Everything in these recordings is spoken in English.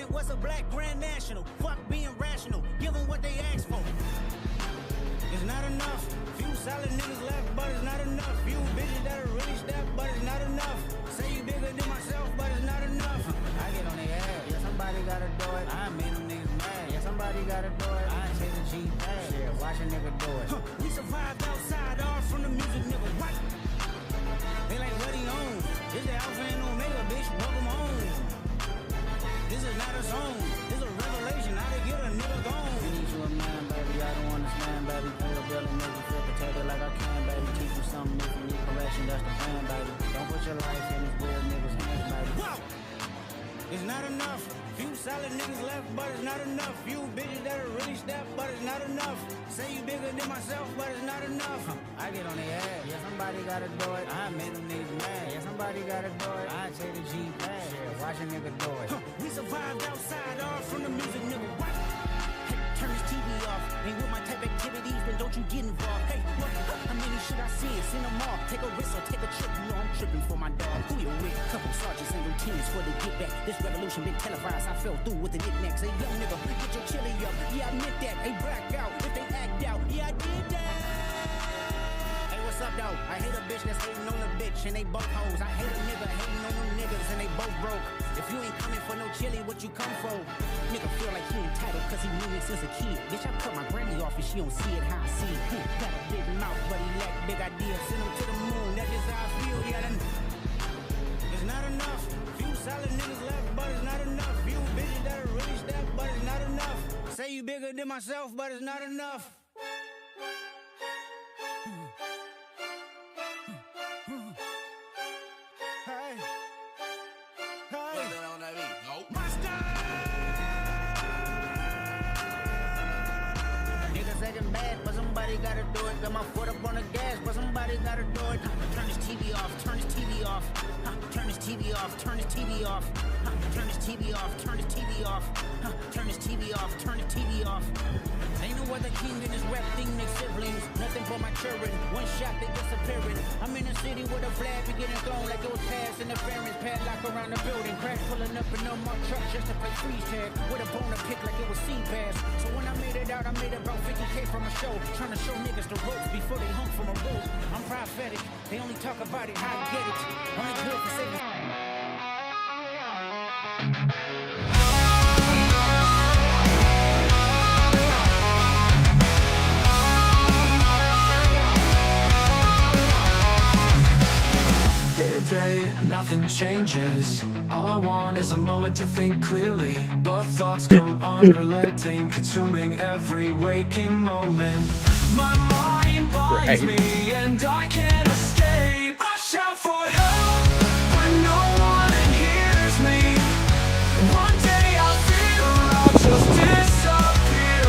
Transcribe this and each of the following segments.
Hey, what's a black grand national? Fuck being rational. Give them what they ask for. It's not enough. Few solid niggas left, but it's not enough. Few bitches that are really stepped, but it's not enough. Say you bigger than myself, but it's not enough. I get on their ass. Yeah, somebody gotta do it. I made them niggas mad. Yeah, somebody gotta do it. I ain't the G bad. Yeah, watch a nigga do it. We survived outside, all from the music, nigga. What? They like what he owns. This the Alpha and Omega, bitch. Welcome home. This is not a song. This is a revelation. How to get a nigga gone. We need you a man, baby. I don't understand, baby. Pay a bill and make you feel protected like I can, baby. Teach you something if you need correction. That's the plan, baby. Don't put your life in these weird niggas' hands, baby. Whoa! It's not enough. Few solid niggas left, but it's not enough. Few bitches that are really stepped, but it's not enough. Say you bigger than myself, but it's not enough. I get on their ass. Yeah, somebody gotta do it. I made them niggas mad. Yeah, somebody gotta do it. I say the G bad. Yeah, watch a nigga do it. We survived outside, all from the music, nigga. What? Hey, turn this TV off. Ain't with my type activities, then don't you get involved. Hey, look, how many shit I see? Send them off. Take a risk or take a trip. You know I'm tripping for my dog. Who you with? Couple sergeants and lieutenants for the get back. This revolution been televised. I fell through with the knickknacks. Hey, young nigga, get your chili up. Yeah, I meant that. Hey, black out. If they act out, yeah, I did that. Hey, what's up, though? I hate a bitch that's hating on a bitch and they both hoes. I hate a nigga hating on them niggas and they both broke. If you ain't coming for no chili, what you come for? Nigga feel like he entitled cause he knew me since a kid. Bitch, I cut my granny off and she don't see it how I see it. Got a big mouth, but he lack big ideas. Send him to the moon, that's just how I feel. Yeah, then it's not enough. Few solid niggas left, but it's not enough. Few bitches that are really stepped, but it's not enough. Say you bigger than myself, but it's not enough. Hey. Hey. My style. Niggas acting bad, but somebody gotta do it. Got my foot up on the gas, but somebody gotta do it. Turn this TV off, turn this TV off. Turn this TV off, turn this TV off. Turn this TV off, turn this TV off. Turn this TV off, turn this TV off. Ain't no other king in this rap thing, they siblings. Nothing but my children. One shot, they disappearing. I'm in a city with a flag, we getting thrown like it was past interference. Padlock around the building. Crash pulling up in no more truck just to play freeze tag. With a bone to pick like it was sea pass. So when I made it out, I made about 50K from a show. Trying to show niggas the ropes before they hung from a rope. I'm prophetic. They only talk about it, how I get it. Only good for saving. Day, nothing changes. All I want is a moment to think clearly. But thoughts come unrelenting, consuming every waking moment. My mind binds me and I can't escape. I shout for help, but no one hears me. One day I'll feel I'll just disappear.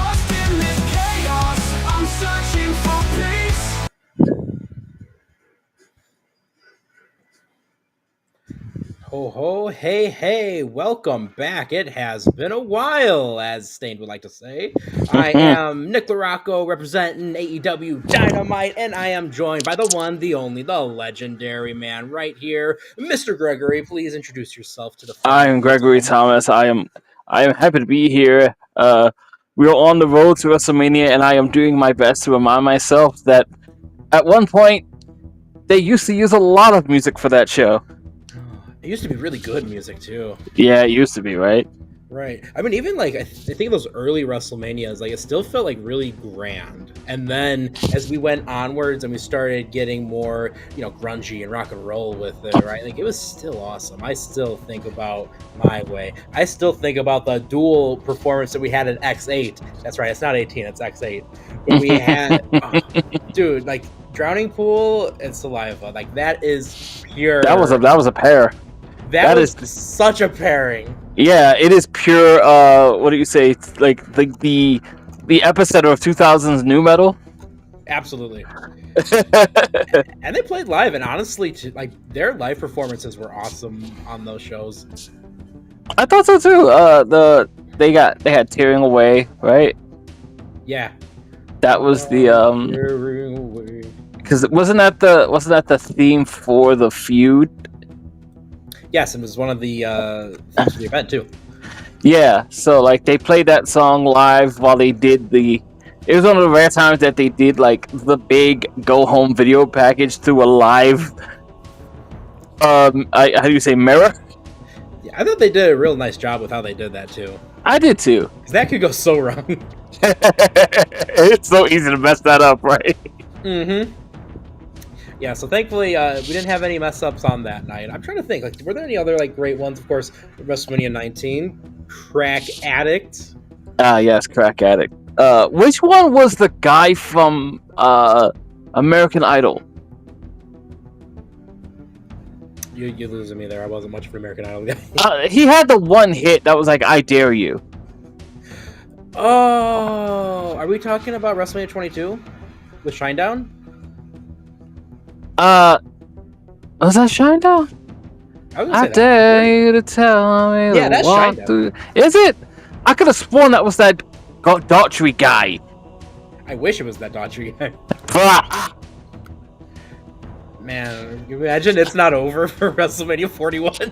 Lost in this chaos, I'm searching for peace. Ho ho, hey hey, welcome back. It has been a while, as Stain would like to say. I am Nick LaRocco representing AEW Dynamite, and I am joined by the one, the only, the legendary man right here, Mr. Gregory. Please introduce yourself to the I am Gregory Thomas. I am happy to be here. We are on the road to WrestleMania, and I am doing my best to remind myself that at one point they used to use a lot of music for that show. It used to be really good music too. Yeah, it used to be, right? Right. I mean, even like I think those early WrestleManias, like it still felt like really grand. And then as we went onwards and we started getting more, grungy and rock and roll with it, right? Like it was still awesome. I still think about My Way. I still think about the dual performance that we had at X8. That's right. It's not 18. It's X8. But we had, dude, like Drowning Pool and Saliva. Like that is pure. That was a pair. That is such a pairing. Yeah, it is pure. What do you say? Like the epicenter of 2000s new metal. Absolutely. And they played live, and honestly, like their live performances were awesome on those shows. I thought so too. They had Tearing Away, right? Yeah. That was the because wasn't that the theme for the feud? Yes, it was one of the themes of the event too. Yeah, so like they played that song live while they did the. It was one of the rare times that they did like the big go home video package through a live. How do you say mirror? Yeah, I thought they did a real nice job with how they did that too. I did too. 'Cause that could go so wrong. It's so easy to mess that up, right? Mm-hmm. Yeah, so thankfully we didn't have any mess ups on that night. I'm trying to think, like, were there any other like great ones? Of course, WrestleMania 19, Crack Addict. Ah, yes, Crack Addict. Which one was the guy from American Idol? You're losing me there. I wasn't much of an American Idol guy. He had the one hit that was like "I Dare You." Oh, are we talking about WrestleMania 22 with Shinedown? Was that Shinedown? I was gonna I say that. dare you to tell me. Yeah, that's Shinedown. Is it? I could have sworn that was that Daughtry guy. I wish it was that Daughtry guy. Man, you imagine it's not over for WrestleMania 41.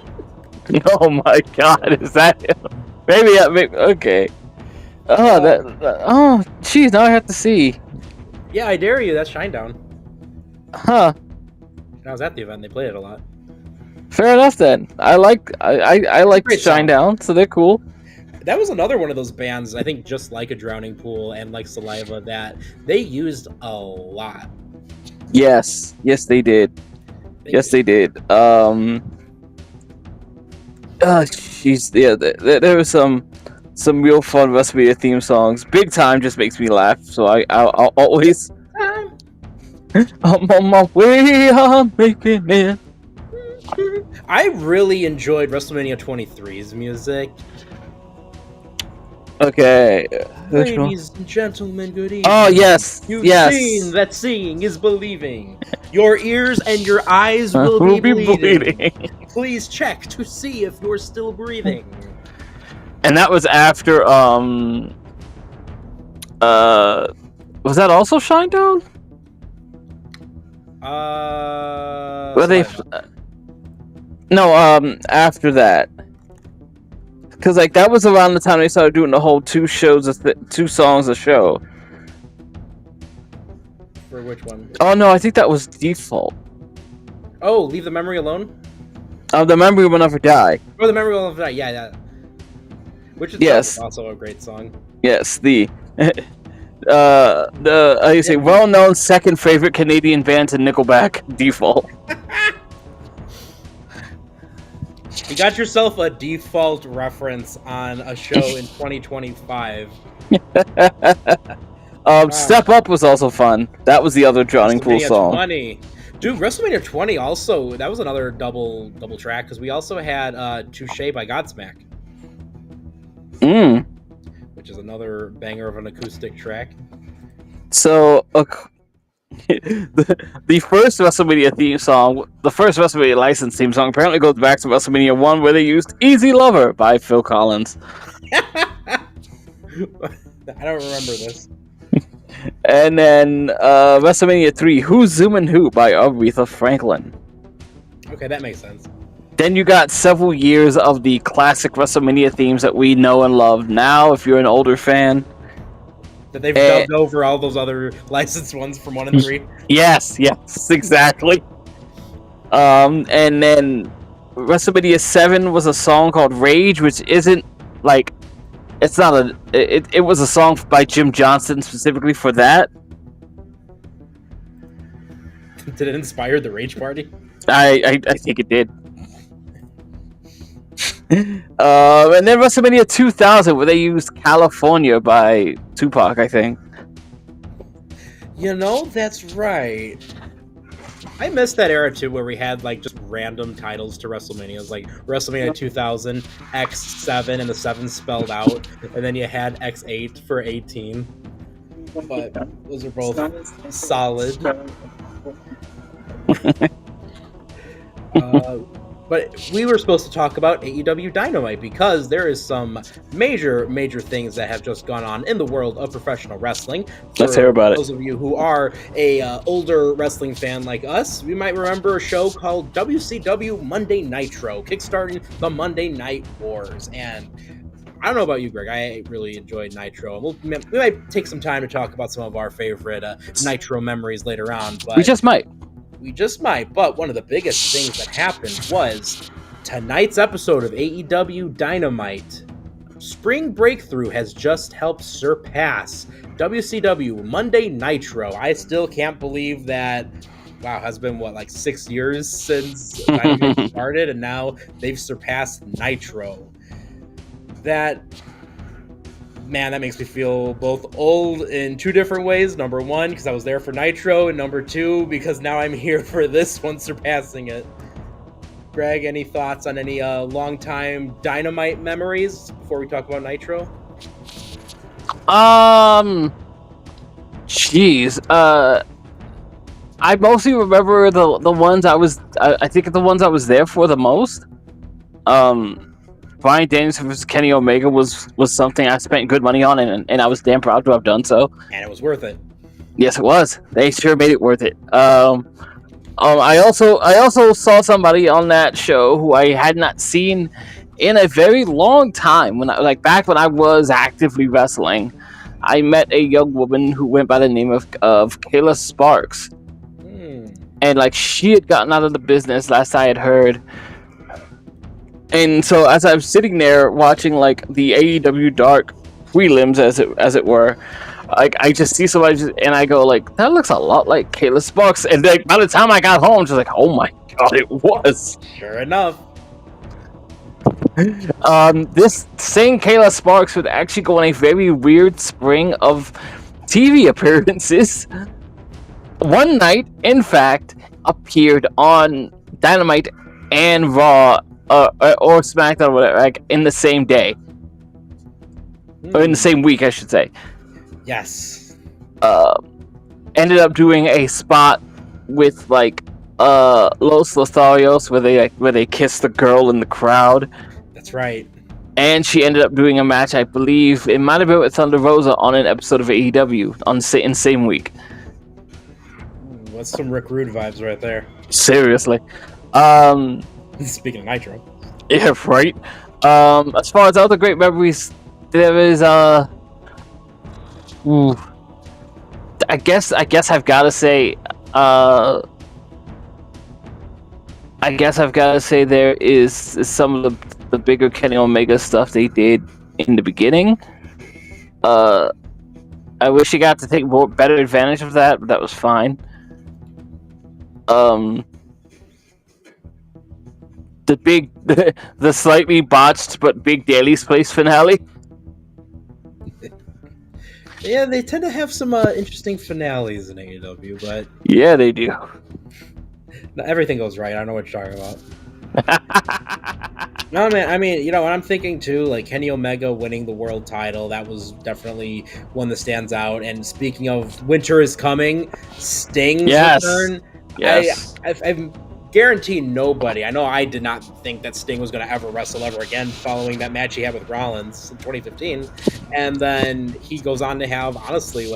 Oh my God, is that him? Maybe. Okay. Oh, oh, jeez. Now I have to see. Yeah, I dare you. That's Shinedown. Huh. I was at the event. They played it a lot. Fair enough then. I like Great song. Shinedown, so they're cool. That was another one of those bands, I think, just like a Drowning Pool and like Saliva, that they used a lot. Yes, they did. They did. Jeez, yeah. There were some real fun WrestleMania theme songs. Big Time just makes me laugh, so I'll always. I'm on my way, I'm making it. I really enjoyed WrestleMania 23's music. Okay. Ladies and gentlemen, good evening. Oh, yes. You've yes. seen that seeing is believing. Your ears and your eyes will be bleeding. Please check to see if you're still breathing. And that was after, was that also Shinedown? Were they? No, after that. Because like that was around the time they started doing the whole two songs a show. For which one? Oh no, I think that was Default. Oh, Leave the Memory Alone? The Memory Will Never Die. Oh, The Memory Will Never Die, yeah. Which is also a great song. Yes, the well-known second favorite Canadian band to Nickelback, Default. You got yourself a Default reference on a show in 2025. Step Up was also fun. That was the other Drowning Pool song. 20. Dude, WrestleMania 20 also, that was another double track, because we also had Touché by Godsmack. Which is another banger of an acoustic track. So, the first WrestleMania theme song, the first WrestleMania license theme song, apparently goes back to WrestleMania 1, where they used Easy Lover by Phil Collins. I don't remember this. And then WrestleMania 3, Who's Zooming Who by Aretha Franklin. Okay, that makes sense. Then you got several years of the classic WrestleMania themes that we know and love now, if you're an older fan. That they've dubbed over all those other licensed ones from 1 and 3. Yes, exactly. And then WrestleMania 7 was a song called Rage, which isn't like, it's not a, it was a song by Jim Johnston specifically for that. Did it inspire the Rage Party? I think it did. And then WrestleMania 2000, where they used California by Tupac, I think. You know, that's right. I missed that era too, where we had like just random titles to WrestleManias, like WrestleMania 2000, X7, and the 7 spelled out, and then you had X8 for 18. But those are both solid. But we were supposed to talk about AEW Dynamite because there is some major things that have just gone on in the world of professional wrestling. Let's hear about it. Those of you who are a older wrestling fan like us, we might remember a show called WCW Monday Nitro, kickstarting the Monday Night Wars. And I don't know about you, Greg. I really enjoyed Nitro. We might take some time to talk about some of our favorite Nitro memories later on. But We just might. But one of the biggest things that happened was tonight's episode of AEW Dynamite. Spring Breakthrough has just helped surpass WCW Monday Nitro. I still can't believe that. Wow, has been like 6 years since Dynamite started, and now they've surpassed Nitro. That makes me feel both old in two different ways. Number one, because I was there for Nitro, and number two, because now I'm here for this one, surpassing it. Greg, any thoughts on any long-time Dynamite memories before we talk about Nitro? I mostly remember the ones I think the ones I was there for the most. Bryan Danielson versus Kenny Omega was something I spent good money on, and I was damn proud to have done so. And it was worth it. Yes, it was. They sure made it worth it. I also saw somebody on that show who I had not seen in a very long time. Back when I was actively wrestling, I met a young woman who went by the name of Kayla Sparks, and she had gotten out of the business last I had heard. And so as I was sitting there watching the AEW Dark prelims, as it were, I just see somebody and I go that looks a lot like Kayla Sparks. And by the time I got home, just oh my god, it was. Sure enough. This same Kayla Sparks would actually go on a very weird string of TV appearances. One night, in fact, appeared on Dynamite and Raw. Or SmackDown, or whatever, in the same day, or in the same week, I should say. Yes. Ended up doing a spot with Los Lotharios where they kissed the girl in the crowd. That's right. And she ended up doing a match, I believe it might have been with Thunder Rosa on an episode of AEW in same week. That's some Rick Rude vibes right there. Seriously. Speaking of Nitro. Yeah, right. As far as other great memories, there is I guess I've gotta say there is some of the bigger Kenny Omega stuff they did in the beginning. I wish he got to take better advantage of that, but that was fine. The slightly botched but big Daily's Place finale. Yeah, they tend to have some interesting finales in AEW, but yeah, they do. Not everything goes right. I don't know what you're talking about. No, man. I mean, when I'm thinking too, Kenny Omega winning the world title, that was definitely one that stands out. And speaking of Winter is Coming, Sting's return. Yes. I've guarantee nobody. I know I did not think that Sting was going to ever wrestle ever again following that match he had with Rollins in 2015. And then he goes on to have, honestly,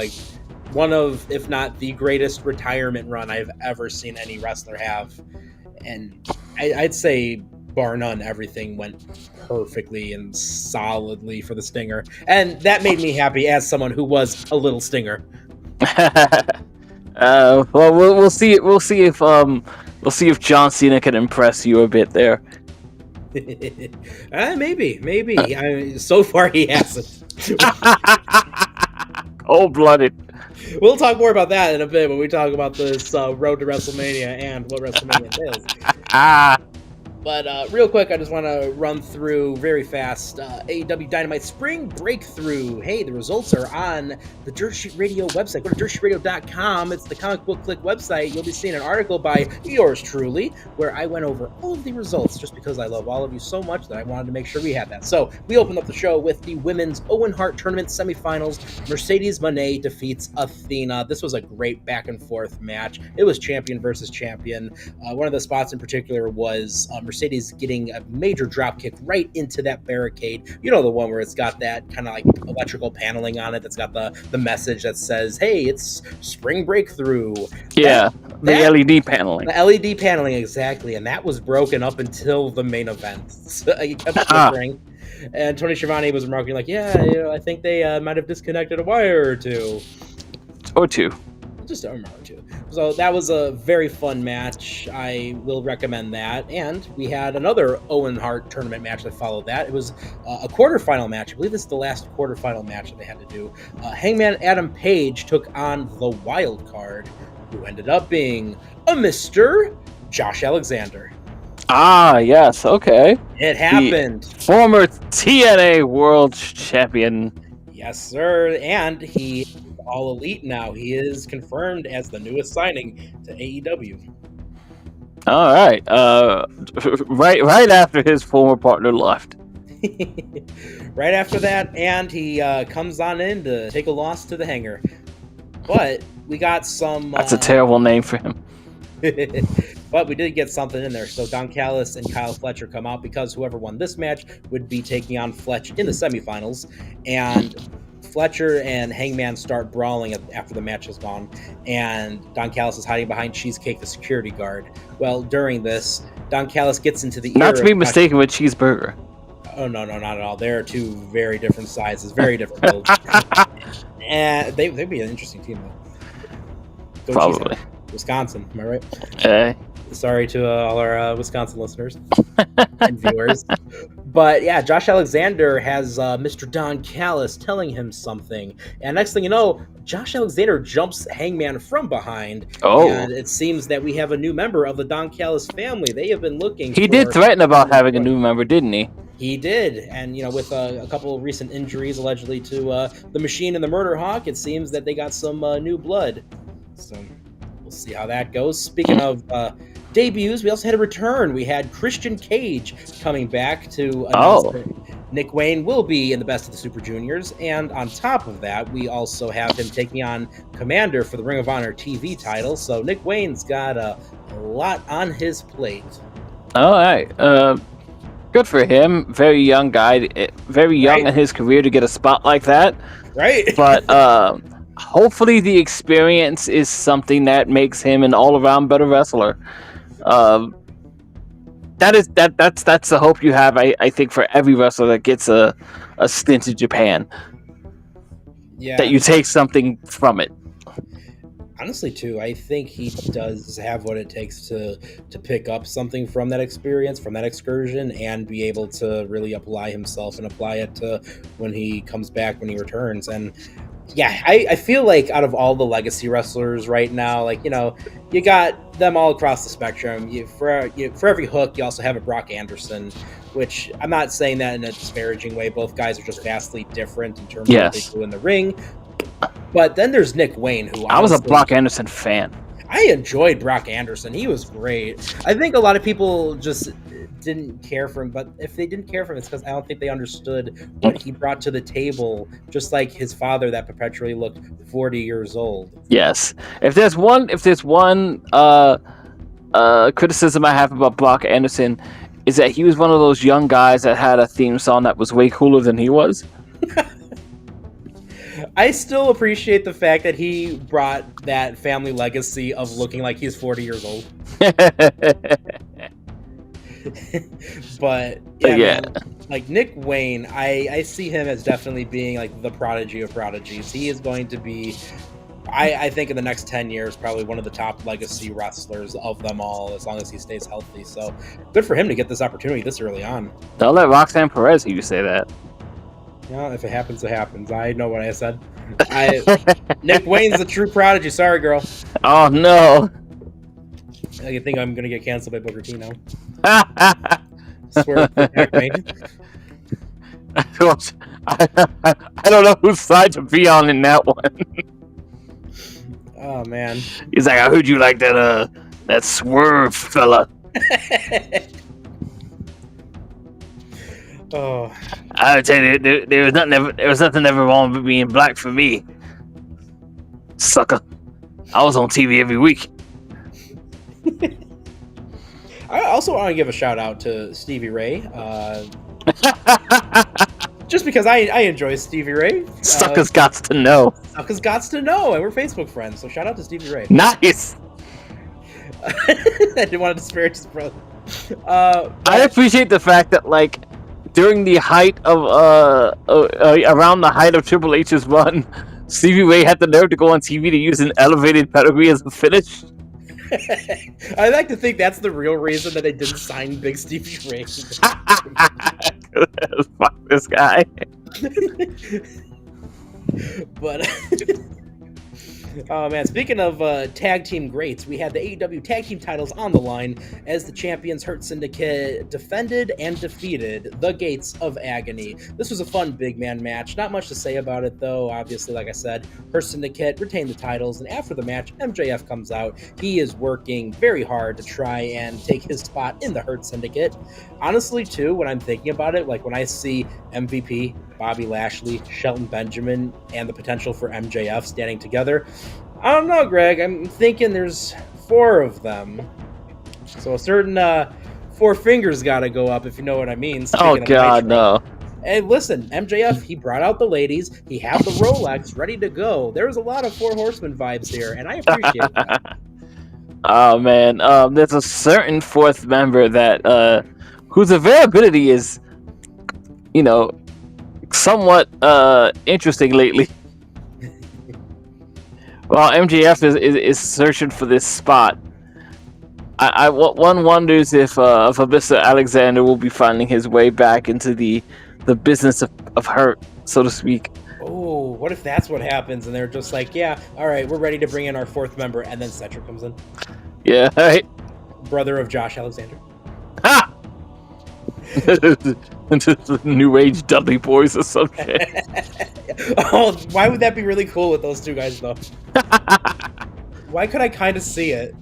one of, if not the greatest retirement run I've ever seen any wrestler have. And I'd say, bar none, everything went perfectly and solidly for the Stinger. And that made me happy as someone who was a little Stinger. Well, we'll see. We'll see if John Cena can impress you a bit there. Maybe. So far, he hasn't. Cold-blooded. We'll talk more about that in a bit when we talk about this road to WrestleMania and what WrestleMania is. But real quick, I just want to run through very fast AEW Dynamite Spring Breakthrough. Hey, the results are on the Dirt Sheet Radio website. Go to dirtsheetradio.com. It's the Comic Book Click website. You'll be seeing an article by yours truly where I went over all of the results just because I love all of you so much that I wanted to make sure we had that. So we opened up the show with the Women's Owen Hart Tournament semifinals. Mercedes Moné defeats Athena. This was a great back and forth match. It was champion versus champion. One of the spots in particular was Mercedes getting a major drop kick right into that barricade. You know, the one where it's got that kind of like electrical paneling on it that's got the message that says, hey, it's spring breakthrough. Yeah, the LED paneling. The LED paneling, exactly. And that was broken up until the main event. So it kept flickering. And Tony Schiavone was remarking like, yeah, I think they might have disconnected a wire or two. Or two. Just a remark or two. So that was a very fun match. I will recommend that. And we had another Owen Hart tournament match that followed that. It was a quarterfinal match. I believe this is the last quarterfinal match that they had to do. Hangman Adam Page took on the wild card, who ended up being a Mr. Josh Alexander. Ah, yes, okay. It happened. The former TNA World Champion. Yes, sir. And he is all elite now. He is confirmed as the newest signing to AEW. All right. Right after his former partner left. Right after that, and he comes on in to take a loss to the Hanger. But we got some... That's a terrible name for him. But we did get something in there. So Don Callis and Kyle Fletcher come out because whoever won this match would be taking on Fletch in the semifinals. And Fletcher and Hangman start brawling after the match is gone. And Don Callis is hiding behind Cheesecake, the security guard. Well, during this, Don Callis gets into the ear. Not to be mistaken with Cheeseburger. Oh, no, not at all. They're two very different sizes, very different builds. And they'd be an interesting team, though. Go Probably. Wisconsin, am I right? Hey. Sorry to all our Wisconsin listeners and viewers. But yeah, Josh Alexander has Mr. Don Callis telling him something. And next thing you know, Josh Alexander jumps Hangman from behind. Oh. And it seems that we have a new member of the Don Callis family. They have been looking He did threaten about having a new member, didn't he? He did. And, with a couple of recent injuries allegedly to the Machine and the Murder Hawk, it seems that they got some new blood. So we'll see how that goes. Speaking of debuts, we also had a return. We had Christian Cage coming back to announce that Nick Wayne will be in the Best of the Super Juniors, and on top of that, we also have him taking on Commander for the Ring of Honor TV title, so Nick Wayne's got a lot on his plate. All right. Good for him. Very young guy. Very young in his career to get a spot like that. Right. But hopefully the experience is something that makes him an all-around better wrestler. That's the hope you have, I think, for every wrestler that gets a stint in Japan. Yeah. That you take something from it. Honestly, too, I think he does have what it takes to pick up something from that experience, from that excursion, and be able to really apply himself and apply it to when he comes back, when he returns. And yeah, I feel like out of all the legacy wrestlers right now, you got them all across the spectrum. For every hook, you also have a Brock Anderson, which I'm not saying that in a disparaging way. Both guys are just vastly different in terms of what they do in the ring. But then there's Nick Wayne, who I was a Brock Anderson fan. I enjoyed Brock Anderson. He was great. I think a lot of people just didn't care for him, but if they didn't care for him, it's because I don't think they understood what he brought to the table, just like his father that perpetually looked 40 years old. Yes. If there's one criticism I have about Brock Anderson, is that he was one of those young guys that had a theme song that was way cooler than he was. I still appreciate the fact that he brought that family legacy of looking like he's 40 years old. But yeah. Man, like Nick Wayne, I see him as definitely being like the prodigy of prodigies. He is going to be, I think in the next 10 years, probably one of the top legacy wrestlers of them all, as long as he stays healthy. So good for him to get this opportunity this early on. Don't let Roxanne Perez hear you say that. If it happens, it happens. I know what I said. Nick Wayne's a true prodigy. Sorry, girl. Oh, no. I think I'm going to get canceled by Booker T now. Swear, protect me. I don't know whose side to be on in that one. Oh, man. He's like, I heard you like that Swerve fella. Oh, I tell you, there was nothing ever wrong with being black for me, sucker. I was on TV every week. I also want to give a shout out to Stevie Ray. Just because I enjoy Stevie Ray. Suckers gots to know. Suckers gots to know, and we're Facebook friends, so shout out to Stevie Ray. Nice. I didn't want to disparage his brother. I appreciate the fact that, like, during the height of around the height of Triple H's run, Stevie Ray had the nerve to go on TV to use an elevated pedigree as a finish. I like to think that's the real reason that they didn't sign Big Stevie Ray. Fuck this guy. But oh man, speaking of tag team greats, we had the AEW tag team titles on the line as the champions Hurt Syndicate defended and defeated the Gates of Agony. This was a fun big man match. Not much to say about it though. Obviously, like I said, Hurt Syndicate retained the titles, and after the match, MJF comes out. He is working very hard to try and take his spot in the Hurt Syndicate. Honestly, too, when I'm thinking about it, like when I see MVP, Bobby Lashley, Shelton Benjamin, and the potential for MJF standing together, I don't know, Greg. I'm thinking there's 4 of them. So a certain 4 fingers got to go up, if you know what I mean. Oh, God, no. Hey, listen, MJF, he brought out the ladies. He had the Rolex ready to go. There was a lot of 4 Horsemen vibes here, and I appreciate that. Oh, man. There's a certain 4th member that whose availability is, somewhat interesting lately. While MJF is searching for this spot, one wonders if Mr. Alexander will be finding his way back into the business of hurt, so to speak. Oh, what if that's what happens and they're just like, yeah, all right, we're ready to bring in our 4th member, and then Cedric comes in. Yeah, right. Brother of Josh Alexander. Ha! New Age Dudley Boys or some shit. Oh, why would that be really cool with those 2 guys, though? Why could I kind of see it?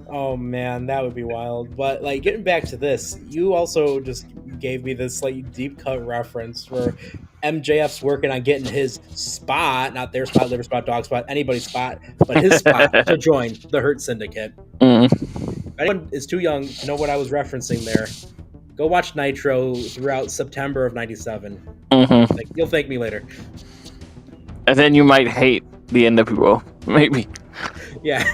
Oh, man, that would be wild. But, like, getting back to this, you also just gave me this, like, deep cut reference where MJF's working on getting his spot, not their spot, liver spot, dog spot, anybody's spot, but his spot to join the Hurt Syndicate. If anyone is too young to know what I was referencing there, go watch Nitro throughout September of '97. Like, you'll thank me later. And then you might hate the NWO, maybe. Yeah.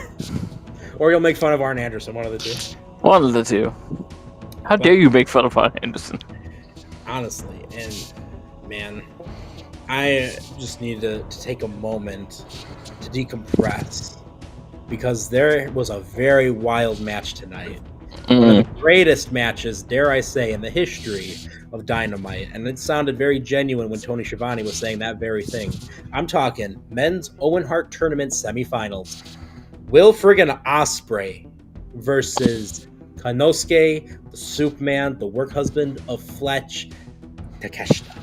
Or you'll make fun of Arn Anderson, one of the 2. One of the 2. How dare you make fun of Arn Anderson? Honestly, and man, I just need to take a moment to decompress, because there was a very wild match tonight. One of the greatest matches, dare I say, in the history of Dynamite. And it sounded very genuine when Tony Schiavone was saying that very thing. I'm talking men's Owen Hart Tournament semifinals. Will friggin' Ospreay versus Konosuke, the Soup Man, the work husband of Fletch, Takeshita.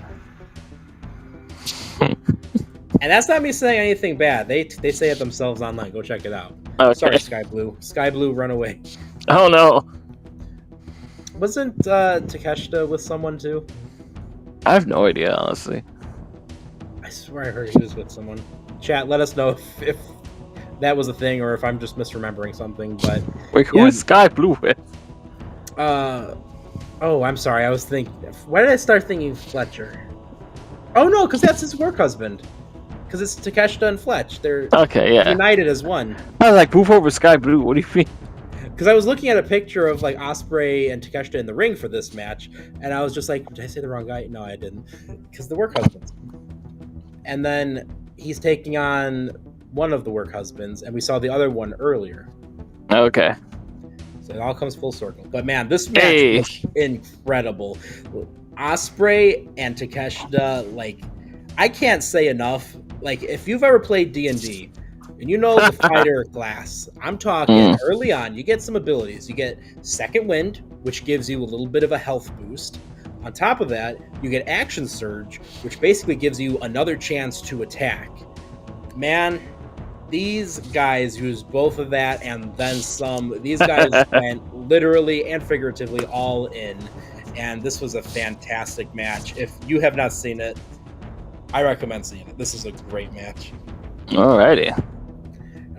And that's not me saying anything bad. They say it themselves online. Go check it out. Okay. Sorry, Sky Blue. Sky Blue, run away. Oh no. Wasn't Takeshita with someone too? I have no idea, honestly. I swear I heard he was with someone. Chat, let us know if that was a thing or if I'm just misremembering something. But wait, who is Sky Blue with? Oh, I'm sorry. I was thinking. Why did I start thinking Fletcher? Oh no, because that's his work husband. Because it's Takeshita and Fletch. They're united as one. I was like, move over Sky Blue. What do you mean? Because I was looking at a picture of like Ospreay and Takeshita in the ring for this match, and I was just like, did I say the wrong guy? No, I didn't. Because the work husbands. And then he's taking on one of the work husbands, and we saw the other one earlier. Okay. So it all comes full circle. But man, this match was incredible. Ospreay and Takeshita, like, I can't say enough. Like, if you've ever played D&D, and you know the fighter class, I'm talking early on, you get some abilities. You get Second Wind, which gives you a little bit of a health boost. On top of that, you get Action Surge, which basically gives you another chance to attack. Man, these guys used both of that and then some. These guys went literally and figuratively all in, and this was a fantastic match. If you have not seen it, I recommend seeing it. This is a great match. Alrighty.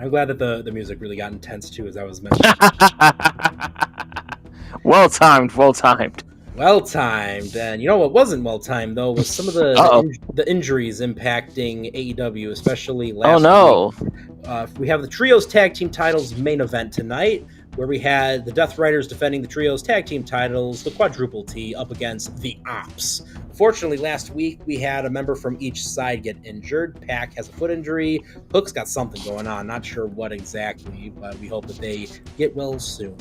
I'm glad that the music really got intense too, as I was mentioning. Well timed, well timed. Well timed, and you know what wasn't well timed though was some of the injuries impacting AEW, especially last week. We have the Trios Tag Team titles main event tonight, where we had the Death Riders defending the Trios Tag Team titles, the Quadruple T, up against the Ops. Fortunately, last week we had a member from each side get injured. Pac has a foot injury. Hook's got something going on. Not sure what exactly, but we hope that they get well soon.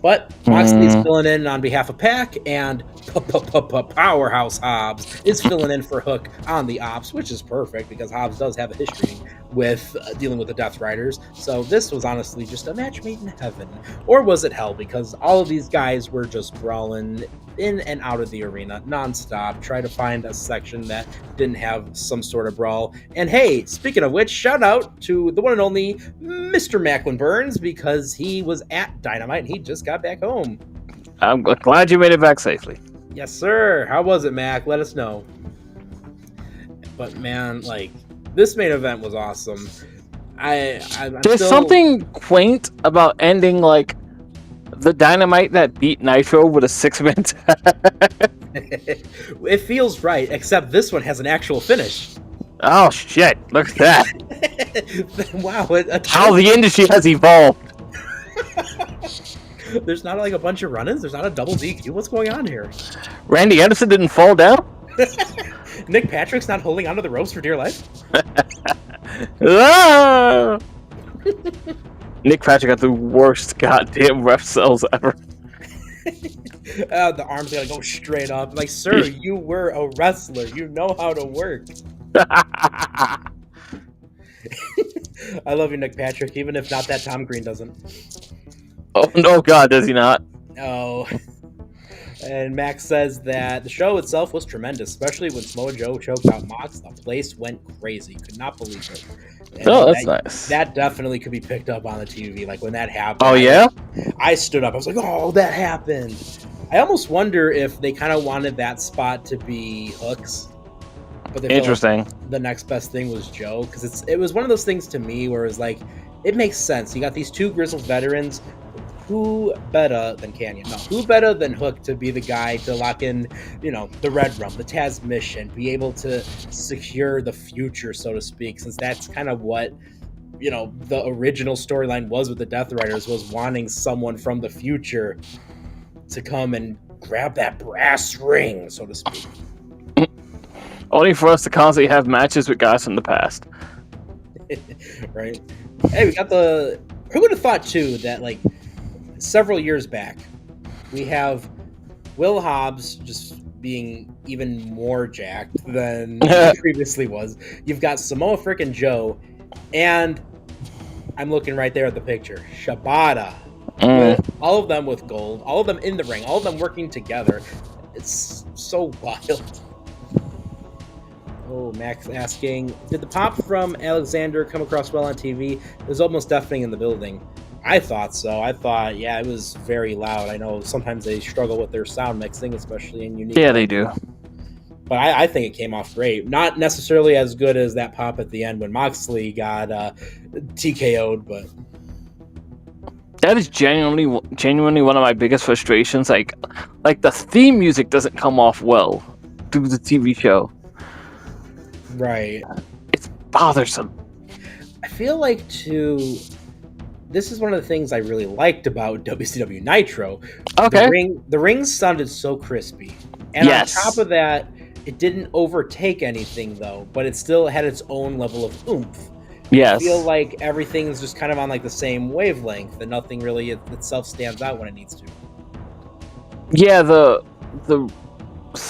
But Moxley's filling in on behalf of Pac, and Powerhouse Hobbs is filling in for Hook on the Ops, which is perfect because Hobbs does have a history with dealing with the Death Riders. So this was honestly just a match made in heaven. Or was it hell? Because all of these guys were just brawling in and out of the arena nonstop, try to find a section that didn't have some sort of brawl. And hey, speaking of which, shout out to the one and only Mr. Macklin Burns, because he was at Dynamite and he just got back home. I'm glad you made it back safely. Yes, sir. How was it, Mac? Let us know. But man, like, this main event was awesome. There's something quaint about ending like the Dynamite that beat Nitro with a 6-man tag. It feels right, except this one has an actual finish. Oh shit! Look at that! Wow, how the industry has evolved. There's not like a bunch of run-ins. There's not a double DQ. What's going on here? Randy Anderson didn't fall down. Nick Patrick's not holding onto the ropes for dear life. Ah! Nick Patrick got the worst goddamn ref cells ever. The arms gotta go straight up. Like, sir, you were a wrestler. You know how to work. I love you, Nick Patrick, even if not that Tom Green doesn't. Oh, no, God, does he not? Oh. And Max says that the show itself was tremendous, especially when Samoa Joe choked out Mox. The place went crazy. Could not believe it. And oh, that's nice. That definitely could be picked up on the TV. Like, when that happened. Oh, yeah? I stood up. I was like, oh, that happened. I almost wonder if they kind of wanted that spot to be Hook's. But they interesting. Like the next best thing was Joe, because it was one of those things to me where it was like, it makes sense. You got these two grizzled veterans. Who better than Canyon? No, who better than Hook to be the guy to lock in, the Red Rum, the Taz mission, be able to secure the future, so to speak, since that's kind of what, the original storyline was with the Death Riders, was wanting someone from the future to come and grab that brass ring, so to speak. Only for us to constantly have matches with guys from the past. Right? Hey, we got who would have thought, too, that, like, several years back, we have Will Hobbs just being even more jacked than he previously was. You've got Samoa frickin' Joe, and I'm looking right there at the picture. Shibata. All of them with gold, all of them in the ring, all of them working together. It's so wild. Oh, Max asking, did the pop from Alexander come across well on TV? It was almost deafening in the building. I thought so. I thought, it was very loud. I know sometimes they struggle with their sound mixing, especially in unique. Yeah, they do. But I think it came off great. Not necessarily as good as that pop at the end when Moxley got TKO'd, but that is genuinely one of my biggest frustrations. Like the theme music doesn't come off well through the TV show. Right. It's bothersome. I feel like this is one of the things I really liked about WCW Nitro. Okay. The rings sounded so crispy. And on top of that, it didn't overtake anything, though, but it still had its own level of oomph. Yes. I feel like everything's just kind of on like the same wavelength, and nothing really itself stands out when it needs to. Yeah, the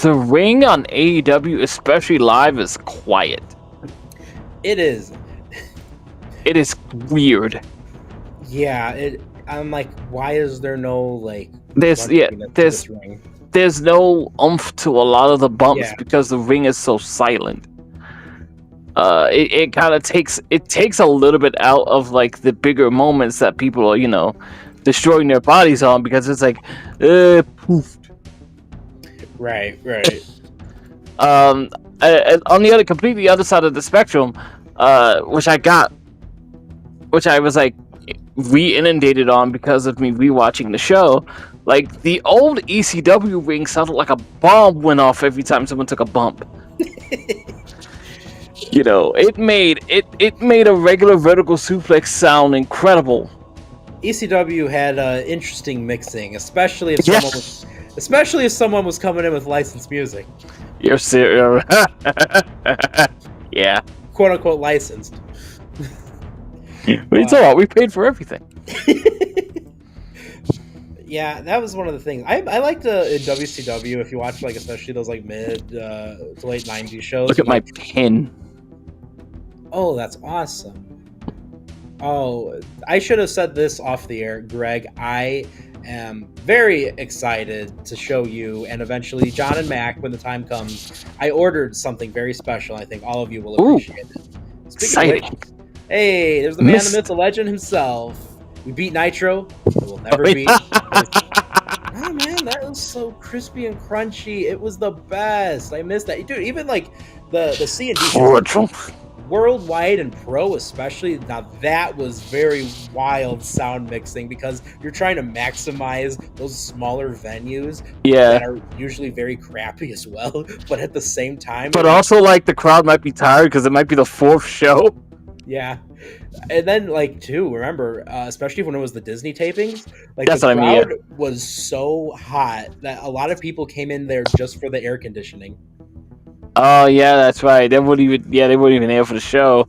ring on AEW, especially live, is quiet. It is. It is weird. Yeah, I'm like, why is there no like? There's no oomph to a lot of the bumps because the ring is so silent. It kind of takes a little bit out of like the bigger moments that people are destroying their bodies on, because it's like poofed. Right. On the completely other side of the spectrum, which I got which I was like re-inundated on because of me rewatching the show. Like the old ECW ring sounded like a bomb went off every time someone took a bump. You know, it made a regular vertical suplex sound incredible. ECW had interesting mixing, especially if Yes. someone was coming in with licensed music, You're serious? Yeah. quote unquote licensed. But it's all right. We paid for everything. Yeah, that was one of the things I liked in WCW. If you watch, like, especially those like mid to late '90s shows. Look at my like, pin. Oh, that's awesome. Oh, I should have said this off the air, Greg. I am very excited to show you, and eventually John and Mac, when the time comes. I ordered something very special. I think all of you will appreciate it. Exciting. Of which, hey, there's the man, the myth, the legend himself. We beat Nitro. We'll never beat. Oh man, that was so crispy and crunchy. It was the best. I missed that, dude. Even like the C&D show, worldwide and pro especially. Now that was very wild sound mixing because you're trying to maximize those smaller venues that are usually very crappy as well. But at the same time, but also like the crowd might be tired because it might be the fourth show. Yeah. And then, like, too, remember, especially when it was the Disney tapings, like, That's the what I crowd mean, was so hot that a lot of people came in there just for the air conditioning. Oh yeah, that's right. They wouldn't even there for the show.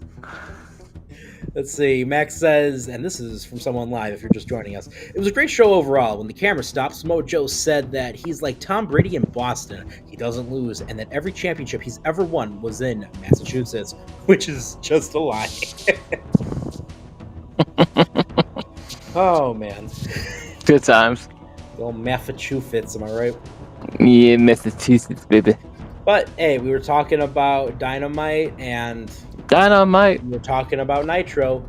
Let's see. Max says, and this is from someone live if you're just joining us. It was a great show overall. When the camera stopped, Samoa Joe said that he's like Tom Brady in Boston. He doesn't lose, and that every championship he's ever won was in Massachusetts, which is just a lie. Oh man. Good times. The old Massachusetts, am I right? Yeah, Massachusetts, baby. But hey, we were talking about Dynamite and Dynamite. we were talking about Nitro.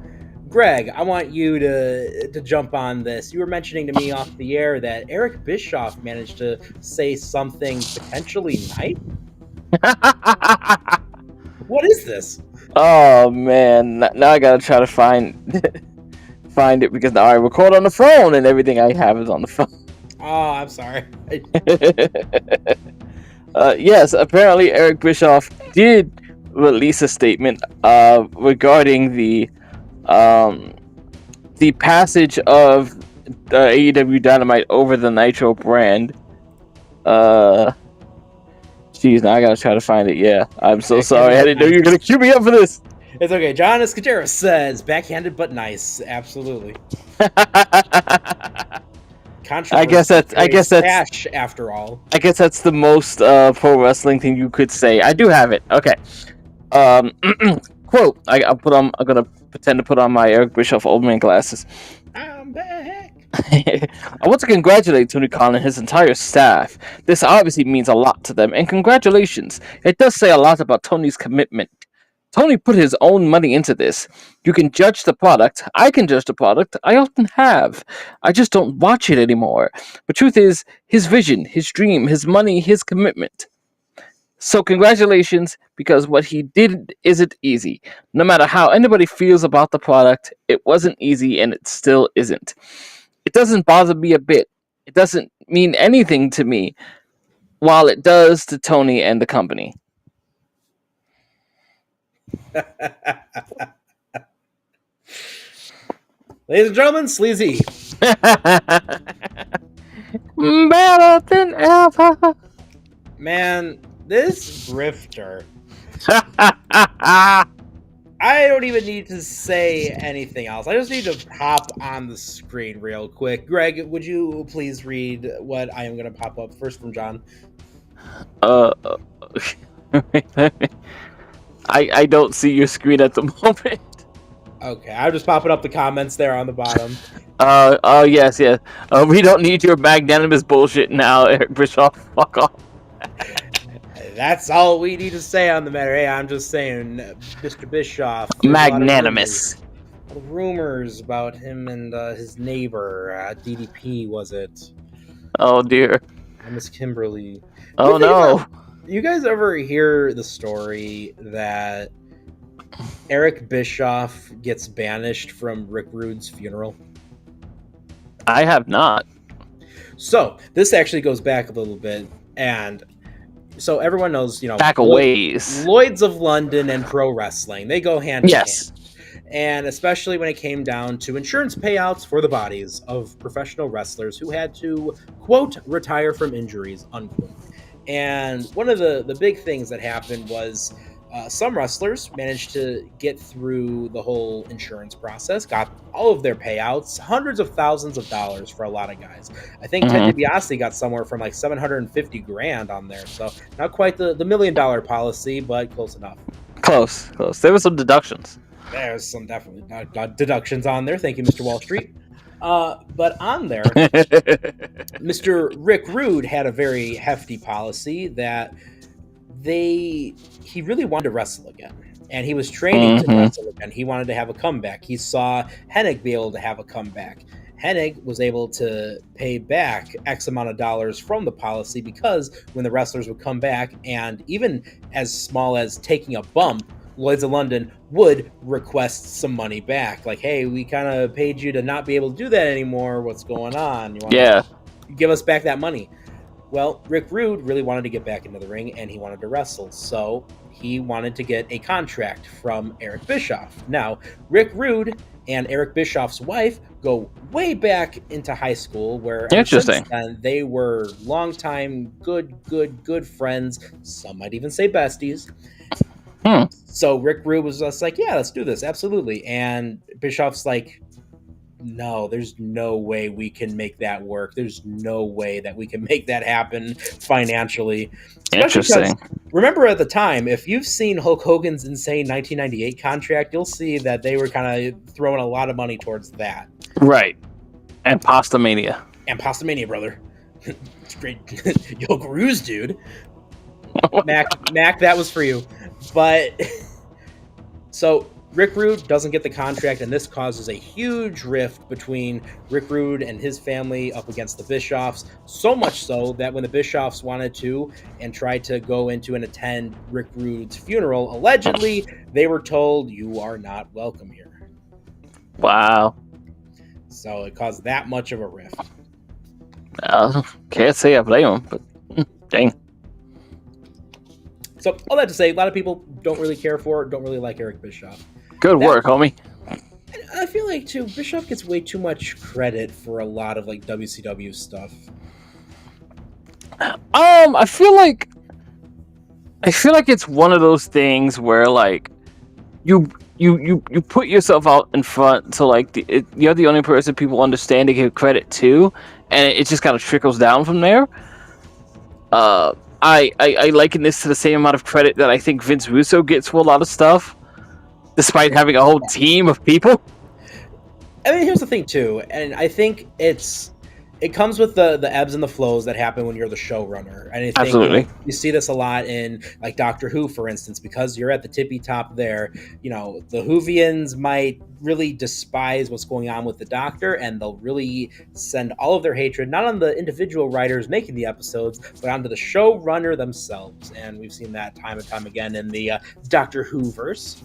Greg, I want you to jump on this. You were mentioning to me off the air that Eric Bischoff managed to say something potentially nice. What is this? Oh man, now I gotta try to find it because now I record on the phone and everything I have is on the phone. Oh, I'm sorry. Yes, apparently Eric Bischoff did release a statement regarding the passage of AEW Dynamite over the Nitro brand. Jeez, now I gotta try to find it. Yeah, I'm so sorry. I didn't know you were gonna cue me up for this. It's okay. John Escudero says, backhanded but nice. Absolutely. I guess that's cash after all. I guess that's the most pro wrestling thing you could say. I do have it. Okay. Quote. I'm gonna pretend to put on my Eric Bischoff old man glasses. I'm back. I want to congratulate Tony Khan and his entire staff. This obviously means a lot to them, and congratulations. It does say a lot about Tony's commitment. Tony put his own money into this. You can judge the product. I can judge the product. I often have. I just don't watch it anymore. But truth is, his vision, his dream, his money, his commitment. So congratulations, because what he did isn't easy. No matter how anybody feels about the product, it wasn't easy and it still isn't. It doesn't bother me a bit. It doesn't mean anything to me, while it does to Tony and the company. Ladies and gentlemen, Sleazy. Better than ever. Man, this grifter. I don't even need to say anything else. I just need to pop on the screen real quick. Greg, would you please read what I am going to pop up first from John? I don't see your screen at the moment. Okay, I'm just popping up the comments there on the bottom. Yes. We don't need your magnanimous bullshit now, Eric Bischoff. Fuck off. That's all we need to say on the matter. Hey, I'm just saying, Mr. Bischoff. Magnanimous. A lot of rumors about him and his neighbor, DDP, was it? Oh, dear. Miss Kimberly. Oh, no. You guys ever hear the story that Eric Bischoff gets banished from Rick Rude's funeral? I have not. So this actually goes back a little bit, and so everyone knows, Back a ways. Lloyd's of London and pro wrestling, they go hand in Yes. hand. And especially when it came down to insurance payouts for the bodies of professional wrestlers who had to, quote, retire from injuries, unquote. And one of the big things that happened was some wrestlers managed to get through the whole insurance process, got all of their payouts, hundreds of thousands of dollars for a lot of guys. I think Ted DiBiase got somewhere from like $750,000 on there. So not quite the $1 million policy, but close enough. Close. There were some deductions. There's some definitely deductions on there. Thank you, Mr. Wall Street. But on there, Mr. Rick Rude had a very hefty policy that he really wanted to wrestle again. And he was training to wrestle again. He wanted to have a comeback. He saw Hennig be able to have a comeback. Hennig was able to pay back X amount of dollars from the policy because when the wrestlers would come back, and even as small as taking a bump, Lloyd's of London would request some money back. Like, hey, we kind of paid you to not be able to do that anymore. What's going on? You want to give us back that money? Well, Rick Rude really wanted to get back into the ring, and he wanted to wrestle. So he wanted to get a contract from Eric Bischoff. Now, Rick Rude and Eric Bischoff's wife go way back into high school, where since then, they were longtime good friends. Some might even say besties. So Rick Rude was just like, yeah, let's do this. Absolutely. And Bischoff's like, no, there's no way we can make that work. There's no way that we can make that happen financially. Interesting. Remember at the time, if you've seen Hulk Hogan's insane 1998 contract, you'll see that they were kind of throwing a lot of money towards that. Right. And Pastamania. Brother. It's great. Yo, Cruz, dude. Mac, that was for you. But so Rick Rude doesn't get the contract, and this causes a huge rift between Rick Rude and his family up against the Bischoffs. So much so that when the Bischoffs wanted to and tried to go into and attend Rick Rude's funeral, allegedly, they were told, you are not welcome here. Wow. So it caused that much of a rift. Can't say I blame him, but dang. So all that to say, a lot of people don't really care for, don't really like Eric Bischoff. Good work, homie. I feel like too, Bischoff gets way too much credit for a lot of like WCW stuff. I feel like it's one of those things where like you put yourself out in front, so like you're the only person people understand to give credit to, and it just kind of trickles down from there. I liken this to the same amount of credit that I think Vince Russo gets for a lot of stuff, despite having a whole team of people. I mean, here's the thing too, and I think it comes with the ebbs and the flows that happen when you're the showrunner. And I think absolutely, you see this a lot in like Doctor Who, for instance, because you're at the tippy top there. The Whovians might really despise what's going on with the Doctor, and they'll really send all of their hatred not on the individual writers making the episodes, but onto the showrunner themselves. And we've seen that time and time again in the Doctor Who-verse.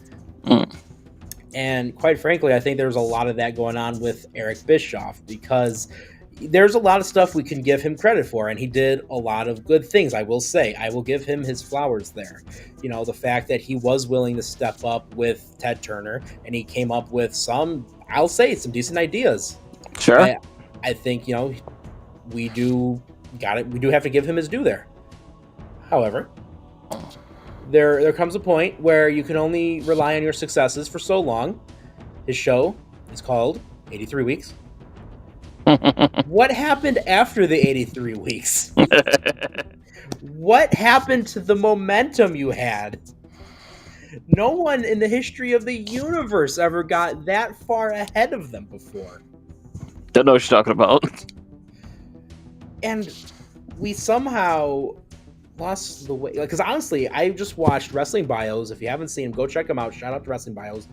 And quite frankly, I think there's a lot of that going on with Eric Bischoff, because there's a lot of stuff we can give him credit for, and he did a lot of good things. I will say, I will give him his flowers there. The fact that he was willing to step up with Ted Turner, and he came up with some decent ideas. Sure. I think, we do have to give him his due there. However, there comes a point where you can only rely on your successes for so long. His show is called 83 Weeks. What happened after the 83 weeks? What happened to the momentum you had? No one in the history of the universe ever got that far ahead of them before. Don't know what you're talking about. And we somehow lost the way. Because honestly, I just watched Wrestling Bios. If you haven't seen them, go check them out. Shout out to Wrestling Bios.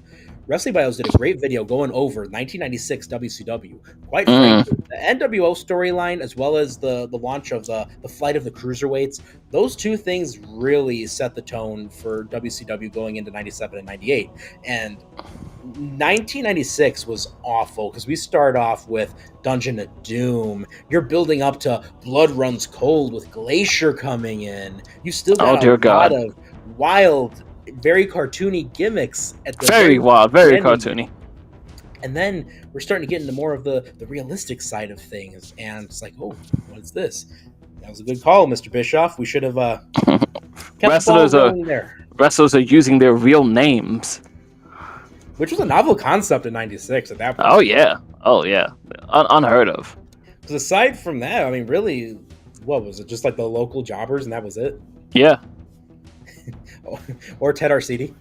Wrestling Bios did a great video going over 1996 WCW. Quite Mm. frankly, the NWO storyline, as well as the launch of the flight of the cruiserweights, those two things really set the tone for WCW going into 97 and 98. And 1996 was awful because we start off with Dungeon of Doom. You're building up to Blood Runs Cold with Glacier coming in. You still got dear a God. lot of wild, very cartoony gimmicks at the Very wild, very beginning. cartoony. And then we're starting to get into more of the realistic side of things. And it's like, oh, what's this? That was a good call, Mr. Bischoff. We should have kept Wrestlers the ball are rolling there. wrestlers are using their real names. Which was a novel concept in 96 at that point. Oh yeah, unheard of. Because aside from that, I mean, really, what was it? Just like the local jobbers and that was it? Yeah. Or Ted Arcidi.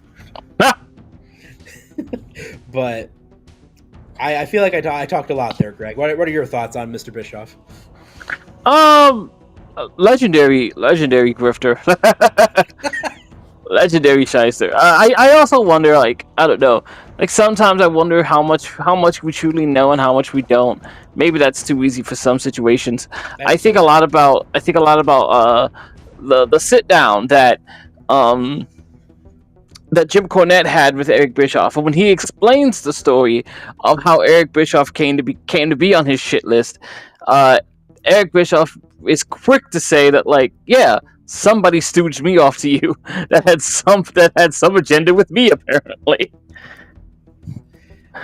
But I feel like I talked a lot there, Greg. What are your thoughts on Mr. Bischoff? Legendary grifter. Legendary shyster. I also wonder, like, I don't know, like sometimes I wonder how much we truly know and how much we don't. Maybe that's too easy for some situations. I think a lot about the sit down that Jim Cornette had with Eric Bischoff, and when he explains the story of how Eric Bischoff came to be on his shit list, Eric Bischoff is quick to say that, like, yeah, somebody stooged me off to you that had some agenda with me, apparently.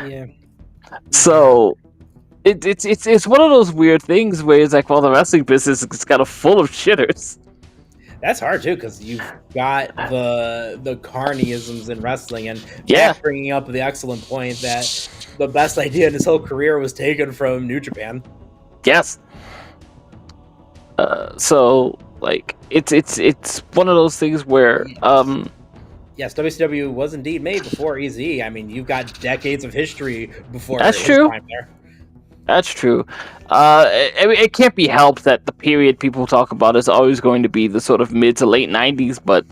Yeah. So it's one of those weird things where it's like, well, the wrestling business is kind of full of shitters. That's hard too, because you've got the carnyisms in wrestling, and Yeah. Jack bringing up the excellent point that the best idea in his whole career was taken from New Japan. Yes. So like it's one of those things where Yes, WCW was indeed made before EZ. I mean, you've got decades of history before That's his true. time there. That's true. It can't be helped that the period people talk about is always going to be the sort of mid to late 90s, but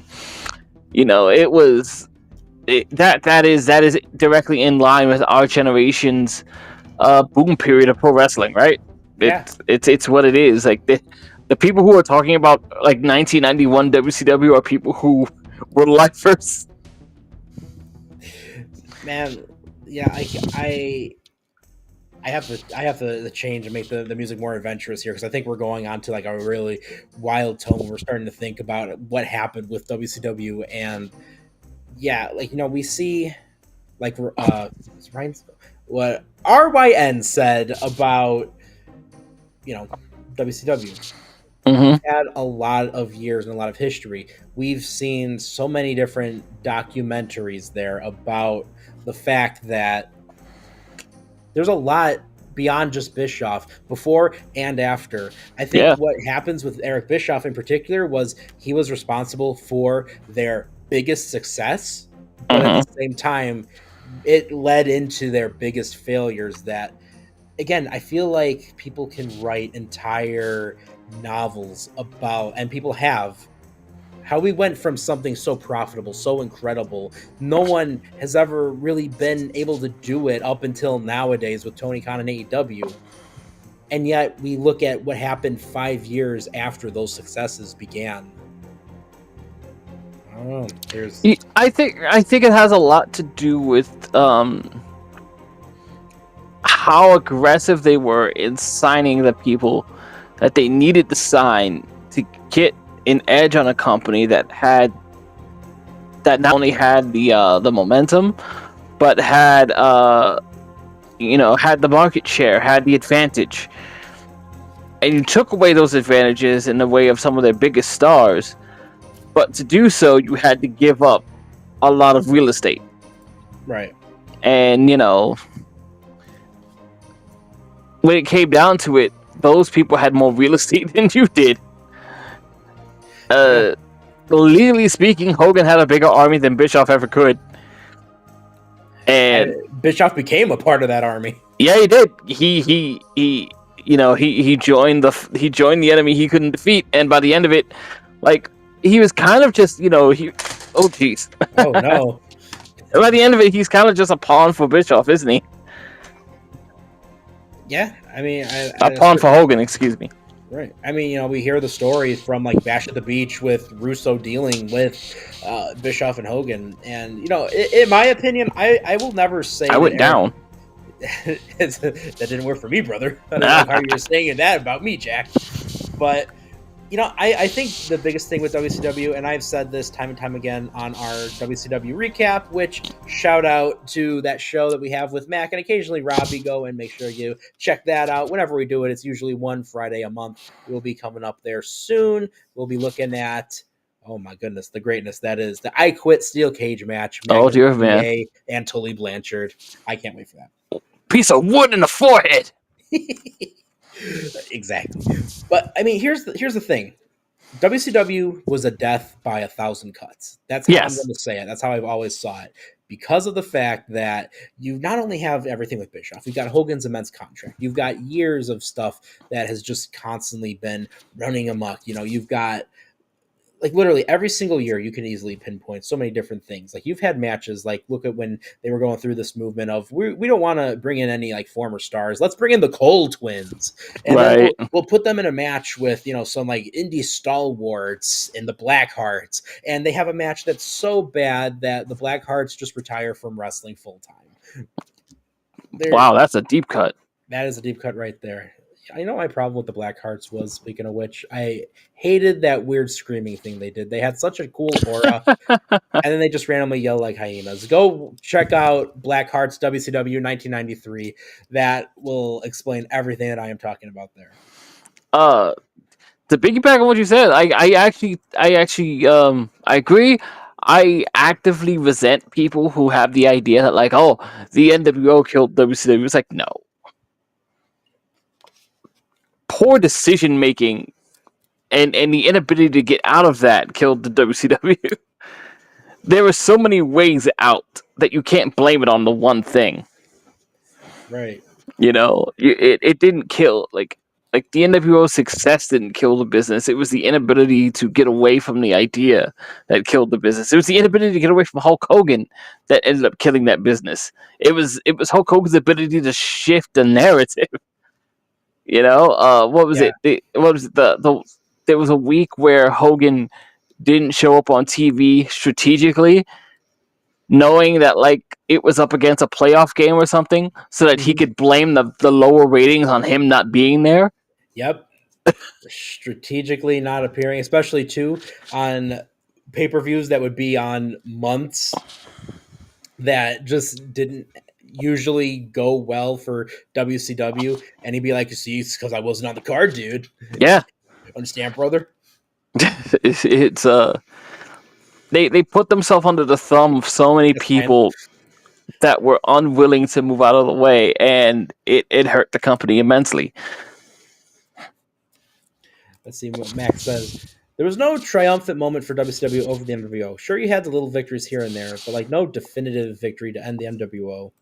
you know, that is directly in line with our generation's boom period of pro wrestling, right? It's what it is. Like the people who are talking about like 1991 WCW are people who were lifers. Man, yeah, I have to change and make the music more adventurous here, because I think we're going on to like a really wild tone. We're starting to think about what happened with WCW, and yeah, like, you know, we see like what RYN said about, you know, WCW. Mm-hmm. Had a lot of years and a lot of history. We've seen so many different documentaries there about the fact that there's a lot beyond just Bischoff before and after. I think what happens with Eric Bischoff in particular was he was responsible for their biggest success, but at the same time, it led into their biggest failures that, again, I feel like people can write entire novels about, and people have, how we went from something so profitable, so incredible. No one has ever really been able to do it up until nowadays with Tony Khan and AEW. And yet we look at what happened 5 years after those successes began. I don't know. I think it has a lot to do with how aggressive they were in signing the people that they needed to sign to get an edge on a company that not only had the momentum, but had had the market share, had the advantage, and you took away those advantages in the way of some of their biggest stars. But to do so, you had to give up a lot of real estate, right? And you know, when it came down to it, those people had more real estate than you did. Legally speaking, Hogan had a bigger army than Bischoff ever could, and Bischoff became a part of that army. Yeah, he did. He joined the enemy he couldn't defeat, and by the end of it, like, he was kind of just, oh jeez. Oh no. By the end of it, he's kind of just a pawn for Bischoff, isn't he? Yeah, I mean, A pawn for Hogan, excuse me. right. I mean, you know, we hear the stories from like Bash at the Beach with Russo dealing with Bischoff and Hogan, and you know, in my opinion, I will never say I went down. that didn't work for me, brother. I don't know how you were saying that about me, Jack. But you know, I think the biggest thing with WCW, and I've said this time and time again on our WCW recap, which shout out to that show that we have with Mac and occasionally Robbie. Go and make sure you check that out. Whenever we do it, it's usually one Friday a month. We'll be coming up there soon. We'll be looking at, oh my goodness, the greatness that is the I Quit Steel Cage match. Oh, dear man. And Tully Blanchard. I can't wait for that. Piece of wood in the forehead. Exactly. But I mean, here's the thing. WCW was a death by 1,000 cuts. That's how I'm going to say it. That's how I've always saw it. Because of the fact that you not only have everything with Bischoff, you've got Hogan's immense contract. You've got years of stuff that has just constantly been running amok. You know, you've got like literally every single year you can easily pinpoint so many different things. Like you've had matches, like look at when they were going through this movement of we don't want to bring in any like former stars. Let's bring in the Cole twins. And then we'll put them in a match with, you know, some like indie stalwarts and the Blackhearts. And they have a match that's so bad that the Blackhearts just retire from wrestling full time. Wow, that's a deep cut. That is a deep cut right there. I know my problem with the Blackhearts was, speaking of which, I hated that weird screaming thing they did. They had such a cool aura, and then they just randomly yell like hyenas. Go check out Blackhearts WCW 1993. That will explain everything that I am talking about there. To piggyback on what you said, I actually agree. I actively resent people who have the idea that like, oh, the NWO killed WCW. It's like, no. Poor decision making and the inability to get out of that killed the WCW. There were so many ways out that you can't blame it on the one thing. Right. You know, it didn't kill like the NWO success didn't kill the business. It was the inability to get away from the idea that killed the business. It was the inability to get away from Hulk Hogan that ended up killing that business. It was Hulk Hogan's ability to shift the narrative. You know, what was it? There was a week where Hogan didn't show up on TV strategically, knowing that like it was up against a playoff game or something, so that he could blame the lower ratings on him not being there. Yep. Strategically not appearing, especially too on pay-per-views that would be on months that just didn't usually go well for WCW, and he'd be like, see, it's because I wasn't on the card, dude. Yeah. Understand, brother? it's they put themselves under the thumb of so many people that were unwilling to move out of the way, and it hurt the company immensely. Let's see what Max says. There was no triumphant moment for WCW over the NWO. Sure, you had the little victories here and there, but like no definitive victory to end the NWO.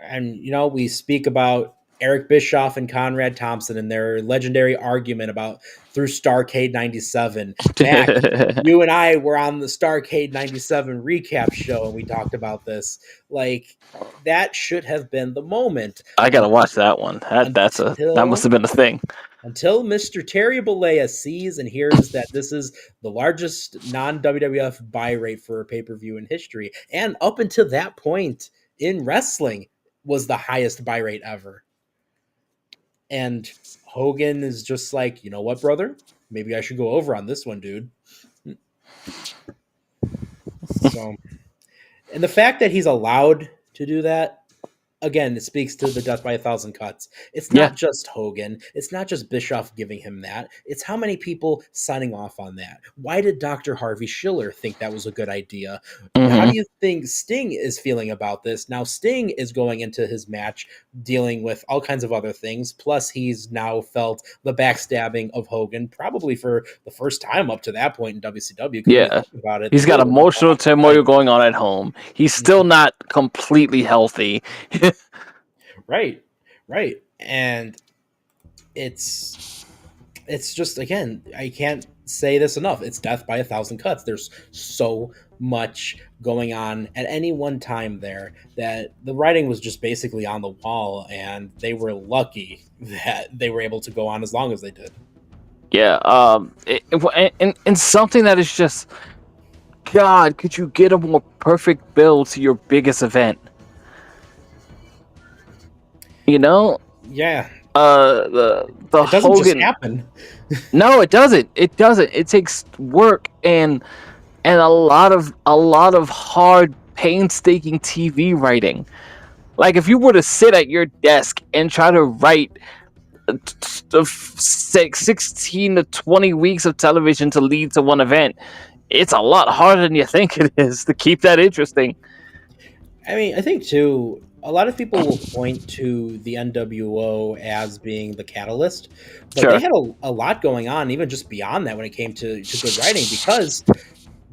And, you know, we speak about Eric Bischoff and Conrad Thompson and their legendary argument about through Starrcade 97. Mac, you and I were on the Starrcade 97 recap show, and we talked about this. Like, that should have been the moment. I got to watch that one. That must have been a thing. Until Mr. Terry Bollea sees and hears that this is the largest non-WWF buy rate for a pay-per-view in history. And up until that point in wrestling, was the highest buy rate ever. And Hogan is just like, you know what, brother? Maybe I should go over on this one, dude. So, and the fact that he's allowed to do that, again, it speaks to the death by 1,000 cuts. It's not just Hogan. It's not just Bischoff giving him that. It's how many people signing off on that. Why did Dr. Harvey Schiller think that was a good idea? Mm-hmm. How do you think Sting is feeling about this? Now, Sting is going into his match dealing with all kinds of other things. Plus, he's now felt the backstabbing of Hogan, probably for the first time up to that point in WCW. Yeah, about it. He's got emotional turmoil going on at home. He's still not completely healthy. Right. And it's just, again, I can't say this enough. It's death by 1,000 cuts. There's so much going on at any one time there that the writing was just basically on the wall, and they were lucky that they were able to go on as long as they did. Yeah. And something that is just, God, could you get a more perfect build to your biggest event? You know, Yeah, the it doesn't Hogan. just happen. No, it doesn't. It doesn't. It takes work and a lot of hard, painstaking TV writing. Like if you were to sit at your desk and try to write 16 to 20 weeks of television to lead to one event, it's a lot harder than you think it is to keep that interesting. I mean, I think too, a lot of people will point to the NWO as being the catalyst, but Sure. they had a lot going on, even just beyond that, when it came to good writing. Because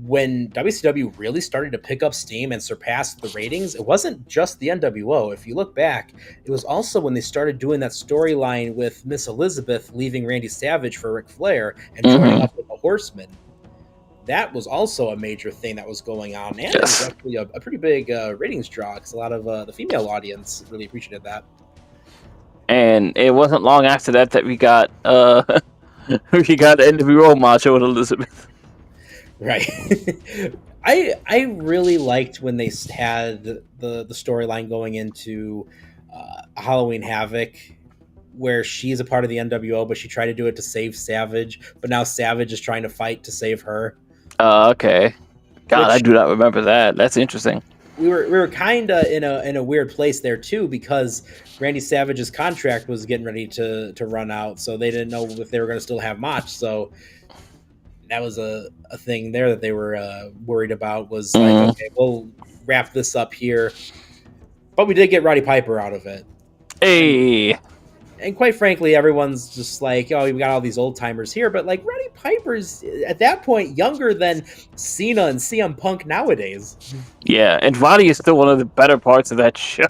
when WCW really started to pick up steam and surpass the ratings, it wasn't just the NWO. If you look back, it was also when they started doing that storyline with Miss Elizabeth leaving Randy Savage for Ric Flair and joining up with the Horsemen. That was also a major thing that was going on, and it was actually a pretty big ratings draw because a lot of the female audience really appreciated that. And it wasn't long after that we got we got the NWO Macho with Elizabeth. Right. I really liked when they had the storyline going into Halloween Havoc, where she's a part of the NWO, but she tried to do it to save Savage, but now Savage is trying to fight to save her. Okay. God, I do not remember that. That's interesting. We were kind of in a weird place there too, because Randy Savage's contract was getting ready to run out, so they didn't know if they were going to still have Mach. So that was a thing there that they were worried about. Was like, okay, we'll wrap this up here, but we did get Roddy Piper out of it. Hey. And quite frankly, everyone's just like, oh, we got all these old timers here. But like Roddy Piper's at that point younger than Cena and CM Punk nowadays. Yeah, and Roddy is still one of the better parts of that show.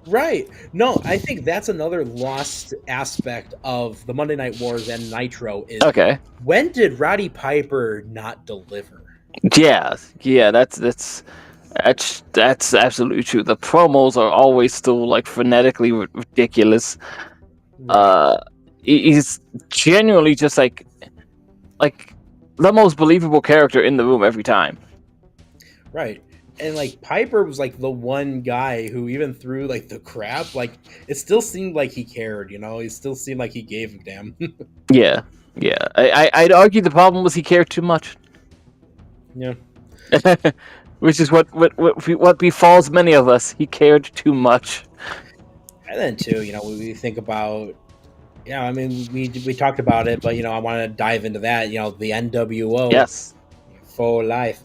Right. No, I think that's another lost aspect of the Monday Night Wars and Nitro is when did Roddy Piper not deliver? Yeah, that's absolutely true. The promos are always still like frenetically ridiculous. He's genuinely just like the most believable character in the room every time. Right. And like Piper was like the one guy who, even through like the crap, like it still seemed like he cared, you know? He still seemed like he gave a damn. Yeah. I'd argue the problem was he cared too much. Yeah. Which is what befalls many of us. He cared too much. And then too, you know, we think about, you know, I mean, we talked about it, but you know, I want to dive into that. You know, the NWO, yes, for life.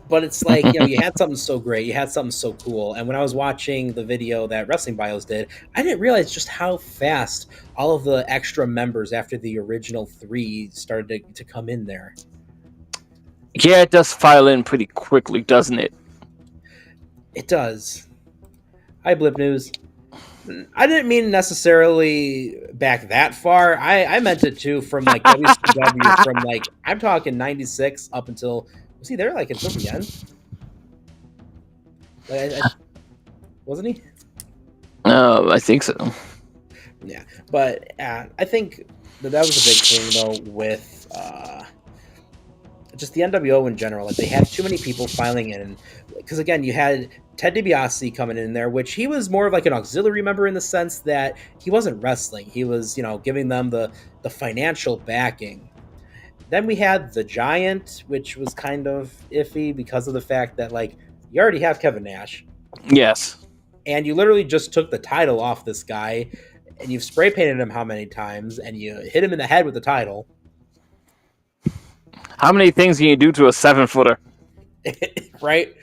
But it's like, you know, you had something so great, you had something so cool, and when I was watching the video that Wrestling Bios did, I didn't realize just how fast all of the extra members after the original 3 started to come in there. Yeah, it does file in pretty quickly, doesn't it? It does. Hi, Blip News. I didn't mean necessarily back that far. I meant it too from like WCW, from like, I'm talking 96 up until, was he there like until the end? Wasn't he? I think so. Yeah, but I think that was a big thing though with just the NWO in general. Like they had too many people filing in, because again, you had Ted DiBiase coming in there, which he was more of like an auxiliary member in the sense that he wasn't wrestling. He was, you know, giving them the financial backing. Then we had the Giant, which was kind of iffy because of the fact that like you already have Kevin Nash. Yes. And you literally just took the title off this guy, and you've spray painted him how many times, and you hit him in the head with the title. How many things can you do to a 7-footer? Right?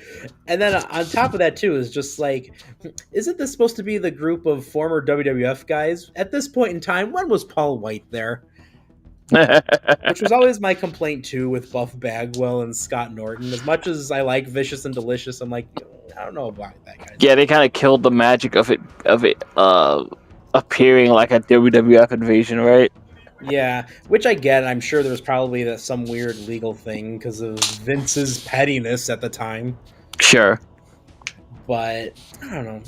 And then on top of that too is just like, isn't this supposed to be the group of former WWF guys? At this point in time, when was Paul White there? Which was always my complaint too with Buff Bagwell and Scott Norton. As much as I like Vicious and Delicious, I'm like, I don't know about that guy. Yeah, they kind of killed the magic of it appearing like a WWF invasion, right? Yeah, which I get. I'm sure there was probably some weird legal thing because of Vince's pettiness at the time. Sure. But I don't know.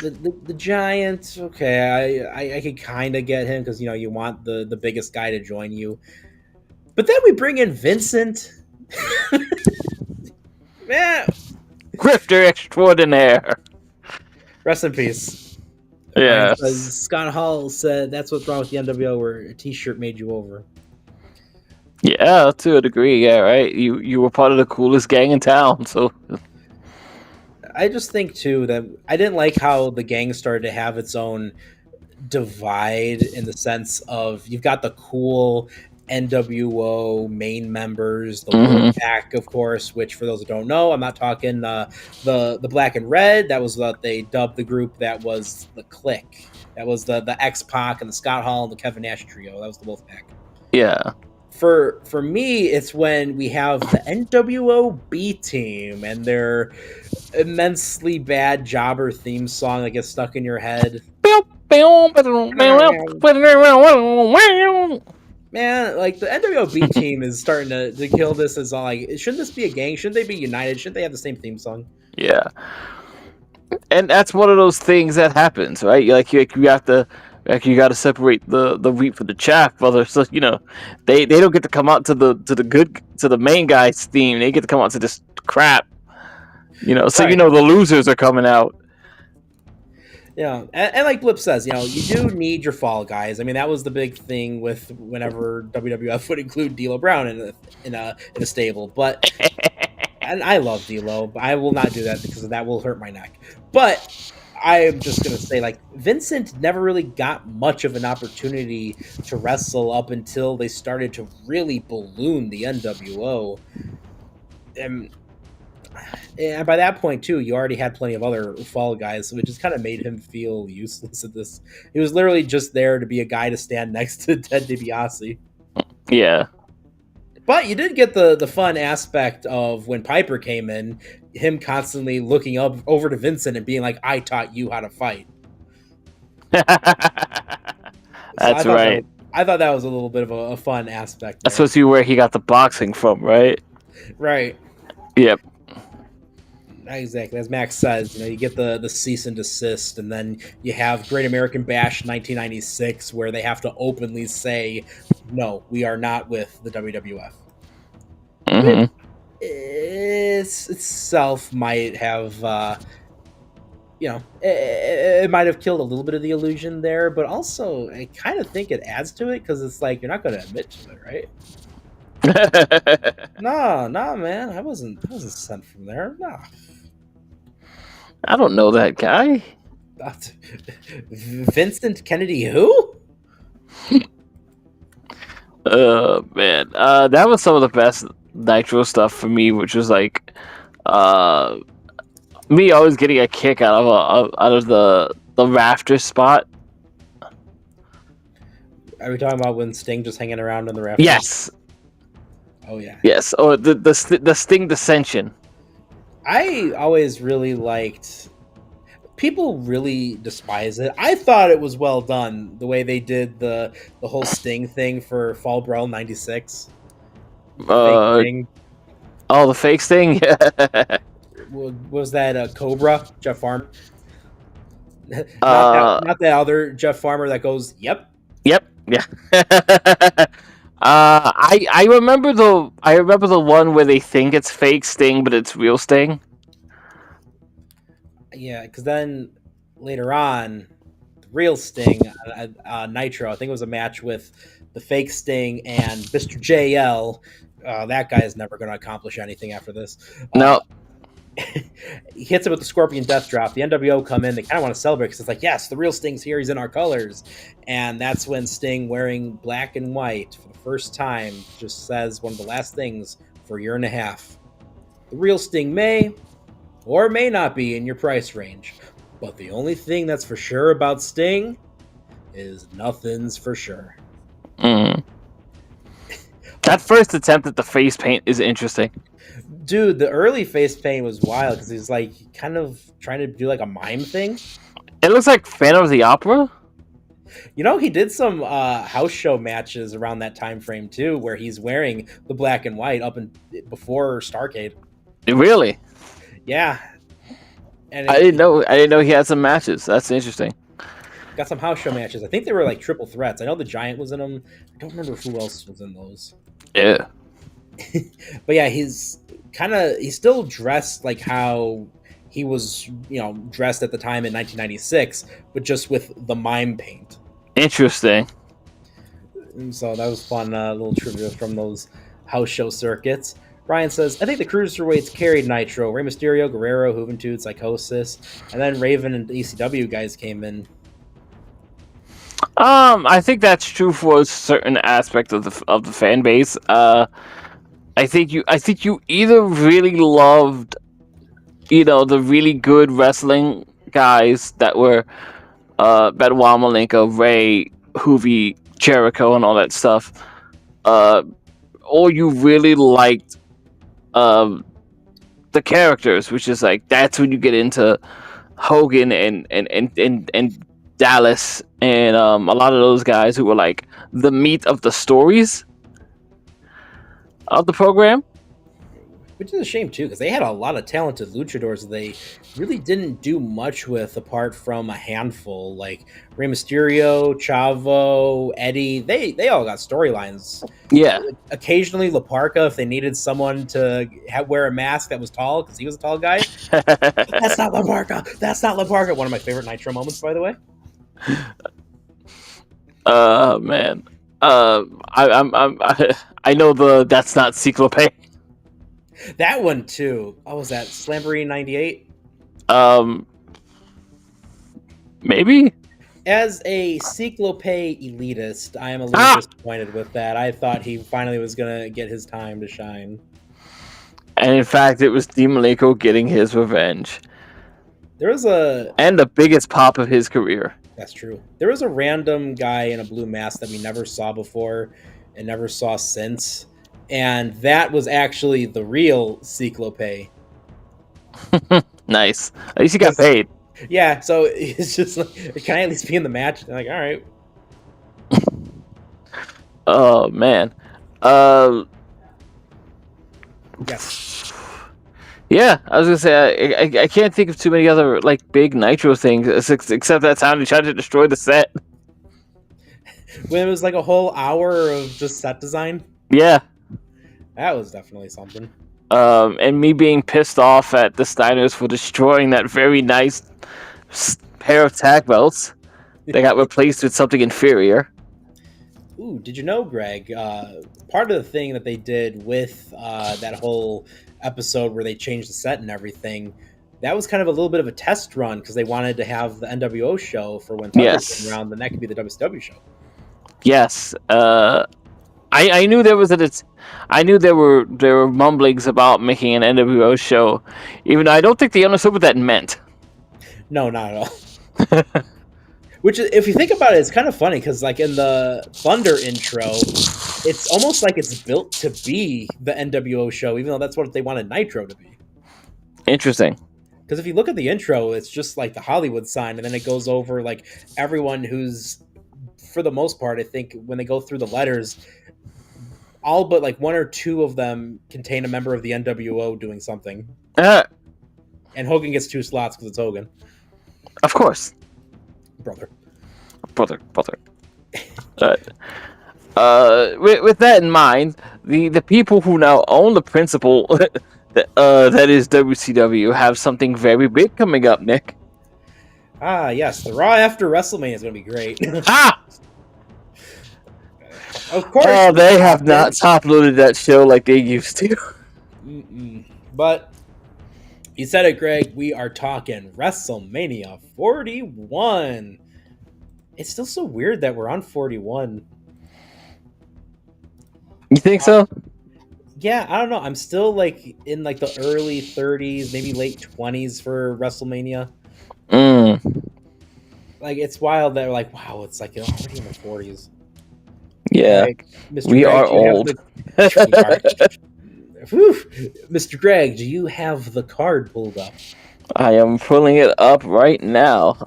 The Giant, okay, I could kind of get him because you want the biggest guy to join you. But then we bring in Vincent. Man, Grifter extraordinaire. rest in peace. Brian says Yes. Scott Hall said that's what's wrong with the NWO, where a T-shirt made you over. Yeah, to a degree, yeah, right. You were part of the coolest gang in town, so I just think too that I didn't like how the gang started to have its own divide in the sense of you've got the cool NWO main members, the hmm Wolfpack, of course, which for those who don't know, I'm not talking the black and red. That was what they dubbed the group. That was the Clique. That was the X Pac and the Scott Hall and the Kevin Nash trio. That was the Wolfpack. yeah. For me, it's when we have the NWO B team and their immensely bad jobber theme song that gets stuck in your head. Man, like the NWO team is starting to kill this as all like, shouldn't this be a gang? Shouldn't they be united? Shouldn't they have the same theme song? Yeah. And that's one of those things that happens, right? You have to you got to separate the wheat from the chaff, brother. So they don't get to come out to the main guy's theme. They get to come out to this crap. So Right. the losers are coming out. Yeah, and like Blip says, you do need your fall guys. I mean, that was the big thing with whenever WWF would include D'Lo Brown in a stable. But and I love D'Lo, but I will not do that because that will hurt my neck. But I am just gonna say, like, Vincent never really got much of an opportunity to wrestle up until they started to really balloon the NWO. And by that point, too, you already had plenty of other fall guys, so it just kind of made him feel useless at this. He was literally just there to be a guy to stand next to Ted DiBiase. Yeah. But you did get the fun aspect of when Piper came in, him constantly looking up over to Vincent and being like, "I taught you how to fight." So That's right. I thought that was a little bit of a fun aspect. That's There. supposed to be where he got the boxing from, right? Right. Yep. Exactly, as Max says, you get the cease and desist, and then you have Great American Bash 1996, where they have to openly say, "No, we are not with the WWF." hmm Itself might have, it might have killed a little bit of the illusion there, but also I kind of think it adds to it because it's like you're not going to admit to it, right? No, man, I wasn't sent from there. No. I don't know that guy. Vincent Kennedy, who? Man, that was some of the best Nitro stuff for me, which was like, me always getting a kick out of the rafter spot. Are we talking about when Sting just hanging around in the rafters? Yes. Oh yeah. Yes. Oh, the Sting dissension. I always really liked. People really despise it. I thought it was well done the way they did the whole Sting thing for Fall Brawl '96. Uh, Fake Sting. Oh, the fake Sting. Was that Cobra Jeff Farmer? Not that other Jeff Farmer that goes, "Yep." Yep. Yeah. I remember the one where they think it's fake Sting, but it's real Sting. Yeah, because then later on, the real Sting, Nitro, I think it was a match with the fake Sting and Mr. JL. That guy is never going to accomplish anything after this. No. He hits him with the Scorpion Death Drop. The NWO come in. They kind of want to celebrate because it's like, yes, the real Sting's here. He's in our colors. And that's when Sting, wearing black and white for the first time, just says one of the last things for a year and a half. The real Sting may or may not be in your price range. But the only thing that's for sure about Sting is nothing's for sure. Mm. That first attempt at the face paint is interesting. Dude, the early face paint was wild because he's like kind of trying to do like a mime thing. It looks like Phantom of the Opera. He did some house show matches around that time frame too, where he's wearing the black and white up and before Starcade. Really? Yeah, and I didn't know. I didn't know he had some matches. That's interesting. got some house show matches. I think they were like triple threats. I know the Giant was in them. I don't remember who else was in those. Yeah. But yeah, he's still dressed like how he was, dressed at the time in 1996, but just with the mime paint. Interesting. And so that was fun, little trivia from those house show circuits. Ryan says, I think the cruiserweights carried Nitro. Rey Mysterio, Guerrero, Juventud, Psychosis, and then Raven and ECW guys came in. I think that's true for a certain aspect of the fan base. I think you either really loved, the really good wrestling guys that were Benoit, Malenko, Ray, Hoovy, Jericho, and all that stuff, or you really liked the characters, which is like that's when you get into Hogan and Dallas and a lot of those guys who were like the meat of the stories of the program. Which is a shame too, because they had a lot of talented luchadors that they really didn't do much with apart from a handful, like Rey Mysterio, Chavo, Eddie. They all got storylines. Yeah. Occasionally, La Parka, if they needed someone to wear a mask that was tall, because he was a tall guy. That's not La Parka. That's not La Parka. One of my favorite Nitro moments, by the way. Man. I know that's not Cyclope. That one too. Oh, was that Slamboree 98? Maybe? As a Cyclope elitist, I am a little disappointed with that. I thought he finally was going to get his time to shine. And in fact, it was Dean Malenko getting his revenge. And the biggest pop of his career. That's true. There was a random guy in a blue mask that we never saw before and never saw since. And that was actually the real Cyclope. Nice. At least he got paid. Yeah, so it's just like, can I at least be in the match? They're like, all right. Oh, man. Yes. Yeah, I was gonna say I can't think of too many other like big Nitro things except that time he tried to destroy the set. When it was like a whole hour of just set design. Yeah, that was definitely something. And me being pissed off at the Steiners for destroying that very nice pair of tag belts. They got replaced with something inferior. Ooh, did you know, Greg? Part of the thing that they did with that whole episode where they changed the set and everything, that was kind of a little bit of a test run because they wanted to have the NWO show for when Tucker came around, then that could be the WCW show. Yes, I knew there was I knew there were mumblings about making an NWO show, even though I don't think they understood what that meant. No, not at all. Which, if you think about it, it's kind of funny because, like in the Thunder intro, it's almost like it's built to be the NWO show, even though that's what they wanted Nitro to be. Interesting. Because if you look at the intro, it's just like the Hollywood sign, and then it goes over like everyone who's, for the most part, I think when they go through the letters, all but like one or two of them contain a member of the NWO doing something. And Hogan gets 2 slots because it's Hogan. Of course. Brother. With that in mind, the people who now own the principal that is WCW have something very big coming up, Nick. Ah, yes, the Raw after WrestleMania is going to be great. Of course. Oh, they have not top-loaded that show like they used to. But you said it, Greg. We are talking WrestleMania 41. It's still so weird that we're on 41. You think so? Yeah, I don't know. I'm still like in like the early 30s, maybe late 20s for WrestleMania. Like, it's wild that we're like, wow, it's like already in the 40s. Yeah, Greg, we are old. Mr. Greg, do you have the card pulled up? I am pulling it up right now.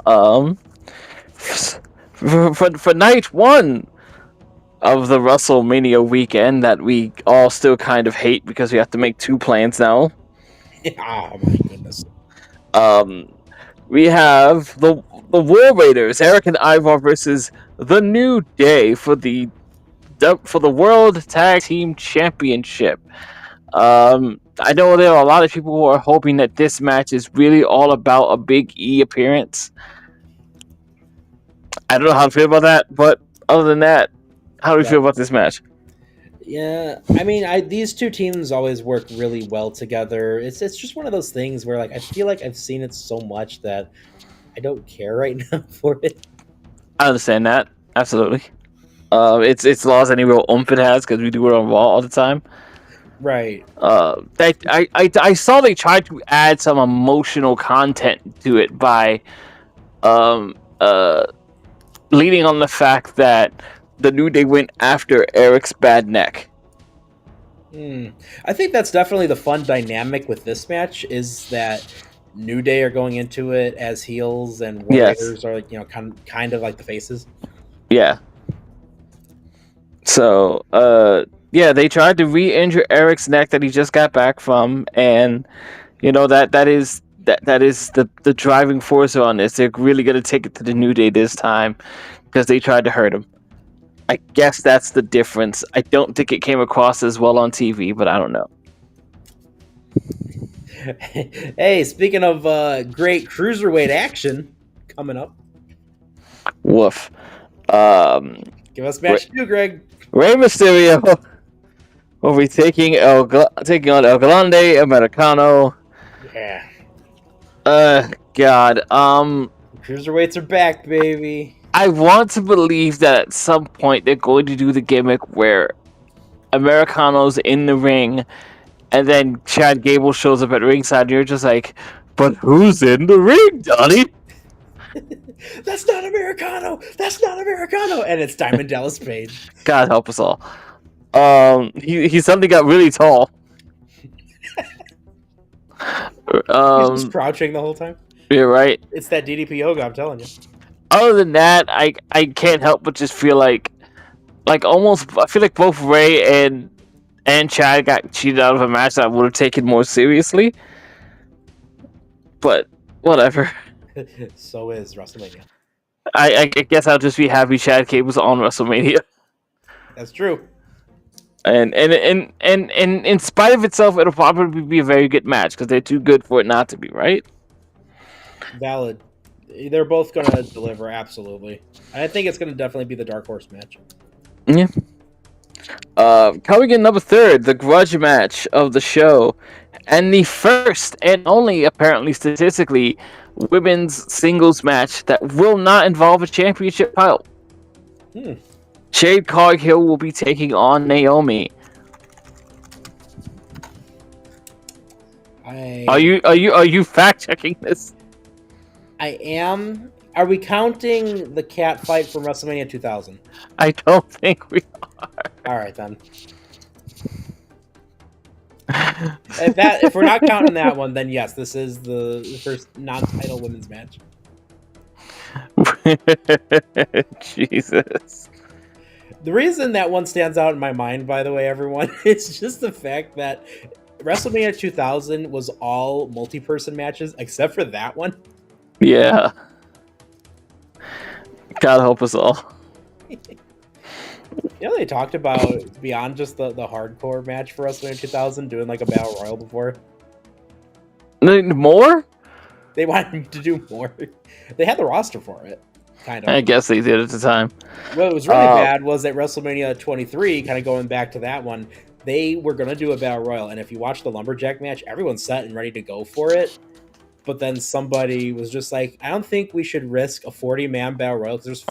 for night one of the WrestleMania weekend that we all still kind of hate because we have to make 2 plans now. Oh my goodness. We have the War Raiders, Eric and Ivar versus the New Day for the World Tag Team Championship. I know there are a lot of people who are hoping that this match is really all about a Big E appearance. I don't know how to feel about that, but other than that, how do you feel about this match? Yeah, I mean, these two teams always work really well together. It's just one of those things where, like, I feel like I've seen it so much that I don't care right now for it. I understand that, absolutely. It's lost any real oomph it has because we do it on Raw all the time. Right. I saw they tried to add some emotional content to it by leaning on the fact that the New Day went after Eric's bad neck. I think that's definitely the fun dynamic with this match is that New Day are going into it as heels and Warriors are, like, you know, kind of like the faces. Yeah. So, yeah, they tried to re-injure Eric's neck that he just got back from, and you know that is the driving force on this. They're really gonna take it to the New Day this time because they tried to hurt him. I guess that's the difference. I don't think it came across as well on TV, but I don't know. Hey, speaking of great cruiserweight action coming up, Woof. give us match 2, Greg. Rey Mysterio will be taking on El Grande Americano. Yeah. God. Cruiserweights are back, baby. I want to believe that at some point they're going to do the gimmick where Americano's in the ring, and then Chad Gable shows up at ringside, and you're just like, but who's in the ring, Donnie? That's not Americano! That's not Americano! And it's Diamond Dallas Page. God help us all. He suddenly got really tall. He's just crouching the whole time. You're right. It's that DDP yoga, I'm telling you. Other than that, I can't help but just feel like almost I feel like both Ray and Chad got cheated out of a match that I would have taken more seriously. But whatever. So is WrestleMania. I guess I'll just be happy Chad Gable's on WrestleMania. That's true. And in spite of itself, it'll probably be a very good match because they're too good for it not to be, right? Valid. They're both going to deliver, absolutely. And I think it's going to definitely be the Dark Horse match. Yeah. Coming in number 3, the grudge match of the show, and the first and only, apparently statistically, women's singles match that will not involve a championship title. Jade Cargill will be taking on Naomi. Are you fact checking this? I am. Are we counting the cat fight from WrestleMania 2000? I don't think we are. All right then. If we're not counting that one, then yes, this is the first non-title women's match. Jesus. The reason that one stands out in my mind, by the way, everyone, is just the fact that WrestleMania 2000 was all multi-person matches except for that one. Yeah. God help us all. You know, they talked about beyond just the hardcore match for WrestleMania 2000 doing like a battle royal before. More? They wanted to do more. They had the roster for it, kind of. I guess they did at the time. What was really bad was that WrestleMania 23, kind of going back to that one, they were going to do a battle royal, and if you watch the Lumberjack match, everyone's set and ready to go for it. But then somebody was just like, I don't think we should risk a 40-man battle royal because there's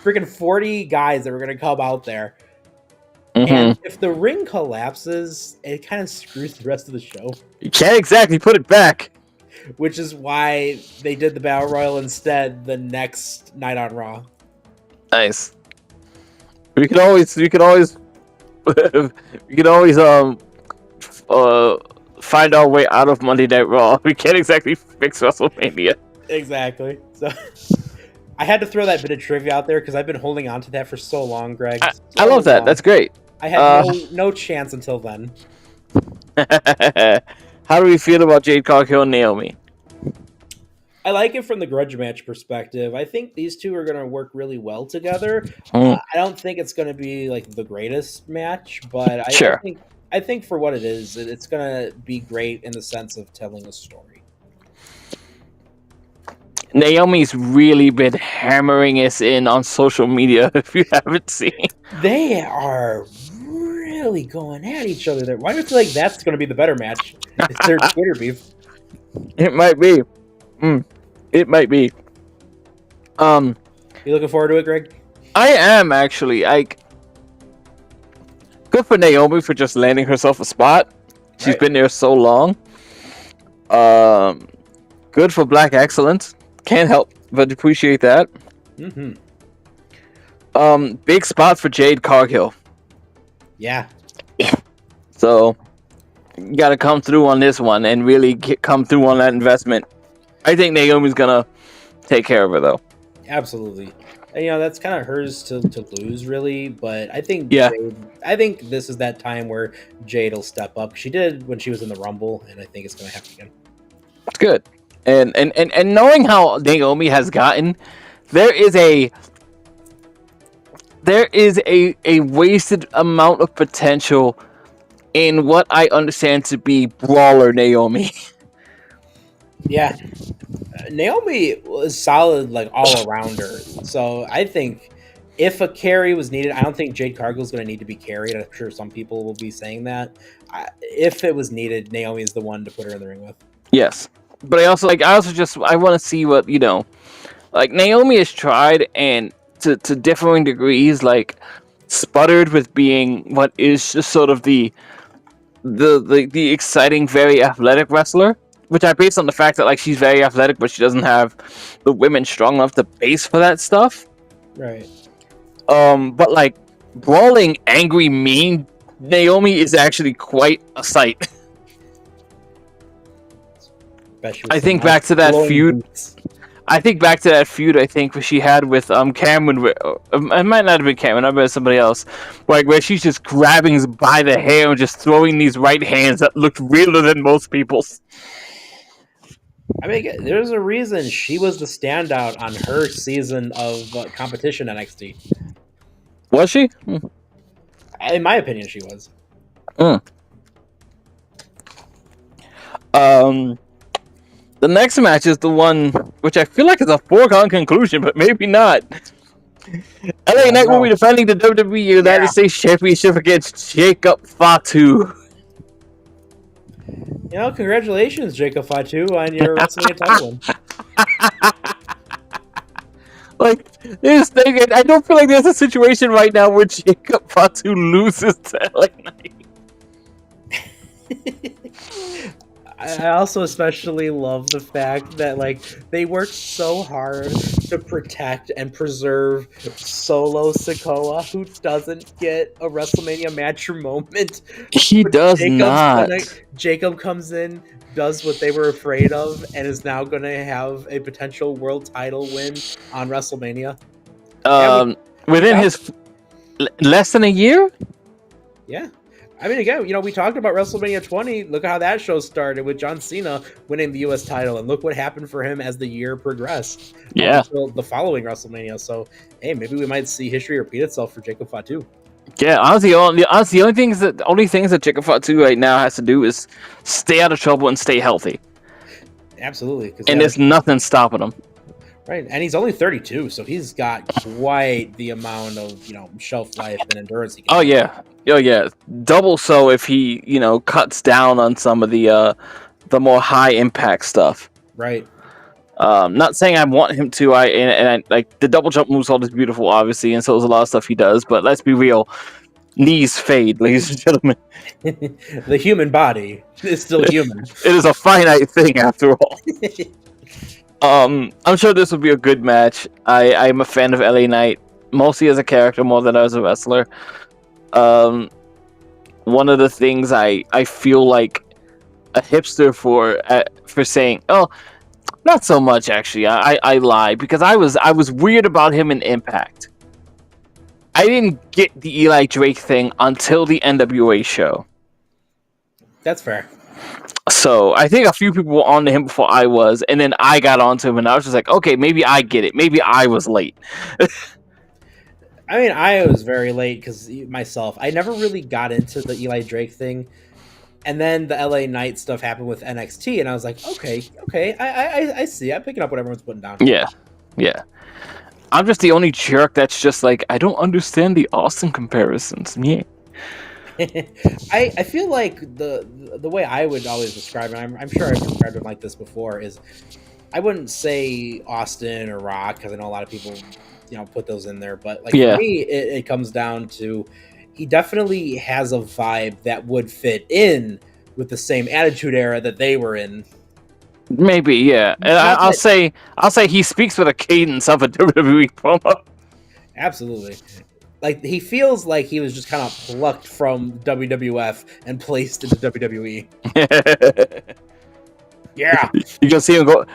freaking 40 guys that were going to come out there. Mm-hmm. And if the ring collapses, it kind of screws the rest of the show. You can't exactly put it back. Which is why they did the battle royal instead the next night on Raw. Nice. We can always find our way out of Monday Night Raw. We can't exactly fix WrestleMania. Exactly. So I had to throw that bit of trivia out there because I've been holding on to that for so long, Greg. I love that. That's great. I had no chance until then. How do we feel about Jade Cargill and Naomi? I like it from the grudge match perspective. I think these two are going to work really well together. Mm. I don't think it's going to be like the greatest match, but Sure. I think for what it is, it's going to be great in the sense of telling a story. Naomi's really been hammering us in on social media, if you haven't seen. They are really going at each other there. Why do you feel like that's going to be the better match? It's their Twitter beef. It might be. It might be. You looking forward to it, Greg? I am actually. Good for Naomi for just landing herself a spot. She's been there so long. Good for Black Excellence. Can't help but appreciate that. Mm-hmm. Big spot for Jade Cargill. Yeah. So, you got to come through on this one and really come through on that investment. I think Naomi's gonna take care of her though. Absolutely. And, that's kind of hers to lose, really. But I think I think this is that time where Jade will step up. She did when she was in the Rumble, and I think it's going to happen again. It's good. And knowing how Naomi has gotten, there is a wasted amount of potential in what I understand to be brawler Naomi. Yeah. Naomi was solid, like, all around her. So I think if a carry was needed, I don't think Jade Cargill is going to need to be carried. I'm sure some people will be saying that. If it was needed, Naomi is the one to put her in the ring with. Yes. But I want to see what, like Naomi has tried and to differing degrees, like sputtered with being what is just sort of the exciting, very athletic wrestler. Which I base on the fact that like she's very athletic, but she doesn't have the women strong enough to base for that stuff. Right. But like brawling, angry, mean Naomi is actually quite a sight. I think back to that feud. I think back to that feud. I think where she had with Cameron. It might not have been Cameron. I bet it's somebody else. Like where she's just grabbing by the hair and just throwing these right hands that looked realer than most people's. I mean, there's a reason she was the standout on her season of competition NXT. Was she? In my opinion, she was. The next match is the one which I feel like is a foregone conclusion, but maybe not. LA Knight will be defending the WWE United States Championship against Jacob Fatu. Congratulations, Jacob Fatu, on your WrestleMania title win. Like, I don't feel like there's a situation right now where Jacob Fatu loses to LA Knight. I also especially love the fact that they worked so hard to protect and preserve Solo Sikoa, who doesn't get a WrestleMania match or moment. He does not. Jacob comes in, does what they were afraid of, and is now going to have a potential world title win on WrestleMania. Within his less than a year? Yeah. I mean, again, we talked about WrestleMania 20. Look at how that show started with John Cena winning the U.S. title, and look what happened for him as the year progressed. Yeah. Until the following WrestleMania. So, hey, maybe we might see history repeat itself for Jacob Fatu. Yeah, honestly, the only things that Jacob Fatu right now has to do is stay out of trouble and stay healthy. Absolutely. And there's nothing stopping him. Right, and he's only 32, so he's got quite the amount of shelf life and endurance. He can have. Yeah. Double so if he cuts down on some of the more high impact stuff. Right. Not saying I want him to. I like the double jump movesault is beautiful, obviously, and so is a lot of stuff he does. But let's be real, knees fade, ladies and gentlemen. The human body is still human. It is a finite thing, after all. I'm sure this will be a good match. I'm a fan of LA Knight, mostly as a character more than as a wrestler. One of the things I feel like a hipster for saying, oh, Not so much, actually. I lie because I was weird about him in Impact. I didn't get the Eli Drake thing until the NWA show. That's fair. So I think a few people were onto him before I was, and then I got onto him, and I was just like, okay, maybe I get it. Maybe I was late. I mean, I was very late because myself, I never really got into the Eli Drake thing. And then the LA Knight stuff happened with NXT, and I was like, okay, I see. I'm picking up what everyone's putting down. Yeah. I'm just the only jerk that's just like, I don't understand the Austin comparisons. Yeah. I feel like the way I would always describe it, I'm sure I've described it like this before, is I wouldn't say Austin or Rock because I know a lot of people, put those in there, but like for me, it comes down to he definitely has a vibe that would fit in with the same Attitude Era that they were in. Maybe, yeah. And I'll say he speaks with a cadence of a WWE promo. Absolutely. Like, he feels like he was just kind of plucked from WWF and placed into WWE. Yeah. You can see him go.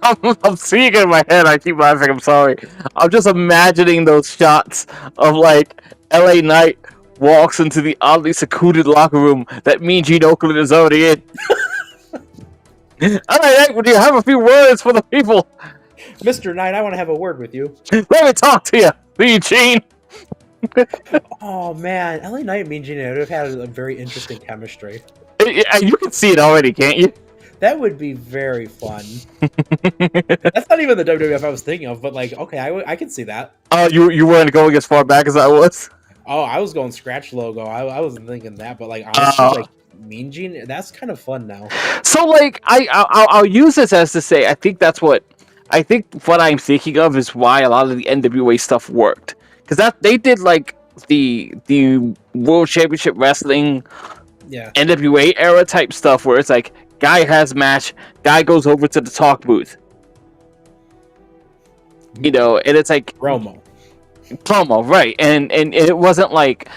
I'm seeing it in my head. I keep laughing. I'm sorry. I'm just imagining those shots of like LA Knight walks into the oddly secluded locker room that Mean Gene Okerlund is already in. LA Knight, would you have a few words for the people? Mr. Knight, I want to have a word with you. Let me talk to you, Mean Gene. Oh man, LA Knight and Mean Gene would have had a very interesting chemistry. You can see it already, can't you? That would be very fun. That's not even the WWF I was thinking of, but like, okay, I can see that. Oh, you weren't going as far back as I was? Oh, I was going Scratch Logo. I wasn't thinking that, but like, honestly, like Mean Gene, that's kind of fun now. So like, I'll use this as to say, I think what I'm thinking of is why a lot of the NWA stuff worked, because that they did like the World Championship Wrestling, NWA era type stuff where it's like, guy has match, guy goes over to the talk booth, and it's like promo, right? And it wasn't like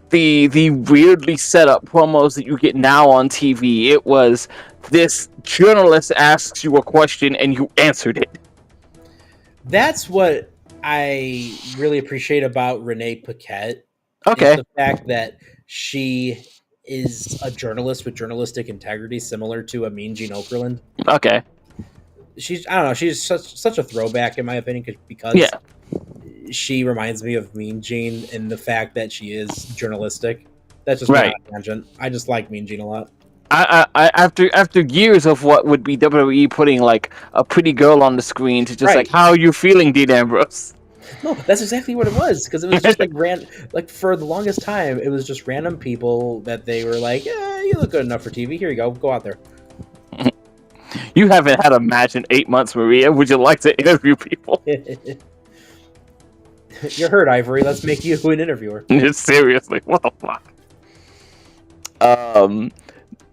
the weirdly set up promos that you get now on TV. It was this journalist asks you a question and you answered it. That's what I really appreciate about Renee Paquette. Okay, the fact that she is a journalist with journalistic integrity, similar to a Mean Gene Okerlund. Okay. She's such a throwback in my opinion because she reminds me of Mean Gene in the fact that she is journalistic. That's just my tangent. I just like Mean Gene a lot. I after years of what would be WWE putting like a pretty girl on the screen to just like, how are you feeling, Dean Ambrose? No, that's exactly what it was, because it was just like for the longest time, it was just random people that they were like, yeah, you look good enough for TV. Here you go out there. You haven't had a match in 8 months, Maria. Would you like to interview people? You're hurt, Ivory. Let's make you an interviewer. Seriously, what the fuck?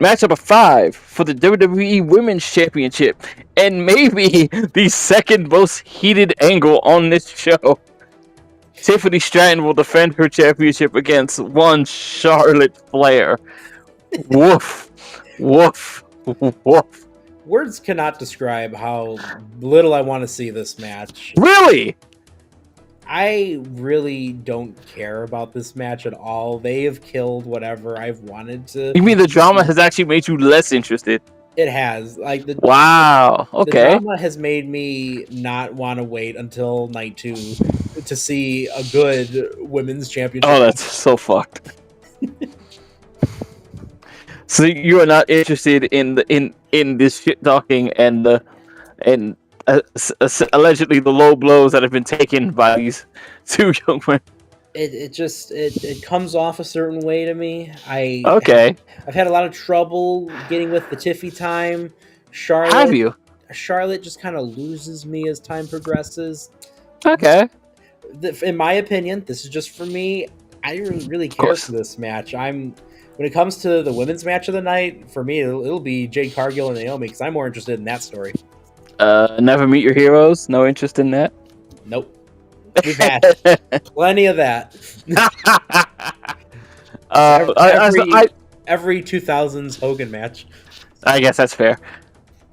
Match number 5 for the WWE Women's Championship, and maybe the second most heated angle on this show. Tiffany Stratton will defend her championship against one Charlotte Flair. Woof. Woof. Woof. Words cannot describe how little I want to see this match. Really? I really don't care about this match at all. They have killed whatever I've wanted to. You mean the drama has actually made you less interested? It has. Like wow. Okay. The drama has made me not want to wait until night 2 to see a good women's championship. Oh, that's so fucked. So you are not interested in this shit talking and allegedly the low blows that have been taken by these two young women. It comes off a certain way to me. I've had a lot of trouble getting with the Tiffy time. Charlotte, have you? Charlotte just kind of loses me as time progresses. Okay. In my opinion, this is just for me. I don't really care for this match. When it comes to the women's match of the night, for me, it'll be Jade Cargill and Naomi, because I'm more interested in that story. Never Meet Your Heroes? No interest in that? Nope. We've had plenty of that. Every 2000s Hogan match. I guess that's fair.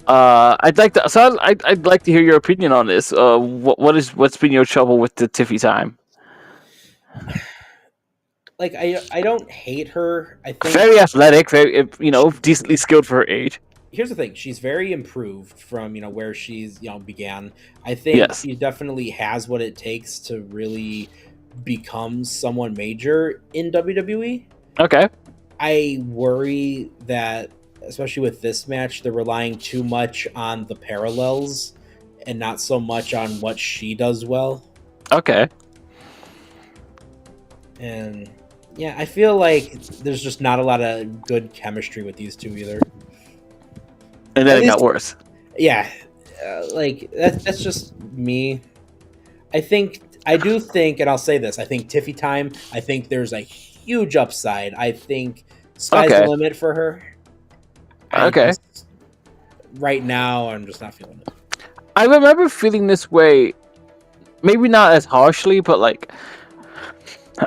I'd like to hear your opinion on this. What's been your trouble with the Tiffy time? Like I don't hate her. I think Very athletic, very decently skilled for her age. here's the thing: she's very improved from where she's began. I think Yes. she definitely has what it takes to really become someone major in WWE. Okay. I worry that, especially with this match, they're relying too much on the parallels and not so much on what she does well. Okay. And yeah, I feel like there's just not a lot of good chemistry with these two either. And then At it got least- worse. Yeah, like that's just me. I do think, and I'll say this: I think Tiffy time. I think there's a huge upside. I think sky's Okay. the limit for her. Okay. Right now, I'm just not feeling it. I remember feeling this way, maybe not as harshly, but like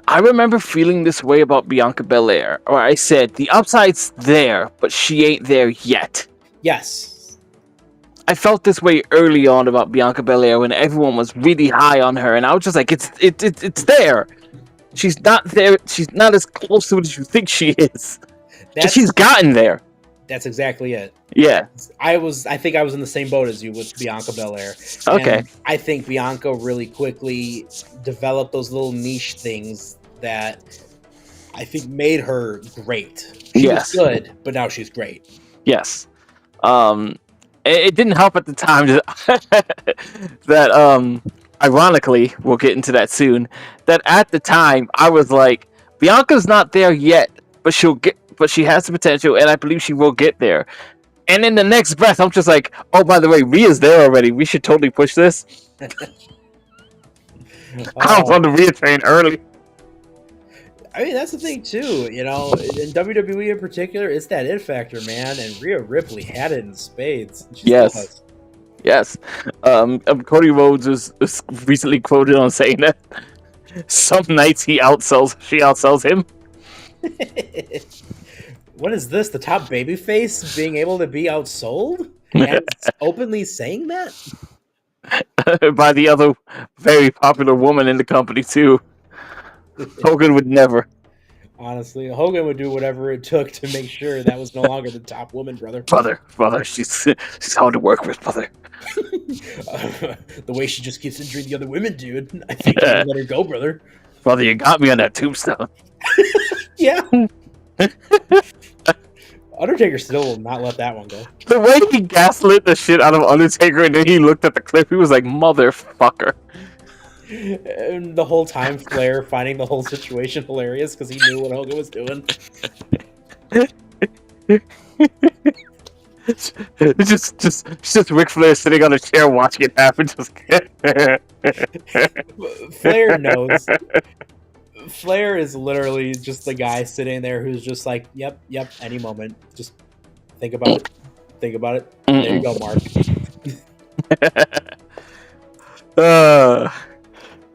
I remember feeling this way about Bianca Belair, or I said the upside's there, but she ain't there yet. Yes. I felt this way early on about Bianca Belair when everyone was really high on her, and I was just like, it's there. She's not there. She's not as close to it as you think she is. And she's gotten there. That's exactly it. Yeah. I think I was in the same boat as you with Bianca Belair. Okay. And I think Bianca really quickly developed those little niche things that I think made her great. She was good, but now she's great. Yes. It didn't help at the time that ironically, we'll get into that soon, that at the time I was like, Bianca's not there yet, but she has the potential, and I believe she will get there. And in the next breath, I'm just like, oh, by the way, Rhea's there already. We should totally push this. I was on the Rhea train early. I mean, that's the thing too. In WWE in particular, it's that it factor, man. And Rhea Ripley had it in spades. She still does. Yes. Cody Rhodes was recently quoted on saying that some nights she outsells him. What is this? The top babyface being able to be outsold and openly saying that? By the other very popular woman in the company too. Hogan would never. Honestly, Hogan would do whatever it took to make sure that was no longer the top woman, brother. Brother, she's hard to work with, brother. The way she just keeps injuring the other women, dude. I think you should let her go, brother. Brother, you got me on that tombstone. Yeah. Undertaker still will not let that one go. The way he gaslit the shit out of Undertaker, and then he looked at the clip, he was like, motherfucker. And the whole time, Flair finding the whole situation hilarious because he knew what Hogan was doing. It's just Ric Flair sitting on a chair watching it happen. Just Flair knows. Flair is literally just the guy sitting there who's just like, yep, any moment. Just think about it. Think about it. There you go, Mark.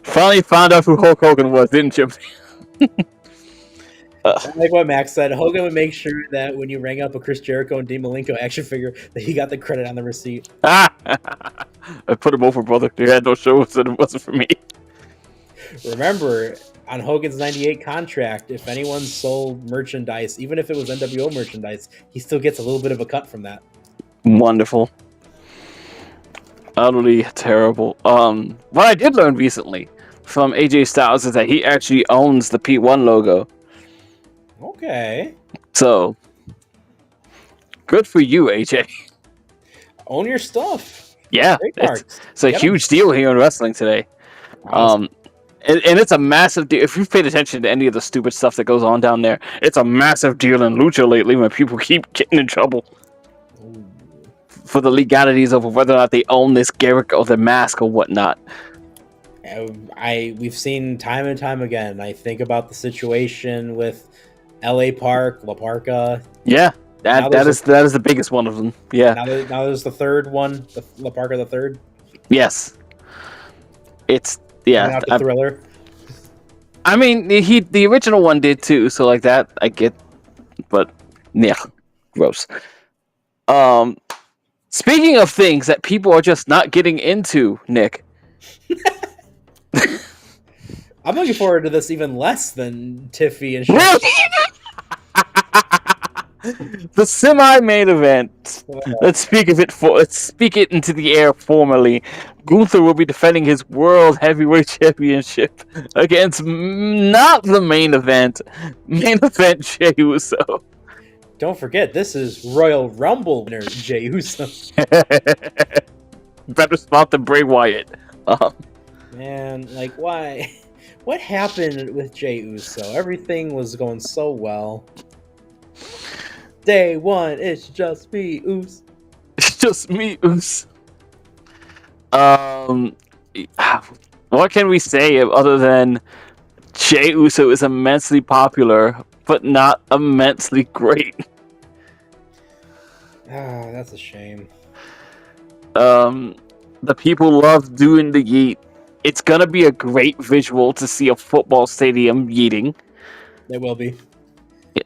Finally found out who Hulk Hogan was, didn't you? Like what Max said, Hogan would make sure that when you rang up a Chris Jericho and Dean Malenko action figure, that he got the credit on the receipt. I put him over, brother. They had no show, so it wasn't for me. Remember, on Hogan's 98 contract, if anyone sold merchandise, even if it was NWO merchandise, he still gets a little bit of a cut from that. Wonderful. Utterly terrible. What I did learn recently from AJ Styles is that he actually owns the P1 logo. Okay. So, good for you, AJ. Own your stuff. Yeah, it's a huge deal here in wrestling today. And it's a massive deal. If you've paid attention to any of the stupid stuff that goes on down there, it's a massive deal in Lucha lately when people keep getting in trouble for the legalities of whether or not they own this gimmick or the mask or whatnot. We've seen time and time again. I think about the situation with LA Park, La Parka. Yeah, that is the biggest one of them. Yeah. Now there's the third one, the La Parka the third. Yes. It's Not the Thriller. I mean, the original one did too, so like that I get, but yeah, gross. Um, Speaking of things that people are just not getting into, Nick. I'm looking forward to this even less than Tiffy and Charlotte. Really? The semi-main event. Let's speak it into the air formally. Gunther will be defending his World Heavyweight Championship against not the main event Jey Uso. Don't forget, this is Royal Rumble winner Jey Uso. Better spot than Bray Wyatt. Man, like, why? What happened with Jey Uso? Everything was going so well. Day one, it's just me, Uso. It's just me, Uso. What can we say other than Jey Uso is immensely popular, but not immensely great? Ah, that's a shame. The people love doing the yeet. It's gonna be a great visual to see a football stadium yeeting. It will be.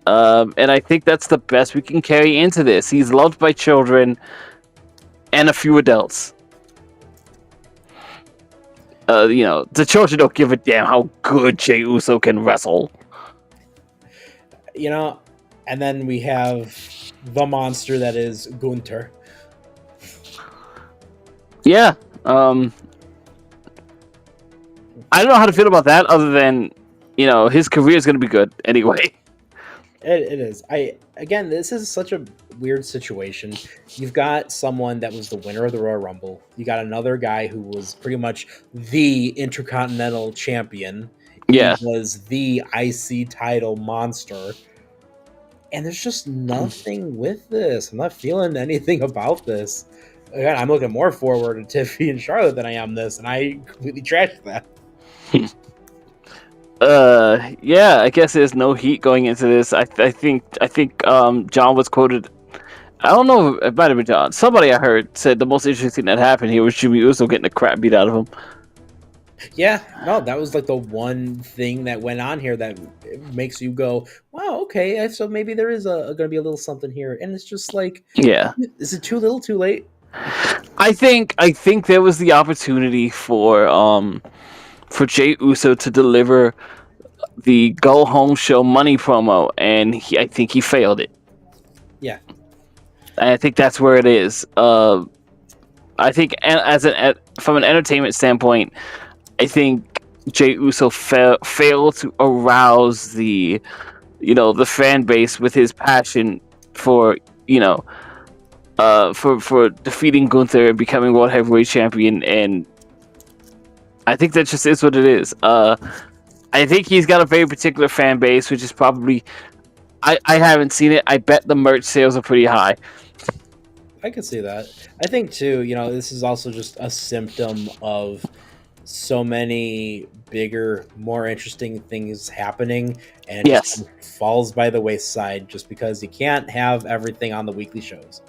And I think that's the best we can carry into this. He's loved by children and a few adults. The children don't give a damn how good Jey Uso can wrestle. And then we have the monster that is Gunther. Yeah. I don't know how to feel about that other than, his career is going to be good anyway. It is. Again, this is such a weird situation. You've got someone that was the winner of the Royal Rumble. You got another guy who was pretty much the Intercontinental Champion. Yeah. He was the IC title monster. And there's just nothing with this. I'm not feeling anything about this. Again, I'm looking more forward to Tiffy and Charlotte than I am this, and I completely trashed that. Yeah, I guess there's no heat going into this. I think John was quoted. I don't know, it might have been John. Somebody I heard said the most interesting that happened here was Jimmy Uso getting the crap beat out of him. Yeah, no, that was like the one thing that went on here that makes you go, wow, okay, so maybe there is going to be a little something here. And it's just like, yeah, is it too little, too late? I think there was the opportunity for Jey Uso to deliver the go home show money promo, and I think he failed it. Yeah, and I think that's where it is. I think from an entertainment standpoint, I think Jey Uso failed to arouse the fan base with his passion for for defeating Gunther and becoming World Heavyweight Champion, and I think that just is what it is. I think he's got a very particular fan base, which is probably I haven't seen it. I bet the merch sales are pretty high. I can see that. I think too, this is also just a symptom of so many bigger, more interesting things happening, and it just falls by the wayside just because you can't have everything on the weekly shows.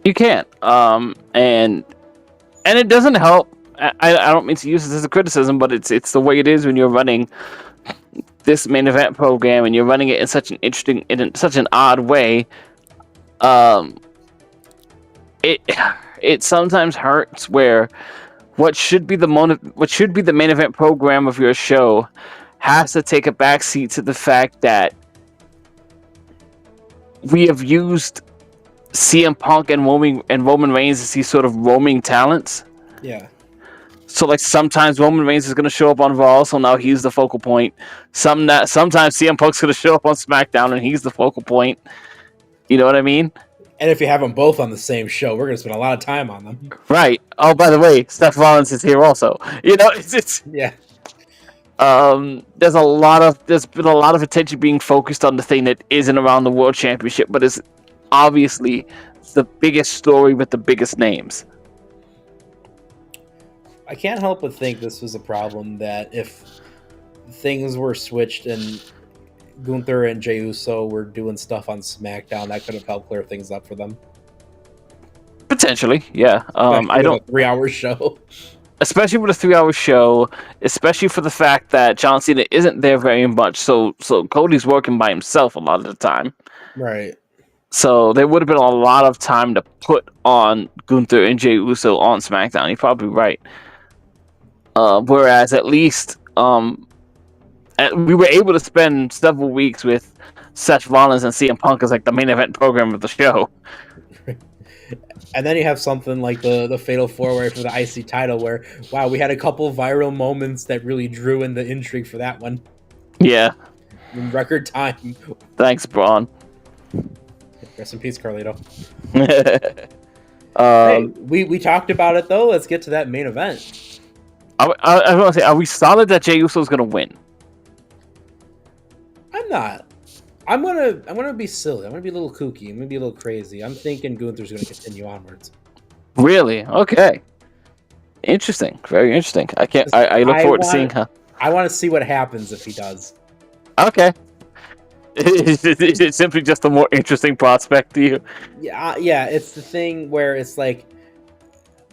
You can't, and it doesn't help. I don't mean to use this as a criticism, but it's the way it is when you're running this main event program and you're running it in such an odd way. It sometimes hurts where what should be the main event program of your show has to take a backseat to the fact that we have used CM Punk and Roman Reigns as these sort of roaming talents. Yeah. So like sometimes Roman Reigns is going to show up on Raw, so now he's the focal point. Sometimes CM Punk's going to show up on SmackDown and he's the focal point. You know what I mean? And if you have them both on the same show, we're going to spend a lot of time on them. Right. Oh, by the way, Seth Rollins is here also. It's yeah. There's been a lot of attention being focused on the thing that isn't around the World Championship, but is obviously the biggest story with the biggest names. I can't help but think this was a problem that if things were switched and Gunther and Jey Uso were doing stuff on SmackDown, that could have helped clear things up for them. Potentially, yeah. I don't. A 3-hour show. Especially with a 3-hour show, especially for the fact that John Cena isn't there very much, so Cody's working by himself a lot of the time. Right. So there would have been a lot of time to put on Gunther and Jey Uso on SmackDown. You're probably right. Whereas at least we were able to spend several weeks with Seth Rollins and CM Punk as like the main event program of the show. And then you have something like the Fatal 4-Way for the IC title where, wow, we had a couple viral moments that really drew in the intrigue for that one Yeah. in record time. Thanks, Braun. Rest in peace, Carlito. Hey, we talked about it, though. Let's get to that main event. I want to say, are we solid that Jey Uso is going to win? I'm not. I'm gonna be silly. I'm gonna be a little kooky. I'm gonna be a little crazy. I'm thinking Gunther's gonna continue onwards. Really? Okay. Interesting. Very interesting. I look forward to seeing her. I want to see what happens if he does. Okay. Is it simply just a more interesting prospect to you? Yeah. It's the thing where it's like,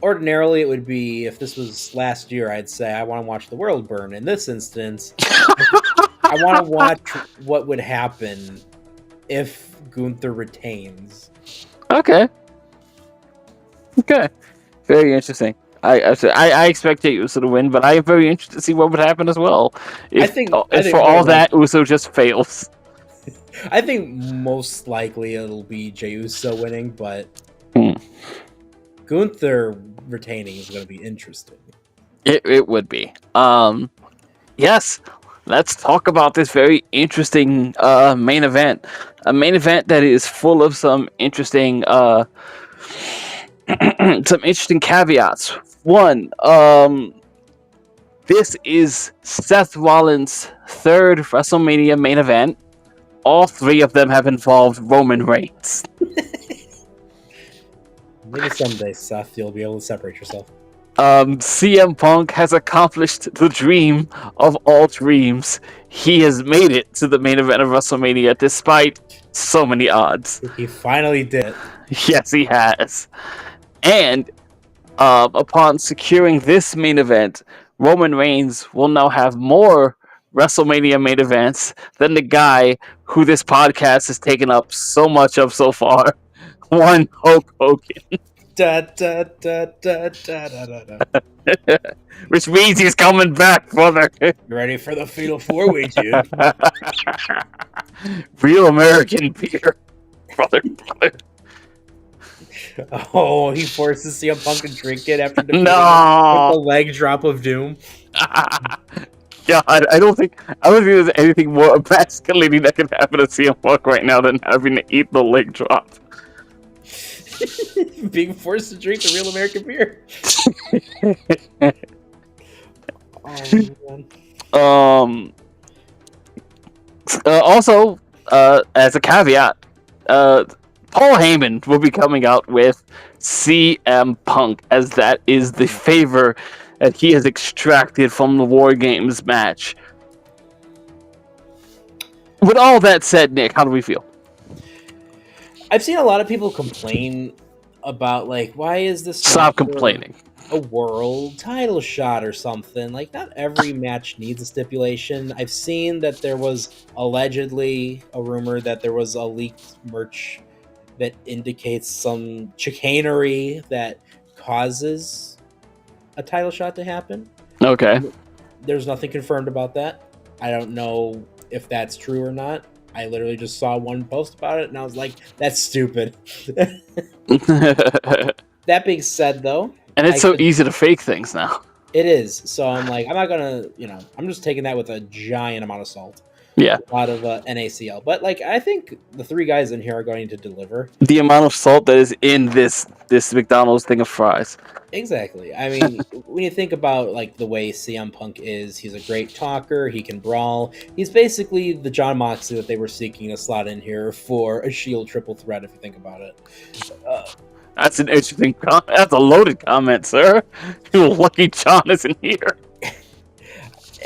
ordinarily it would be, if this was last year, I'd say I want to watch the world burn. In this instance, I want to watch what would happen if Gunther retains. Okay. Very interesting. I expect Jey Uso to win, but I am very interested to see what would happen as well. If for all that, Uso just fails. I think most likely it'll be Jey Uso winning, but Gunther retaining is going to be interesting. It would be. Yes. Let's talk about this very interesting main event. A main event that is full of some interesting caveats. One, this is Seth Rollins' third WrestleMania main event. All three of them have involved Roman Reigns. Maybe someday, Seth, you'll be able to separate yourself. CM Punk has accomplished the dream of all dreams. He has made it to the main event of WrestleMania despite so many odds. He finally did. Yes, he has. And upon securing this main event, Roman Reigns will now have more WrestleMania main events than the guy who this podcast has taken up so much of so far, one Hulk Hogan. Da, da, da, da, da, da, da. Which means he's coming back, brother. You ready for the Fatal 4-Way, dude? Real American beer, brother. Oh, he forces CM Punk to drink it after defeating him No. with the leg drop of doom. God, I don't think there's anything more emasculating that can happen to CM Punk right now than having to eat the leg drop. Being forced to drink the Real American beer. Oh, man. Also, as a caveat, Paul Heyman will be coming out with CM Punk, as that is the favor that he has extracted from the War Games match. With all that said, Nick, how do we feel? I've seen a lot of people complain about, like, why is this Stop complaining. a world title shot or something? Like, not every match needs a stipulation. I've seen that there was allegedly a rumor that there was a leaked merch that indicates some chicanery that causes a title shot to happen. Okay. There's nothing confirmed about that. I don't know if that's true or not. I literally just saw one post about it, and I was like, that's stupid. That being said, though... And it's so easy to fake things now. It is. So I'm like, I'm not going to, I'm just taking that with a giant amount of salt. Yeah. A lot of NaCl. But, like, I think the three guys in here are going to deliver. The amount of salt that is in this McDonald's thing of fries. Exactly. I mean, when you think about, like, the way CM Punk is, he's a great talker, he can brawl. He's basically the Jon Moxley that they were seeking to slot in here for a Shield triple threat, if you think about it. That's an interesting comment. That's a loaded comment, sir. You're lucky John isn't here.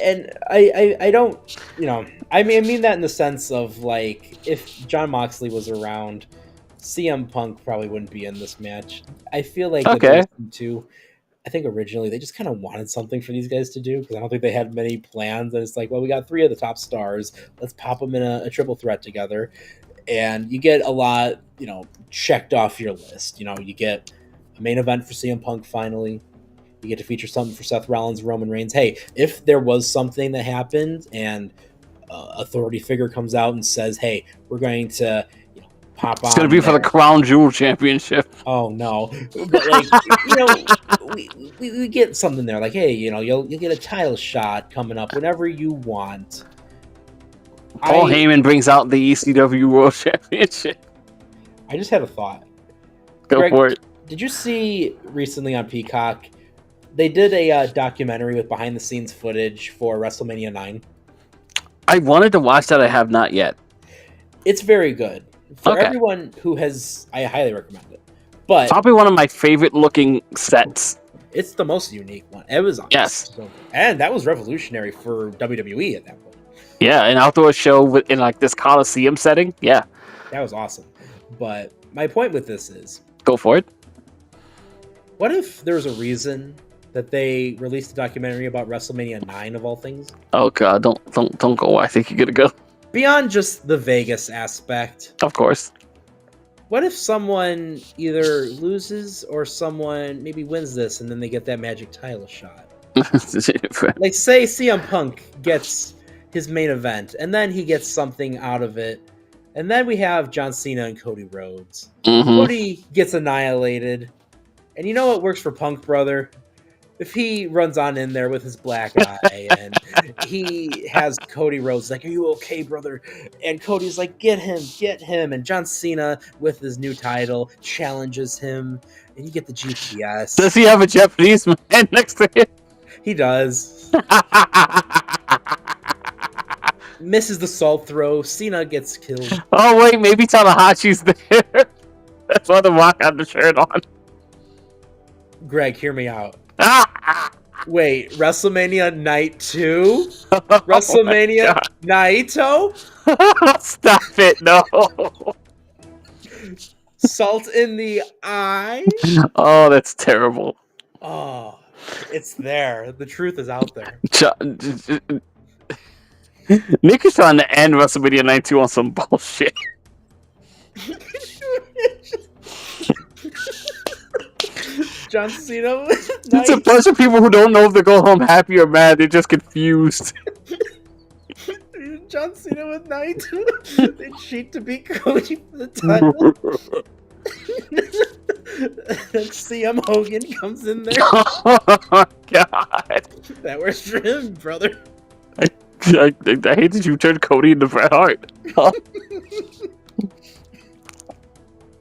And I don't, I mean that in the sense of, like, if Jon Moxley was around, CM Punk probably wouldn't be in this match. I feel like okay. I think originally they just kind of wanted something for these guys to do, because I don't think they had many plans. And it's like, well, we got three of the top stars. Let's pop them in a triple threat together. and you get a lot, checked off your list. You get a main event for CM Punk finally. You get to feature something for Seth Rollins, Roman Reigns. Hey, if there was something that happened and authority figure comes out and says, "Hey, we're going to pop on," It's going to be for the Crown Jewel Championship. Oh no! But we get something there. Like, hey, you'll get a title shot coming up whenever you want. Paul Heyman brings out the ECW World Championship. I just had a thought. Go Greg, for it. Did you see recently on Peacock? They did a documentary with behind-the-scenes footage for WrestleMania 9. I wanted to watch that. I have not yet. It's very good. For everyone who has, I highly recommend it. But probably one of my favorite looking sets. It's the most unique one. It was awesome. And that was revolutionary for WWE at that point. Yeah, an outdoor show in like this Coliseum setting. Yeah, that was awesome. But my point with this is, go for it. What if there's a reason that they released a documentary about WrestleMania 9 of all things? Oh god, don't go. I think you're gonna go. Beyond just the Vegas aspect. Of course. What if someone either loses or someone maybe wins this and then they get that magic title shot? Like, say CM Punk gets his main event and then he gets something out of it. And then we have John Cena and Cody Rhodes. Cody gets annihilated. And you know what works for Punk, brother? If he runs on in there with his black eye and he has Cody Rhodes like, "Are you okay, brother?" And Cody's like, get him. And John Cena with his new title challenges him, and you get the GPS. Does he have a Japanese man next to him? He does. Misses the salt throw. Cena gets killed. Oh wait, maybe Tanahashi's there. That's why the Rock had the shirt on. Greg, hear me out. Wait, WrestleMania Night 2? WrestleMania Naito? Stop it, no. Salt in the eye? Oh, that's terrible. Oh, it's there. The truth is out there. Nick is trying to end WrestleMania Night 2 on some bullshit. John Cena. It's a bunch of people who don't know if they go home happy or mad. They're just confused. John Cena with Naito. They cheat to beat Cody for the title. CM Hogan comes in there. Oh god. That works for him, brother. I hate that you turned Cody into Bret Hart.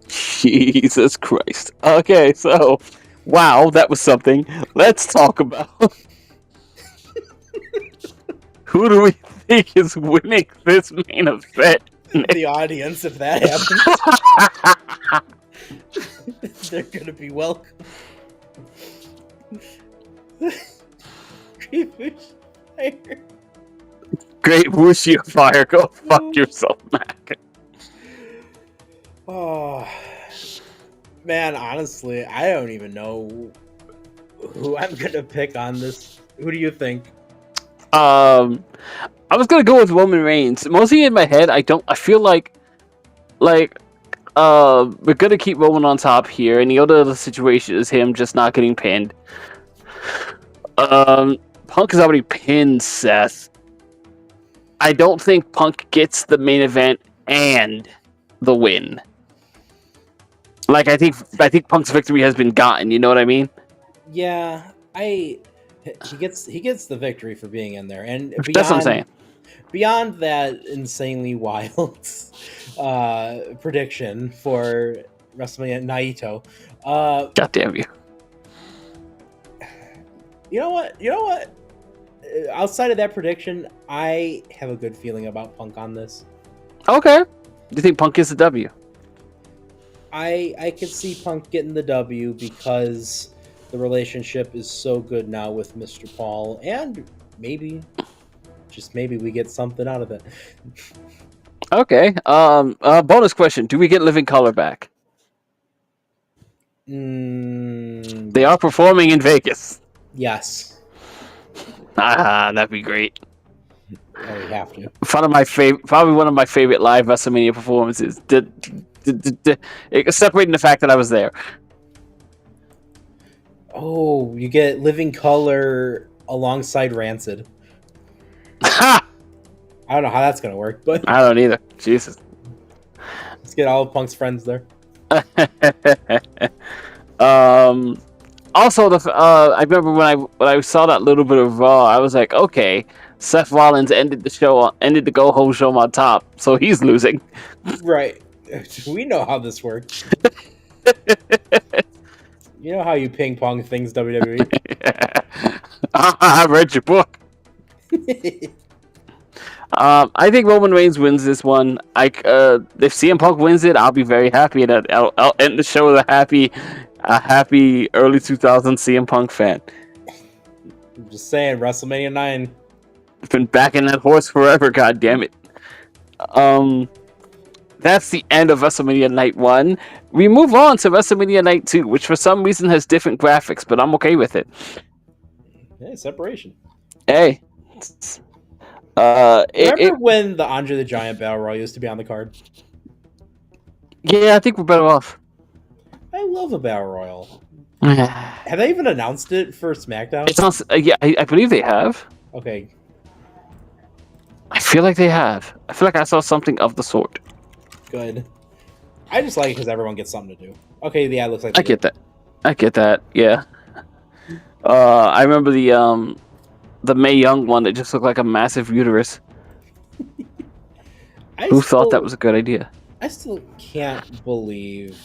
Jesus Christ. Okay, so wow, that was something. Let's talk about who do we think is winning this main event? The audience, if that happens, they're gonna be welcome. Great Wuxia Fire, go fuck yourself, Mac. Oh, man, honestly, I don't even know who I'm gonna pick on this. Who do you think? I was gonna go with Roman Reigns. Mostly in my head, I feel like we're gonna keep Roman on top here, and the other situation is him just not getting pinned. Punk has already pinned Seth. I don't think Punk gets the main event and the win. Like, I think Punk's victory has been gotten. You know what I mean? Yeah, he gets the victory for being in there, and beyond, that's what I'm saying. Beyond that insanely wild prediction for WrestleMania Naito, God damn you! You know what? Outside of that prediction, I have a good feeling about Punk on this. Okay, do you think Punk gets the W? I could see Punk getting the W because the relationship is so good now with Mr. Paul, and maybe, just maybe, we get something out of it. Okay. Bonus question: do we get Living Color back? They are performing in Vegas. Yes. That'd be great. Oh, we have to. Probably one of my favorite live WrestleMania performances. Separating the fact that I was there. Oh, you get Living Color alongside Rancid. Ha! I don't know how that's gonna work, but I don't either. Jesus. let's get all of Punk's friends there. Also, I remember when I saw that little bit of Raw, I was like, okay, Seth Rollins ended the Go Home show on top, so he's losing. Right. We know how this works. You know how you ping pong things, WWE. I read your book. I think Roman Reigns wins this one. If CM Punk wins it, I'll be very happy, and I'll end the show with a happy early 2000s CM Punk fan. I'm just saying, WrestleMania 9. Been backing that horse forever. God damn it. That's the end of WrestleMania Night 1. We move on to WrestleMania Night 2, which for some reason has different graphics, but I'm okay with it. Yeah, separation. Hey. Remember when the Andre the Giant Battle Royal used to be on the card? Yeah, I think we're better off. I love a Battle Royal. Have Have they even announced it for SmackDown? It's not. Yeah, I believe they have. Okay, I feel like they have. I feel like I saw something of the sort. good. I just like it because everyone gets something to do. Okay, yeah, it looks like I get that. I get that. Yeah. I remember the Mae Young one that just looked like a massive uterus. Who thought that was a good idea? I still can't believe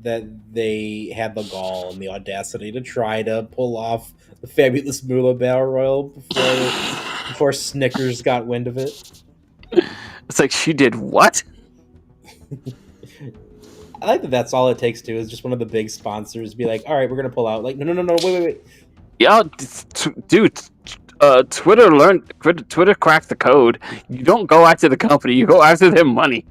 that they had the gall and the audacity to try to pull off the Fabulous Moolah Battle Royal before Snickers got wind of it. It's like, she did what? I like that that's all it takes to is just one of the big sponsors be like, all right, we're going to pull out. Like, no, wait. Yeah, dude. Twitter cracked the code. You don't go after the company, you go after their money.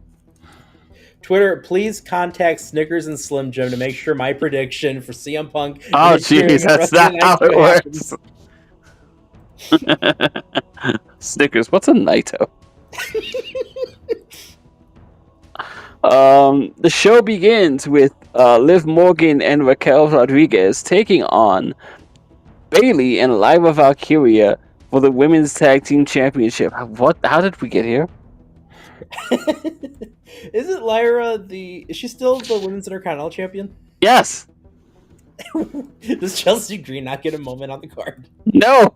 Twitter, please contact Snickers and Slim Jim to make sure my prediction for CM Punk. Oh, jeez, that's not how it works. Snickers, what's a Naito? The show begins with Liv Morgan and Raquel Rodriguez taking on Bayley and Lyra Valkyria for the Women's Tag Team Championship. How did we get here? Isn't Lyra is she still the Women's Intercontinental Champion? Yes. Does Chelsea Green not get a moment on the card? No.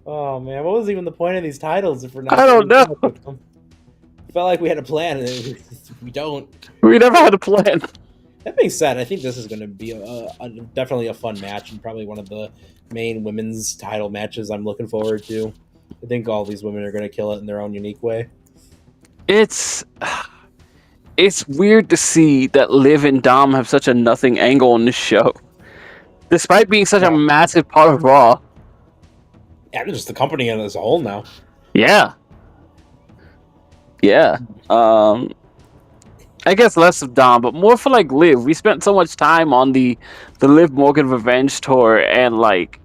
Oh man, what was even the point of these titles if we're not? I don't know. Felt like we had a plan, and we don't. We never had a plan. That being said, I think this is going to be definitely a fun match and probably one of the main women's title matches I'm looking forward to. I think all these women are going to kill it in their own unique way. It's weird to see that Liv and Dom have such a nothing angle on this show, despite being such a massive part of Raw. Yeah, just the company as a whole now. Yeah. I guess less of Dom, but more for like Liv. We spent so much time on the Liv Morgan Revenge tour, and like,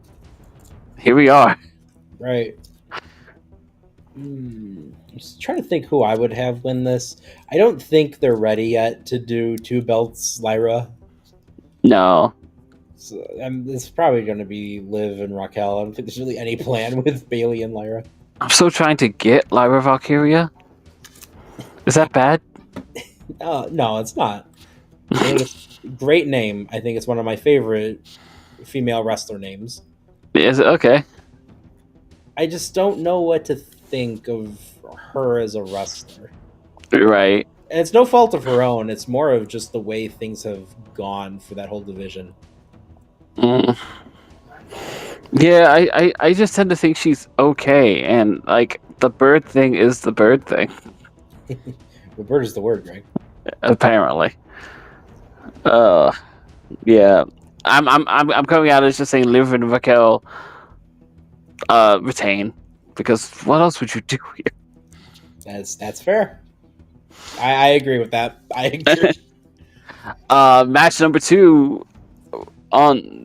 here we are. Right. I'm just trying to think who I would have win this. I don't think they're ready yet to do 2 belts, Lyra. No. So, it's probably going to be Liv and Raquel. I don't think there's really any plan with Bayley and Lyra. I'm still trying to get Lyra Valkyria. Is that bad? No, it's not. I think it's a great name. I think it's one of my favorite female wrestler names. Is it? Okay. I just don't know what to think of her as a wrestler. Right. And it's no fault of her own. It's more of just the way things have gone for that whole division. Yeah, I just tend to think she's okay, and like the bird thing is the bird thing. The bird is the word, Greg. Apparently. Yeah. I'm coming out as just saying Liv and Raquel retain, because what else would you do here? That's fair. I agree with that. I agree. Match number 2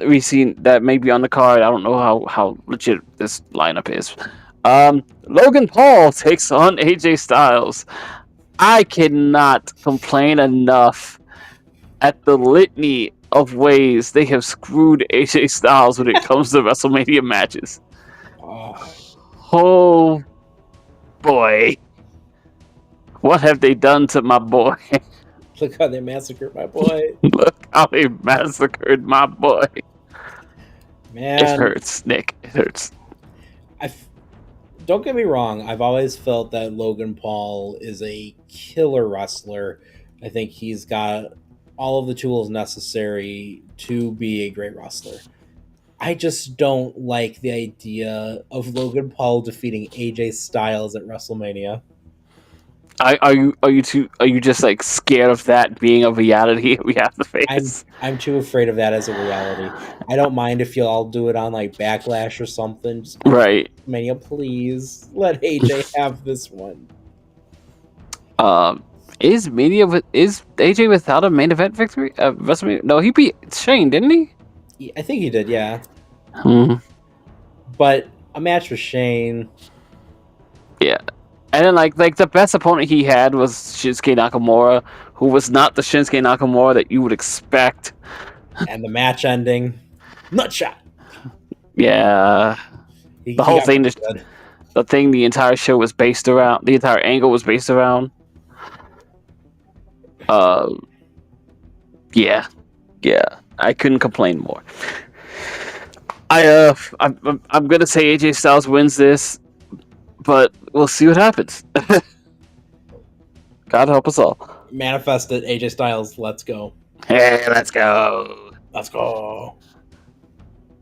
we've seen that may be on the card. I don't know how legit this lineup is. Logan Paul takes on AJ Styles. I cannot complain enough at the litany of ways they have screwed AJ Styles when it comes to WrestleMania matches. Oh, Oh boy. What have they done to my boy? look how they massacred my boy. Look how they massacred my boy. Man, It hurts, Nick. It hurts. Don't get me wrong. I've always felt that Logan Paul is a killer wrestler. I think he's got all of the tools necessary to be a great wrestler. I just don't like the idea of Logan Paul defeating AJ Styles at WrestleMania. Are you just like scared of that being a reality we have to face? I'm too afraid of that as a reality. I don't mind if you all do it on like Backlash or something. Just Right. Mania, please let AJ have this one. Is AJ without a main event victory? WrestleMania? No, he beat Shane, didn't he? I think he did, yeah. Hmm. But a match with Shane. Yeah. And then like the best opponent he had was Shinsuke Nakamura, who was not the Shinsuke Nakamura that you would expect. And the match ending. Nutshot. Yeah. The whole thing, the entire show was based around, the entire angle was based around. Yeah. I couldn't complain more. I'm gonna say AJ Styles wins this, but we'll see what happens. God help us all. Manifest it, AJ Styles. Let's go. Hey, let's go. Let's go.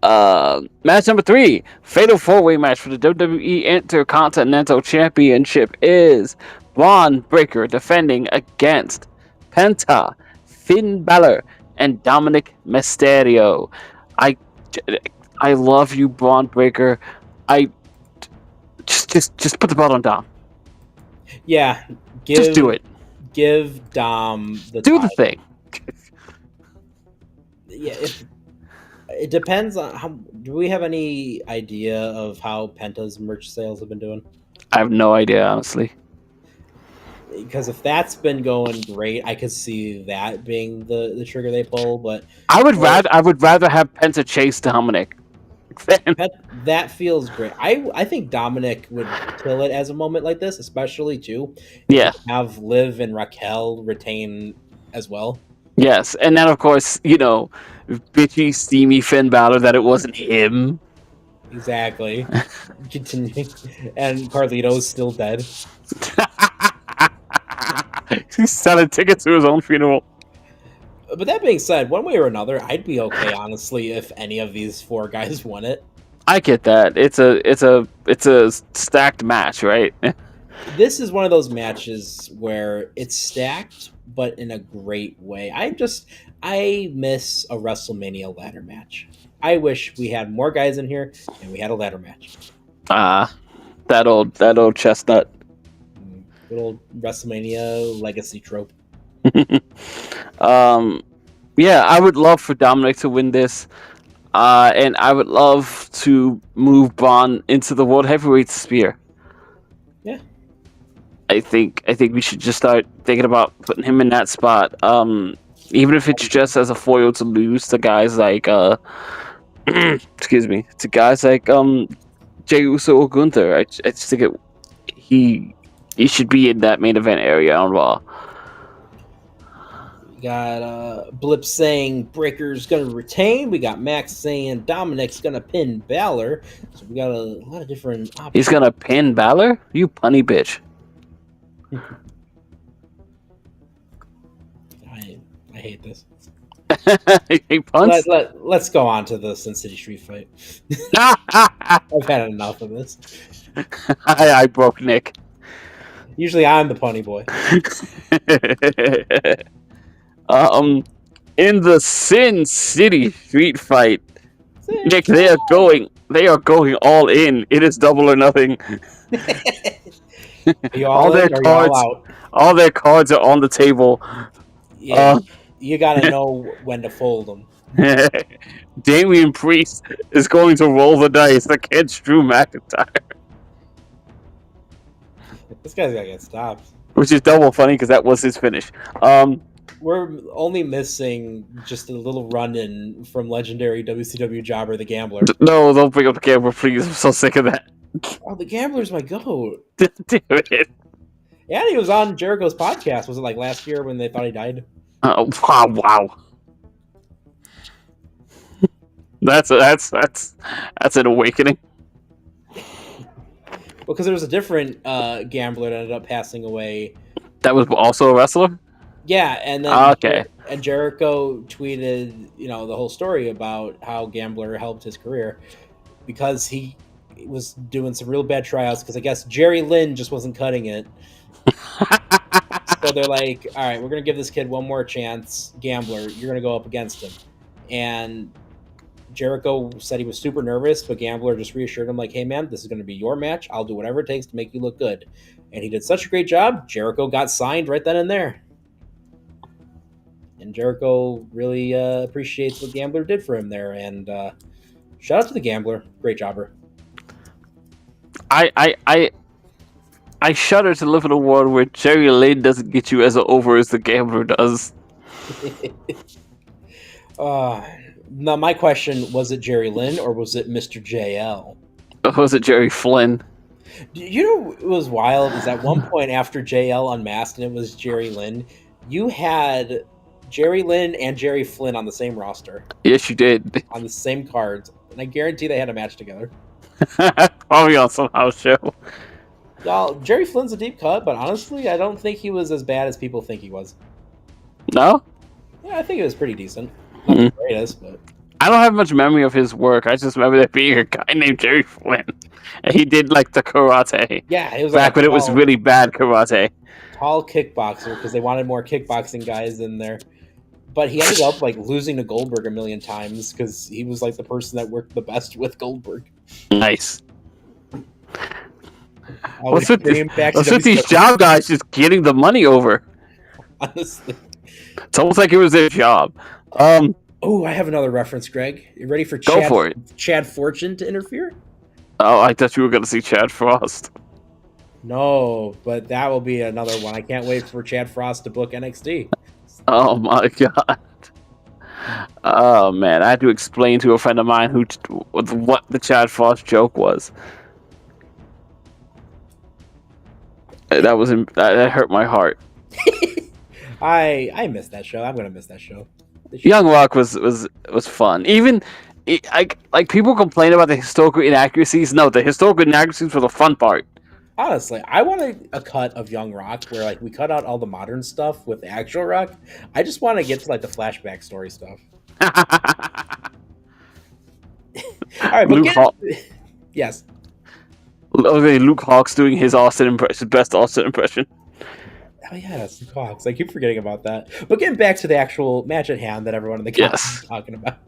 Match number 3, fatal 4-way match for the WWE Intercontinental Championship is Braun Breaker defending against Penta, Finn Balor, and Dominic Mysterio. I love you, Braun Breaker. I just put the belt on Dom. Yeah, just do it. Give Dom the the thing. Yeah, it depends on how. Do we have any idea of how Penta's merch sales have been doing? I have no idea, honestly. Because if that's been going great, I could see that being the trigger they pull. But I would rather have Penta chase Dominic. That feels great. I think Dominic would kill it as a moment like this, especially too. Yeah. Have Liv and Raquel retain as well. Yes, and then of course, bitchy, steamy Finn Balor that it wasn't him. Exactly. Continuing, and Carlito's still dead. He's selling tickets to his own funeral. But that being said, one way or another, I'd be okay, honestly, if any of these 4 guys won it. I get that. It's a stacked match, right? This is one of those matches where it's stacked, but in a great way. I miss a WrestleMania ladder match. I wish we had more guys in here and we had a ladder match. That old chestnut. Good old WrestleMania legacy trope. Yeah, I would love for Dominic to win this. And I would love to move Braun into the World Heavyweight Spear. Yeah. I think we should just start thinking about putting him in that spot. Even if it's just as a foil to lose to guys like excuse me, to guys like Jey Uso or Gunther. I just think he should be in that main event area on Raw. We got Blip saying Breaker's gonna retain. We got Max saying Dominic's gonna pin Balor. So we got a lot of different options. He's gonna pin Balor? You punny bitch. I hate this. He punts? Let's go on to the Sin City Street fight. I've had enough of this. I broke Nick. Usually I'm the punny boy. In the Sin City Street fight, Nick, they are going all in. It is double or nothing. all their cards, all their cards are on the table. Yeah, you gotta know when to fold them. Damian Priest is going to roll the dice against Drew McIntyre. This guy's gotta get stopped. which is double funny because that was his finish. We're only missing just a little run-in from legendary WCW jobber, the Gambler. No, don't bring up the camera, please. I'm so sick of that. Oh, the Gambler's my goat. Do it. And he was on Jericho's podcast. Was it like last year when they thought he died? Oh, wow. That's an awakening. Because there was a different Gambler that ended up passing away. That was also a wrestler? Yeah, and then Okay. and Jericho tweeted, the whole story about how Gambler helped his career because he was doing some real bad tryouts because I guess Jerry Lynn just wasn't cutting it. So they're like, all right, we're going to give this kid one more chance. Gambler, you're going to go up against him. And Jericho said he was super nervous, but Gambler just reassured him like, hey, man, this is going to be your match. I'll do whatever it takes to make you look good. And he did such a great job. Jericho got signed right then and there. And Jericho really appreciates what Gambler did for him there. And shout out to the Gambler. Great jobber. I shudder to live in a world where Jerry Lynn doesn't get you as over as the Gambler does. Now, my question, was it Jerry Lynn or was it Mr. JL? Or was it Jerry Flynn? You know what was wild is at one point after JL unmasked and it was Jerry Lynn, you had Jerry Lynn and Jerry Flynn on the same roster. Yes, you did. On the same cards. And I guarantee they had a match together. Probably on some house show. Y'all, Jerry Flynn's a deep cut, but honestly, I don't think he was as bad as people think he was. No? Yeah, I think it was pretty decent. Not the greatest, but... I don't have much memory of his work. I just remember there being a guy named Jerry Flynn. And he did like the karate. Yeah, it was back when it was really bad karate. Tall kickboxer, because they wanted more kickboxing guys in there. But he ended up like losing to Goldberg a million times because he was like the person that worked the best with Goldberg. Nice. What's with these job guys just getting the money over? Honestly. It's almost like it was their job. Oh, I have another reference, Greg. You ready for Chad Fortune to interfere? Oh, I thought you were going to see Chad Frost. No, but that will be another one. I can't wait for Chad Frost to book NXT. Oh my god. Oh man, I had to explain to a friend of mine what the Chad Frost joke was. That hurt my heart. I missed that show. I'm gonna miss that show. Young Rock was fun. Even like people complain about the historical inaccuracies. No, the historical inaccuracies were the fun part. Honestly, I want a cut of Young Rock where like we cut out all the modern stuff with the actual Rock. I just want to get to like the flashback story stuff. All right, but yes. Okay, Luke Hawk's doing his best Austin impression. Oh yeah, that's Luke Hawks. I keep forgetting about that. But getting back to the actual match at hand that everyone in the comments is talking about.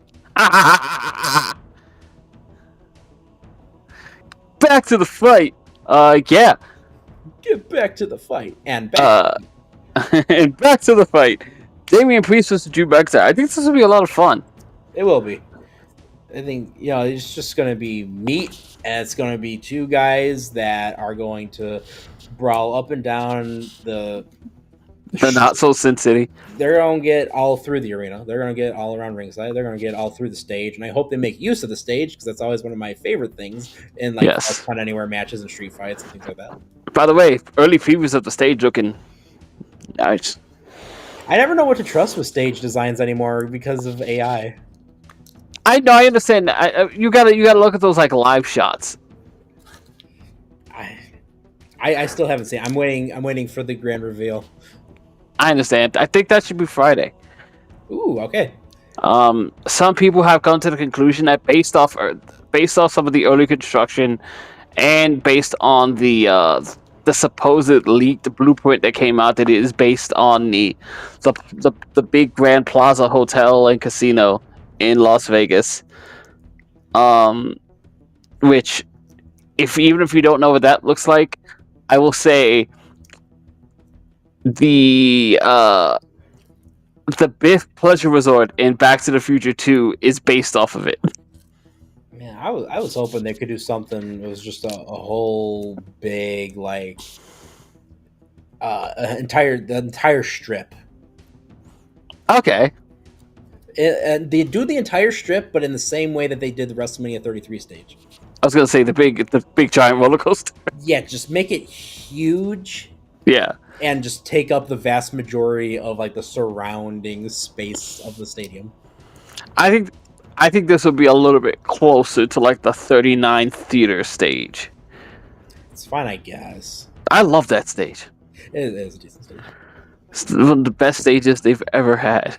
Back to the fight. Yeah. Get back to the fight and back. And back to the fight. Damian Priest versus Drew McIntyre. I think this will be a lot of fun. It will be. I think it's just going to be meat, and it's going to be two guys that are going to brawl up and down the not so Sin City. They're going to get all through the arena. They're going to get all around ringside. They're going to get all through the stage, and I hope they make use of the stage because that's always one of my favorite things in like Fun Anywhere matches and street fights and things like that. By the way, early previews of the stage looking nice. I never know what to trust with stage designs anymore because of AI. I know. I understand. You gotta look at those like live shots. I still haven't seen. I'm waiting for the grand reveal. I understand. I think that should be Friday. Ooh, okay. Some people have come to the conclusion that based off some of the early construction, and based on the supposed leaked blueprint that came out, that it is based on the big Grand Plaza Hotel and Casino in Las Vegas. Which, even if you don't know what that looks like, I will say the Biff Pleasure Resort in Back to the Future 2 is based off of it. Man, I was hoping they could do something. It was just a whole big like the entire strip. Okay. And they do the entire strip, but in the same way that they did the WrestleMania 33 stage. I was gonna say the big giant roller coaster. Yeah, just make it huge. Yeah. And just take up the vast majority of like the surrounding space of the stadium. I think this will be a little bit closer to like the 39 theater stage. It's fine, I guess. I love that stage. It is a decent stage. It's one of the best stages they've ever had.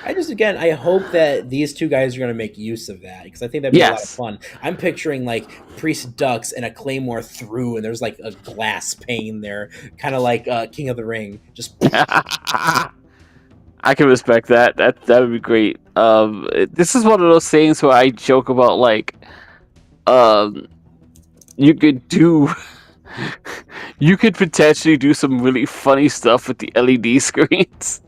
I hope that these two guys are going to make use of that because I think that'd be a lot of fun. I'm picturing like Priest ducks and a Claymore through, and there's like a glass pane there, kind of like King of the Ring. Just I can respect that. That would be great. This is one of those things where I joke about like, you could potentially do some really funny stuff with the LED screens.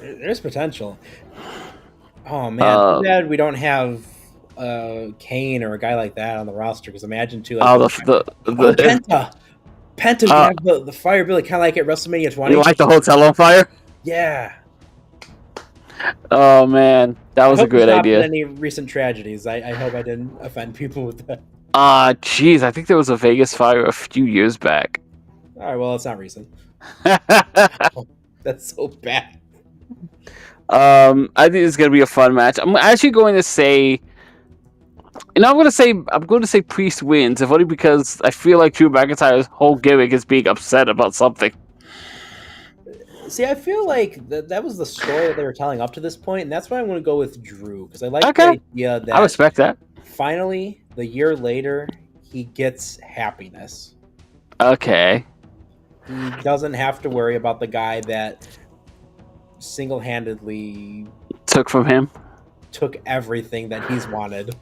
There's potential. Oh man, too bad we don't have Kane or a guy like that on the roster. Because imagine too, like, Penta would have the fire ability, kind of like at WrestleMania 20. You like the hotel on fire? Yeah. Oh man, that was a great idea. Any recent tragedies? I hope I didn't offend people with that. Jeez, I think there was a Vegas fire a few years back. All right, well, it's not recent. That's so bad. I think it's gonna be a fun match. I'm actually going to say, I'm going to say Priest wins, if only because I feel like Drew McIntyre's whole gimmick is being upset about something. See, I feel like that was the story that they were telling up to this point, and that's why I'm going to go with Drew because I like the idea that I respect that. Finally, the year later, he gets happiness. Okay. He doesn't have to worry about the guy that single-handedly took everything that he's wanted.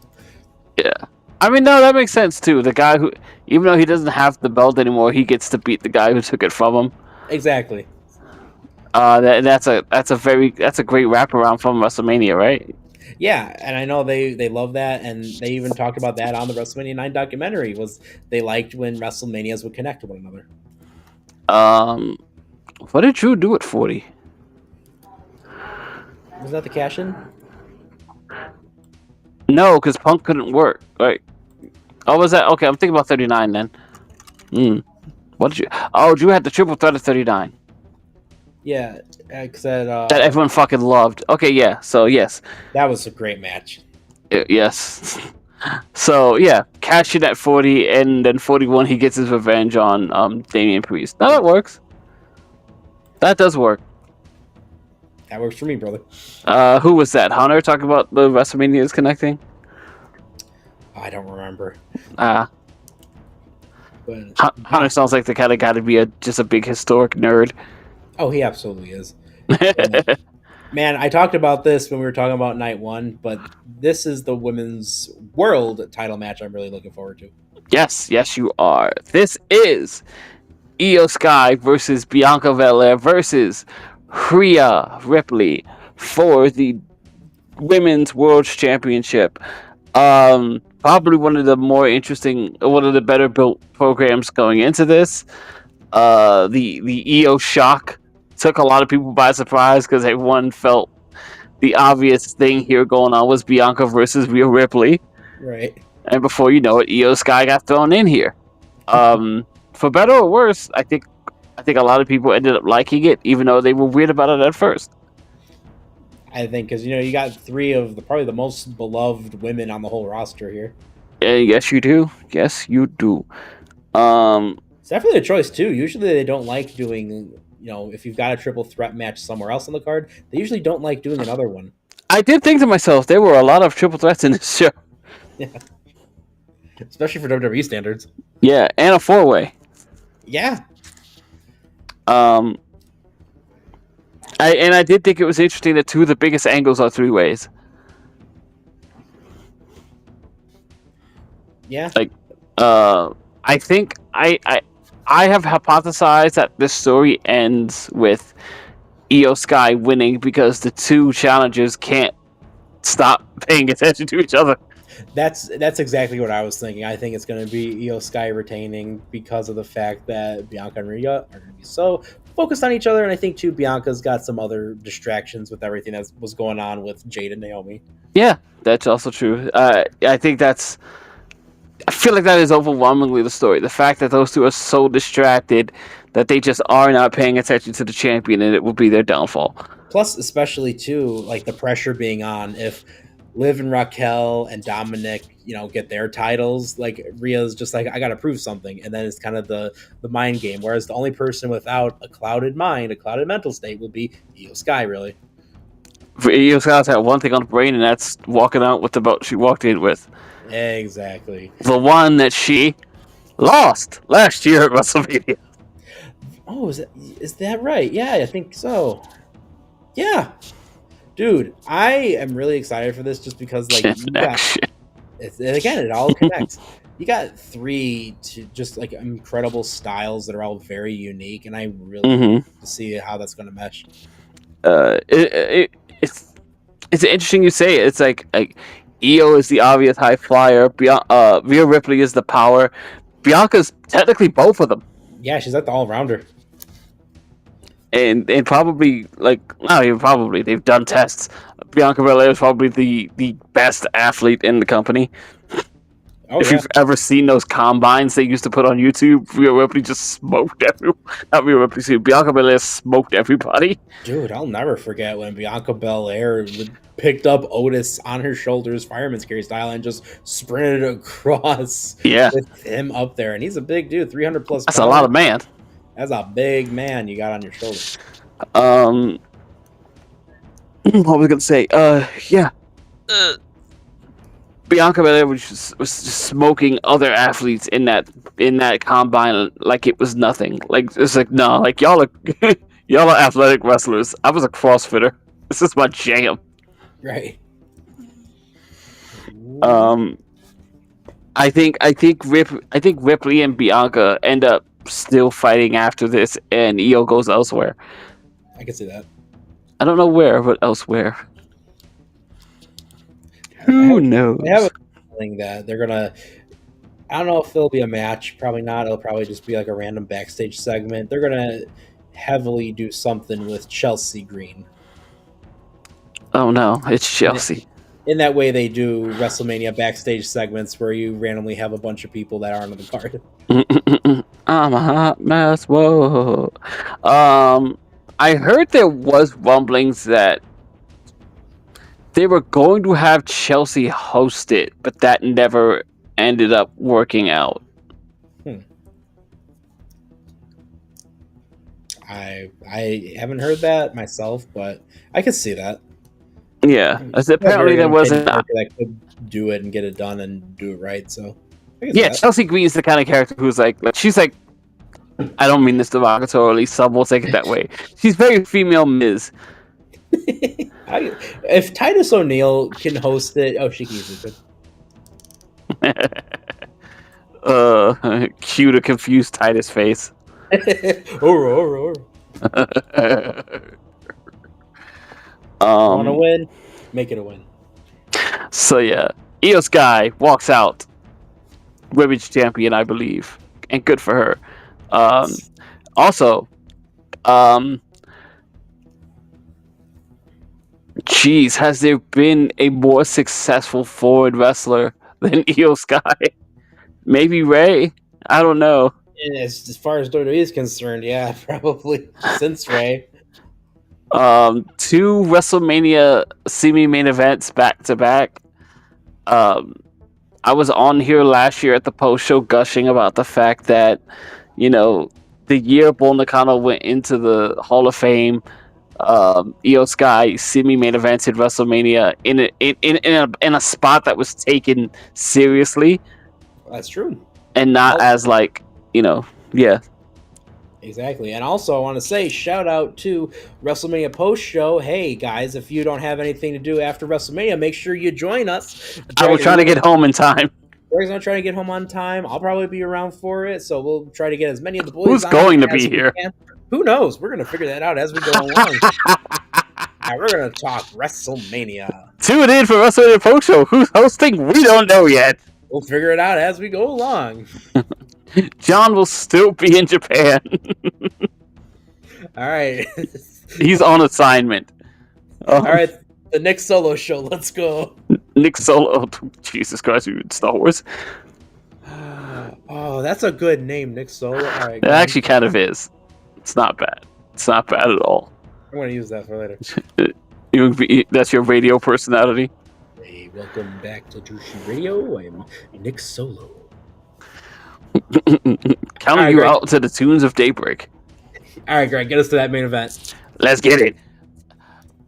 Yeah. I mean, no, that makes sense too. The guy who, even though he doesn't have the belt anymore, he gets to beat the guy who took it from him. Exactly. That's a great wraparound from WrestleMania, right? Yeah, and I know they love that, and they even talked about that on the WrestleMania 9 documentary. Was they liked when WrestleManias would connect to one another. What did Drew do at 40? Was that the cash-in? No, because Punk couldn't work. Right. Oh, was that? Okay, I'm thinking about 39 then. What did you... Oh, Drew had the triple threat at 39. Yeah, because that everyone fucking loved. Okay, yeah, so yes. That was a great match. Yes. So, yeah, cash in at 40, and then 41 he gets his revenge on Damian Priest. Now that works. That does work. That works for me, brother. Who was that? Hunter talking about the WrestleManias connecting? I don't remember. Hunter sounds like the kind of guy to be just a big historic nerd. Oh, he absolutely is. Man, I talked about this when we were talking about night one, but this is the women's world title match I'm really looking forward to. Yes, you are. This is Io Sky versus Bianca Belair versus Rhea Ripley for the Women's World Championship. Probably one of the better built programs going into this. The Io shock took a lot of people by surprise because everyone felt the obvious thing here going on was Bianca versus Rhea Ripley. Right. And before you know it, Io Sky got thrown in here. For better or worse, I think a lot of people ended up liking it, even though they were weird about it at first. I think because you got three of probably the most beloved women on the whole roster here. Yes, you do. Yes, you do. It's definitely a choice too. Usually they don't like doing, if you've got a triple threat match somewhere else on the card, they usually don't like doing another one. I did think to myself, there were a lot of triple threats in this show. Yeah. Especially for WWE standards. Yeah, and a four-way. Yeah. I did think it was interesting that two of the biggest angles are three ways. Yeah. Like, I think I have hypothesized that this story ends with Io Sky winning because the two challengers can't stop paying attention to each other. That's exactly what I was thinking. I think it's going to be Io Sky retaining because of the fact that Bianca and Rhea are going to be so focused on each other, and I think too Bianca's got some other distractions with everything that was going on with Jade and Naomi. Yeah, that's also true. I think that's. I feel like that is overwhelmingly the story. The fact that those two are so distracted that they just are not paying attention to the champion, and it will be their downfall. Plus, especially too, like the pressure being on if Liv and Raquel and Dominic, get their titles. Like Rhea's just like, I got to prove something, and then it's kind of the mind game. Whereas the only person without a clouded mind, a clouded mental state, will be Io Sky. Really, Io Sky's had one thing on the brain, and that's walking out with the belt she walked in with. Exactly. The one that she lost last year at WrestleMania. Oh, is that right? Yeah, I think so. Yeah. Dude, I am really excited for this just because, like, it all connects. You got 3 just like incredible styles that are all very unique, and I really want to see how that's going to mesh. It's interesting you say it. It's like Io is the obvious high flyer. Rhea Ripley is the power. Bianca's technically both of them. Yeah, she's like the all-rounder. And probably, like, not even probably, they've done tests. Bianca Belair is probably the best athlete in the company. If you've ever seen those combines they used to put on YouTube, Rhea Ripley just smoked everyone. Not Rhea Ripley, Bianca Belair smoked everybody. Dude, I'll never forget when Bianca Belair picked up Otis on her shoulders, fireman's carry style, and just sprinted across with him up there. And he's a big dude, 300 plus That's pounds. A lot of man. That's a big man you got on your shoulder. What was I gonna say? Bianca Belair was just smoking other athletes in that combine like it was nothing. Like it's like no, like y'all are athletic wrestlers. I was a CrossFitter. This is my jam. Right. I think Ripley and Bianca end up still fighting after this, and Io goes elsewhere. I can see that. I don't know where, but elsewhere. Who knows? I have a feeling that they're gonna. I don't know if it'll be a match. Probably not. It'll probably just be like a random backstage segment. They're gonna heavily do something with Chelsea Green. Oh no, it's Chelsea. In that way, they do WrestleMania backstage segments where you randomly have a bunch of people that aren't on the card. I'm a hot mess. Whoa. I heard there was rumblings that they were going to have Chelsea host it, but that never ended up working out. I haven't heard that myself, but I could see that. Yeah, apparently there wasn't that could do it and get it done and do it right. So yeah, Chelsea Green is the kind of character who's like she's like, I don't mean this derogatorily. Some will take it that way. She's very female Miz. If Titus O'Neil can host it, she can easily could. Cue to confused Titus face. Want to win? Make it a win. So yeah, Io Sky walks out, women's champion, I believe, and good for her. Also, geez, has there been a more successful forward wrestler than Io Sky? Maybe Ray. I don't know. As far as WWE is concerned, yeah, probably since Ray. 2 WrestleMania semi-main events back to back. I was on here last year at the post show gushing about the fact that, the year Bull Nakano went into the Hall of Fame, Io Sky semi-main events at WrestleMania in a spot that was taken seriously. That's true. And not as like, yeah. Exactly. And also, I want to say, shout out to WrestleMania post show. Hey, guys, if you don't have anything to do after WrestleMania, make sure you join us. I will try to get home in time. Greg's going to try to get home on time. I'll probably be around for it, so we'll try to get as many of the boys Who's on going to be here? Who knows? We're going to figure that out as we go along. and we're gonna talk WrestleMania. Tune in for WrestleMania Post Show. Who's hosting? We don't know yet. We'll figure it out as we go along. John will still be in Japan. All right. He's on assignment. All right, the Nick Solo show. Let's go. Nick Solo. Jesus Christ, we in Star Wars. Oh, that's a good name, Nick Solo. All right, It actually kind of is. It's not bad. It's not bad at all. I'm gonna use that for later. That's your radio personality. Hey, welcome back to Jushi Radio. I'm Nick Solo. Counting right, you Greg. out to the tunes of daybreak. All right, Greg, get us to that main event. Let's get it.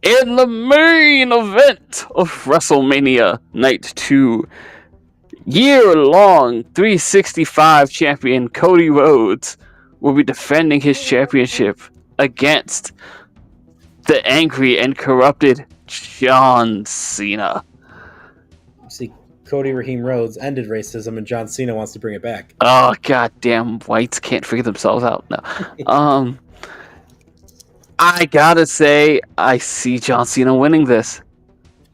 In the main event of WrestleMania Night 2, year-long 365 champion Cody Rhodes will be defending his championship against the angry and corrupted John Cena. See, Cody Raheem Rhodes ended racism, and John Cena wants to bring it back. Oh, goddamn whites can't figure themselves out. No. I gotta say, I see John Cena winning this.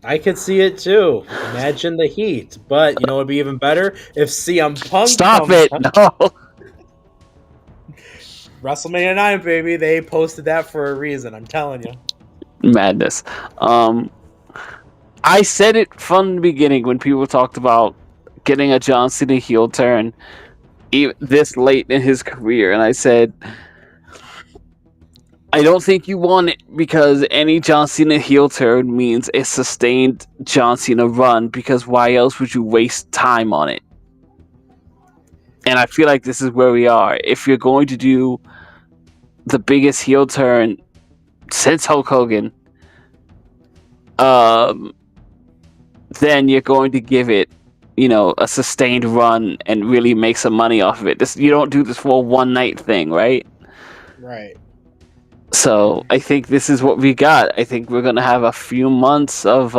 I could see it too. Imagine the heat. But you know what would be even better? If CM Punk Stop comes it! out. No! WrestleMania 9, baby. They posted that for a reason. I'm telling you. Madness. I said it from the beginning when people talked about getting a John Cena heel turn this late in his career, and I said, I don't think you want it because any John Cena heel turn means a sustained John Cena run, because why else would you waste time on it? And I feel like this is where we are. If you're going to do the biggest heel turn since Hulk Hogan, then you're going to give it, a sustained run and really make some money off of it. You don't do this for a one-night thing, right? Right. So I think this is what we got. I think we're going to have a few months of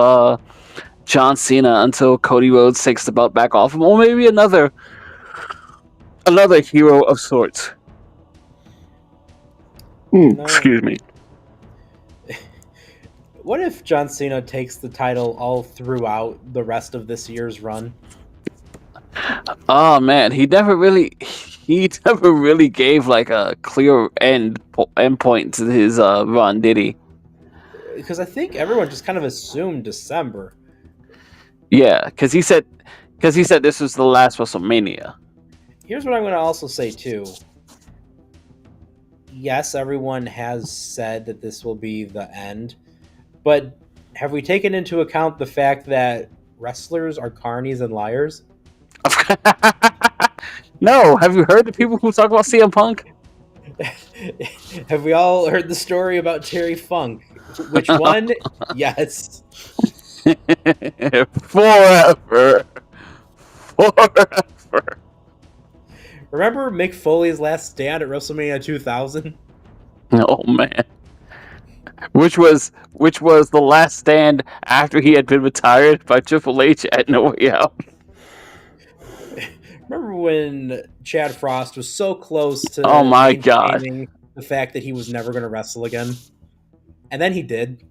John Cena until Cody Rhodes takes the belt back off him, or maybe another hero of sorts. Excuse me. What if John Cena takes the title all throughout the rest of this year's run? Oh man, he never really gave like a clear end point to his run, did he? Because I think everyone just kind of assumed December. Yeah, because he said this was the last WrestleMania. Here's what I'm going to also say too. Yes, everyone has said that this will be the end, but have we taken into account the fact that wrestlers are carnies and liars? No, have you heard the people who talk about CM Punk? Have we all heard the story about Terry Funk? Which one? Yes. Forever. Remember Mick Foley's last stand at WrestleMania 2000? Oh man. Which was the last stand after he had been retired by Triple H at No Way Out. Remember when Chad Frost was so close to Oh my God. maintaining the fact that he was never going to wrestle again? And then he did.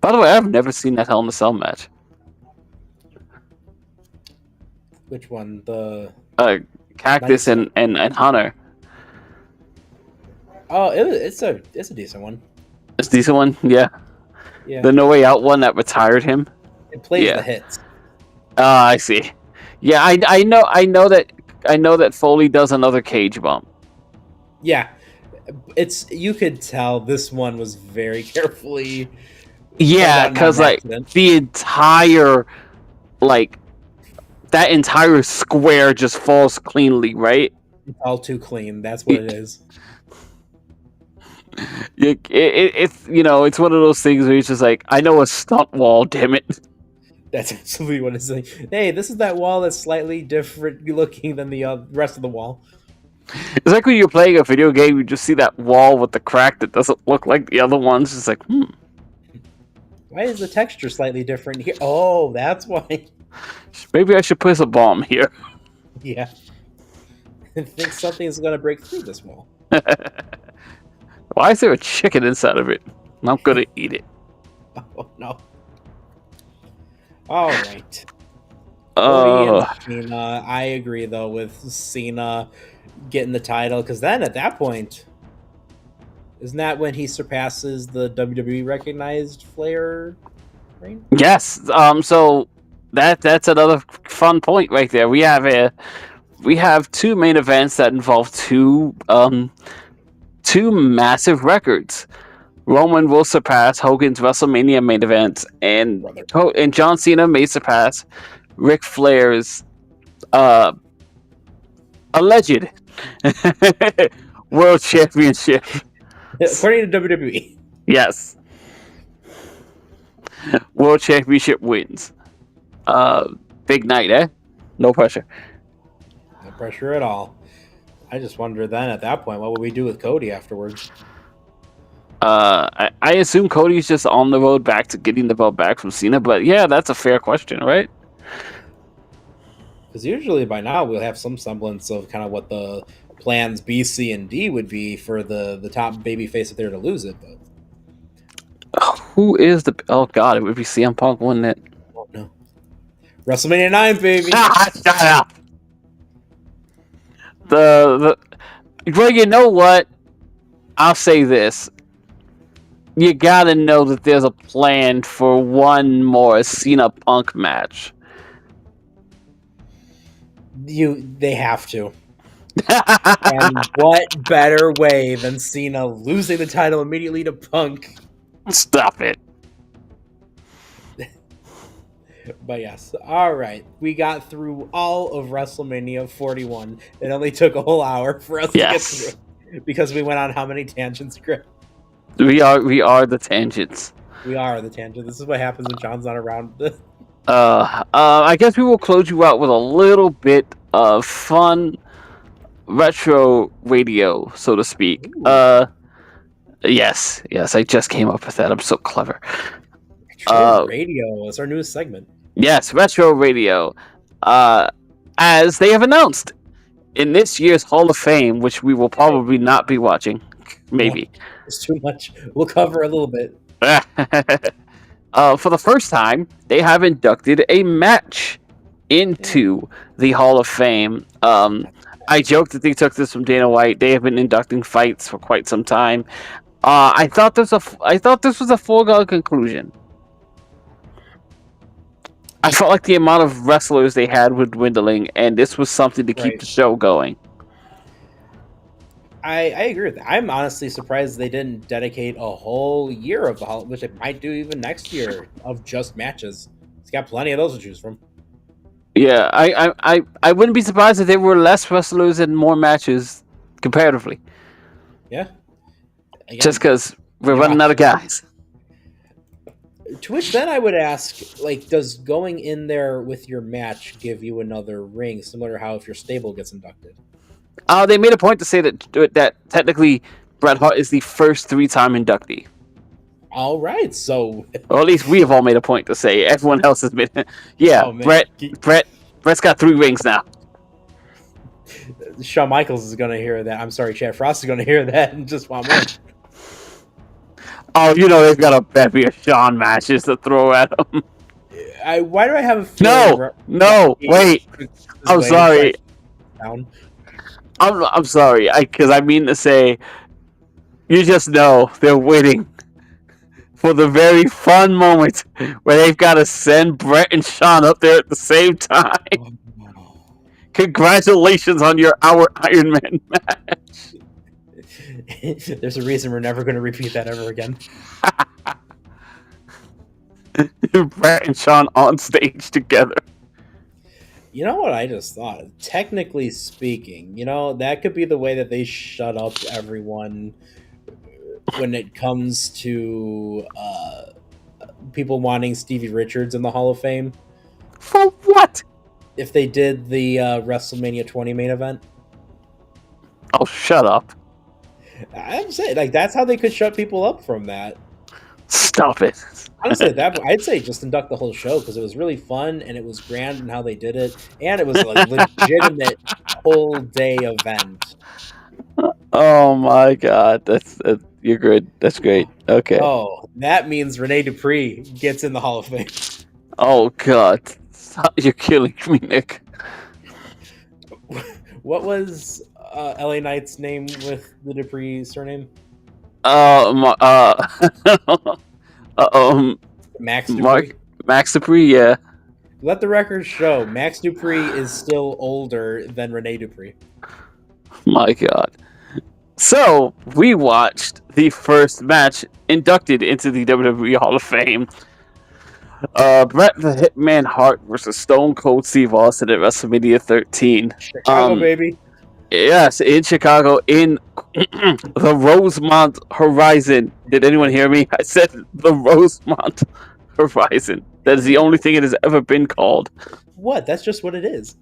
By the way, I've never seen that Hell in a Cell match. Which one? The Cactus and Hunter. Oh, it's a decent one. It's a decent one, yeah. Yeah. The No Way Out one that retired him. It plays Yeah. the hits. I see. Yeah, I know that Foley does another cage bump. Yeah. You could tell this one was very carefully. Yeah, because like the entire that entire square just falls cleanly, right? It's all too clean. That's what it is. It's it's one of those things where it's just like, I know a stunt wall, damn it. That's absolutely what it's like. Hey, this is that wall that's slightly different looking than the rest of the wall. It's like when you're playing a video game, you just see that wall with the crack that doesn't look like the other ones. It's like, Why is the texture slightly different here? Oh, that's why. Maybe I should place a bomb here. Yeah. I think something is going to break through this wall. Why is there a chicken inside of it? I'm gonna eat it. Oh no. All right. Cody and Uh, Cena. I agree though with Cena getting the title, because then at that point, isn't that when he surpasses the WWE recognized Flair reign? yes. So that's another fun point right there. We have two main events that involve two massive records. Roman will surpass Hogan's WrestleMania main event, and Brother. and John Cena may surpass Ric Flair's uh, alleged world championship. According to WWE. Yes, world championship wins. Big night, eh? No pressure. No pressure at all. I just wonder then at that point, what would we do with Cody afterwards? I assume Cody's just on the road back to getting the belt back from Cena, but yeah, that's a fair question, right? Because usually by now we'll have some semblance of kind of what the plans B, C, and D would be for the top babyface if they're to lose it. But Who is the? Oh God, it would be CM Punk, wouldn't it? oh no, WrestleMania 9, baby. Shut up. Well, you know what? I'll say this. You gotta know that there's a plan for one more Cena Punk match. They have to. And what better way than Cena losing the title immediately to Punk? Stop it. But yes, all right. We got through all of WrestleMania 41. It only took a whole hour for us to get Yes. through because we went on how many tangents, Chris? We are the tangents. We are the tangent. This is what happens when John's not around. I guess we will close you out with a little bit of fun retro radio, so to speak. Yes, I just came up with that. I'm so clever. Radio is our newest segment. Yes, retro radio. As they have announced in this year's Hall of Fame, which we will probably not be watching, maybe. It's too much. We'll cover a little bit. For the first time, they have inducted a match into the Hall of Fame. I joked that they took this from Dana White. They have been inducting fights for quite some time. I thought this was a foregone conclusion. I felt like the amount of wrestlers they had was dwindling, and this was something to keep the show going. I agree with that. I'm honestly surprised they didn't dedicate a whole year of the Hall, which they might do even next year, of just matches. It's got plenty of those to choose from. Yeah, I wouldn't be surprised if there were less wrestlers and more matches comparatively. Yeah. Again, just because we're running out of guys. To which then I would ask, like, does going in there with your match give you another ring, similar to how if your stable gets inducted? They made a point to say that technically Bret Hart is the first 3-time inductee. All right, so or at least we have all made a point to say. Everyone else has been. Yeah, oh, Bret's got 3 rings now. Shawn Michaels is going to hear that. I'm sorry, Chad Frost is going to hear that and just want more. Oh, you know they've got a bevy of Shawn matches to throw at him. Why do I have a feeling? No, wait. I'm sorry. I'm sorry. Because I mean to say, you just know they're waiting for the very fun moment where they've got to send Bret and Shawn up there at the same time. Congratulations on your Iron Man match. There's a reason we're never going to repeat that ever again. Bret and Shawn on stage together. You know what I just thought? Technically speaking, that could be the way that they shut up everyone when it comes to people wanting Stevie Richards in the Hall of Fame. For what? If they did the WrestleMania 20 main event. Oh, shut up. I'm saying, that's how they could shut people up from that. Stop it. Honestly, I'd say just induct the whole show because it was really fun and it was grand in how they did it, and it was a legitimate whole day event. Oh my god, that's You're good. That's great. Okay. Oh, that means Rene Dupree gets in the Hall of Fame. Oh God, you're killing me, Nick. What was LA Knight's name with the Dupree surname? My, um, Max Dupree. Max Dupree. Yeah. Let the record show Max Dupree is still older than Rene Dupree. My God. So we watched the first match inducted into the WWE Hall of Fame. Bret the Hitman Hart versus Stone Cold Steve Austin at WrestleMania 13. Chicago, baby. Yes, in Chicago, in the Rosemont Horizon. Did anyone hear me? I said the Rosemont Horizon. That is the only thing it has ever been called. What? That's just what it is.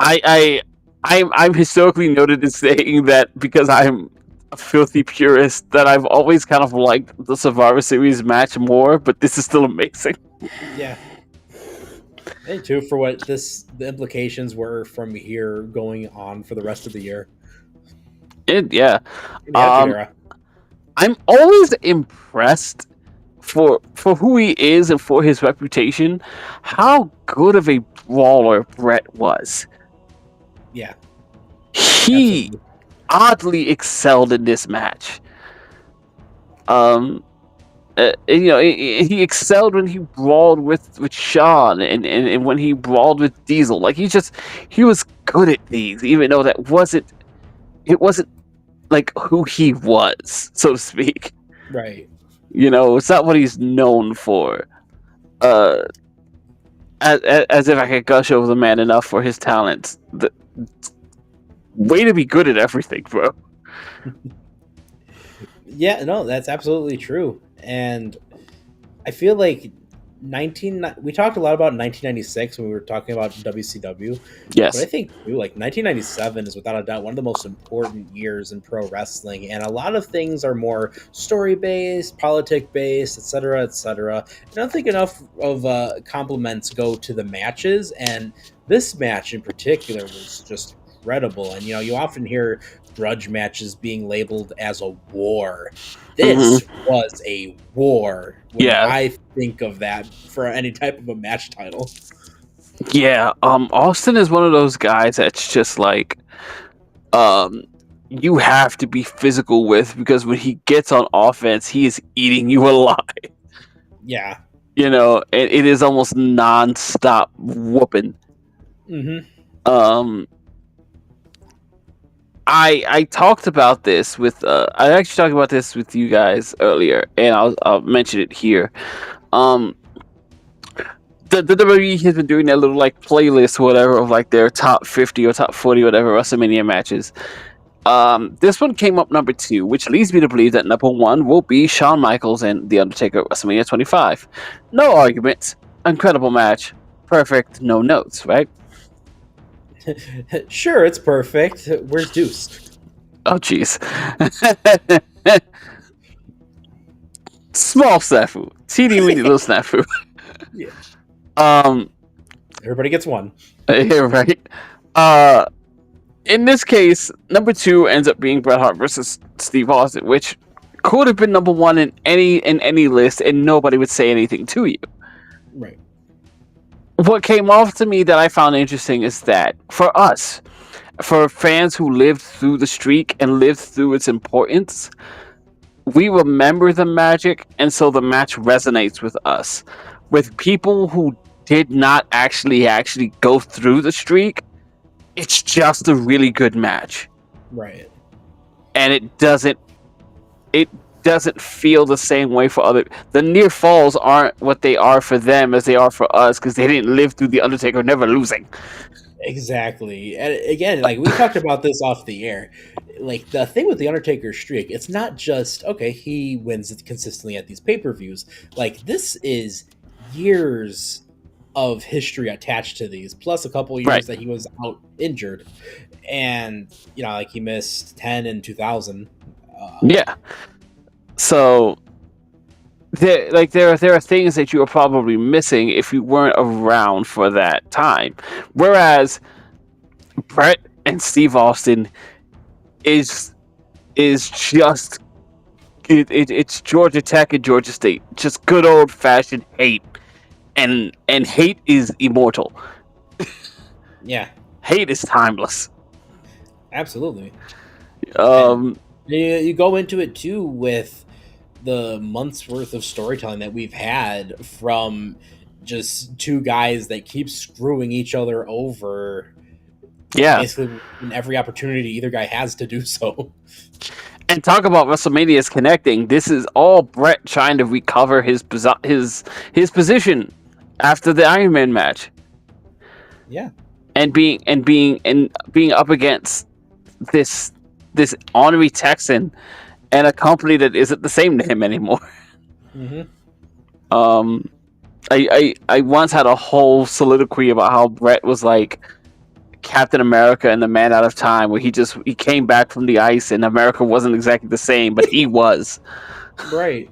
I'm historically noted in saying that because I'm a filthy purist that I've always kind of liked the Survivor Series match more, but this is still amazing. Yeah. And too, for what the implications were from here going on for the rest of the year. Yeah. In the Attitude Era. I'm always impressed for who he is and for his reputation, how good of a brawler Bret was. Yeah. He Absolutely. oddly excelled in this match. He excelled when he brawled with Shawn and when he brawled with Diesel. Like he was good at these, even though it wasn't like who he was, so to speak. Right. It's not what he's known for. As if I could gush over the man enough for his talents. Way to be good at everything, bro. Yeah, no, that's absolutely true. And I feel like we talked a lot about 1996 when we were talking about WCW. Yes. But I think too, like 1997 is without a doubt one of the most important years in pro wrestling, and a lot of things are more story based, politic based, etc., etc. I don't think enough of compliments go to the matches, and this match in particular was just incredible. And you often hear grudge matches being labeled as a war. This was a war when I think of that for any type of a match title. Yeah, Austin is one of those guys that's just like, you have to be physical with, because when he gets on offense, he is eating you alive. Yeah. It is almost non-stop whooping. I talked about this with I actually talked about this with you guys earlier, and I'll mention it here. The WWE has been doing that little like playlist or whatever of like their top 50 or top 40 whatever WrestleMania matches. This one came up number 2, which leads me to believe that number 1 will be Shawn Michaels and The Undertaker at WrestleMania 25. No arguments. Incredible match. Perfect. No notes, right? Sure, it's perfect. Where's Deuce? Oh, jeez. Small snafu. Teeny weeny little snafu. Yeah. Um, Everybody gets one. Yeah, right. In this case, number 2 ends up being Bret Hart versus Steve Austin, which could have been number 1 in any list, and nobody would say anything to you. Right. What came off to me that I found interesting is that for us, for fans who lived through the streak and lived through its importance, we remember the magic, and so the match resonates with us. With people who did not actually go through the streak, it's just a really good match. Right. And it doesn't feel the same way for other. The near falls aren't what they are for them as they are for us, because they didn't live through the Undertaker never losing. Exactly. And again, like we talked about this off the air, like the thing with the Undertaker streak, it's not just okay, he wins it consistently at these pay-per-views. Like this is years of history attached to these, plus a couple of years that he was out injured, and like he missed 10 in 2000. Yeah. So there are things that you are probably missing if you weren't around for that time. Whereas Bret and Steve Austin is just it's Georgia Tech and Georgia State, just good old fashioned hate, and hate is immortal. Yeah, Hate is timeless. absolutely. Um, You go into it too with the months worth of storytelling that we've had from just two guys that keep screwing each other over yeah, basically in every opportunity either guy has to do so. and talk about WrestleMania's connecting. This is all Brett trying to recover his position after the Iron Man match, Yeah. and being up against this ornery Texan and a company that isn't the same to him anymore. Mm-hmm. I once had a whole soliloquy about how Brett was like Captain America and the Man Out of Time, where he came back from the ice and America wasn't exactly the same, but he was. Right.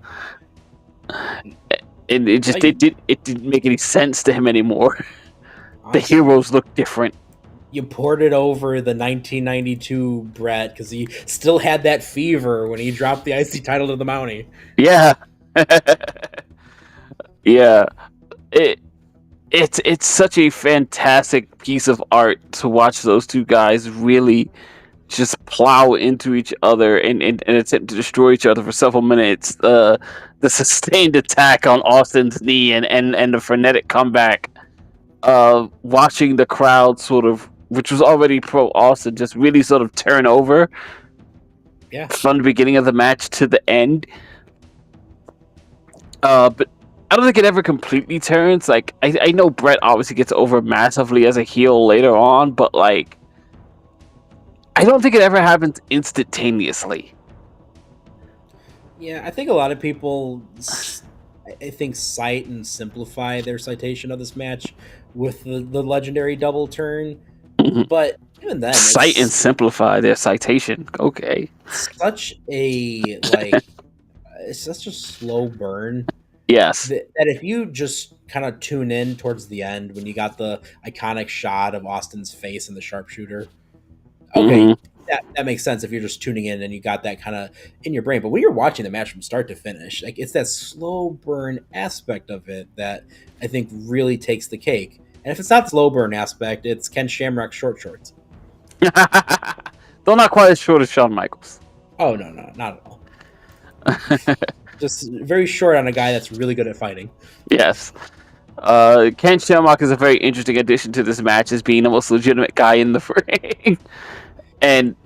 And it didn't make any sense to him anymore. The Honestly, heroes look different. you ported over the 1992 Brett because he still had that fever when he dropped the IC title to the Mountie. Yeah. Yeah. It's such a fantastic piece of art to watch those two guys really just plow into each other and attempt to destroy each other for several minutes. The sustained attack on Austin's knee and the frenetic comeback. Watching the crowd sort of, which was already pro Austin, just really sort of turn over. Yeah. From the beginning of the match to the end. But I don't think it ever completely turns. Like, I know Brett obviously gets over massively as a heel later on, but like, I don't think it ever happens instantaneously. Yeah, I think a lot of people, I think, cite and simplify their citation of this match with the legendary double turn. Mhm. But even then, Cite and simplify their citation. Okay. such a it's such a slow burn Yes. that if you just kind of tune in towards the end when you got the iconic shot of Austin's face in the sharpshooter, okay, Mhm. that makes sense if you're just tuning in and you got that kind of in your brain. But when you're watching the match from start to finish, like, it's that slow burn aspect of it that I think really takes the cake. And if it's not the slow burn aspect, it's Ken Shamrock's short shorts. Though not quite as short as Shawn Michaels. Oh no, not at all. Just very short on a guy that's really good at fighting. Yes. Ken Shamrock is a very interesting addition to this match as being the most legitimate guy in the ring. and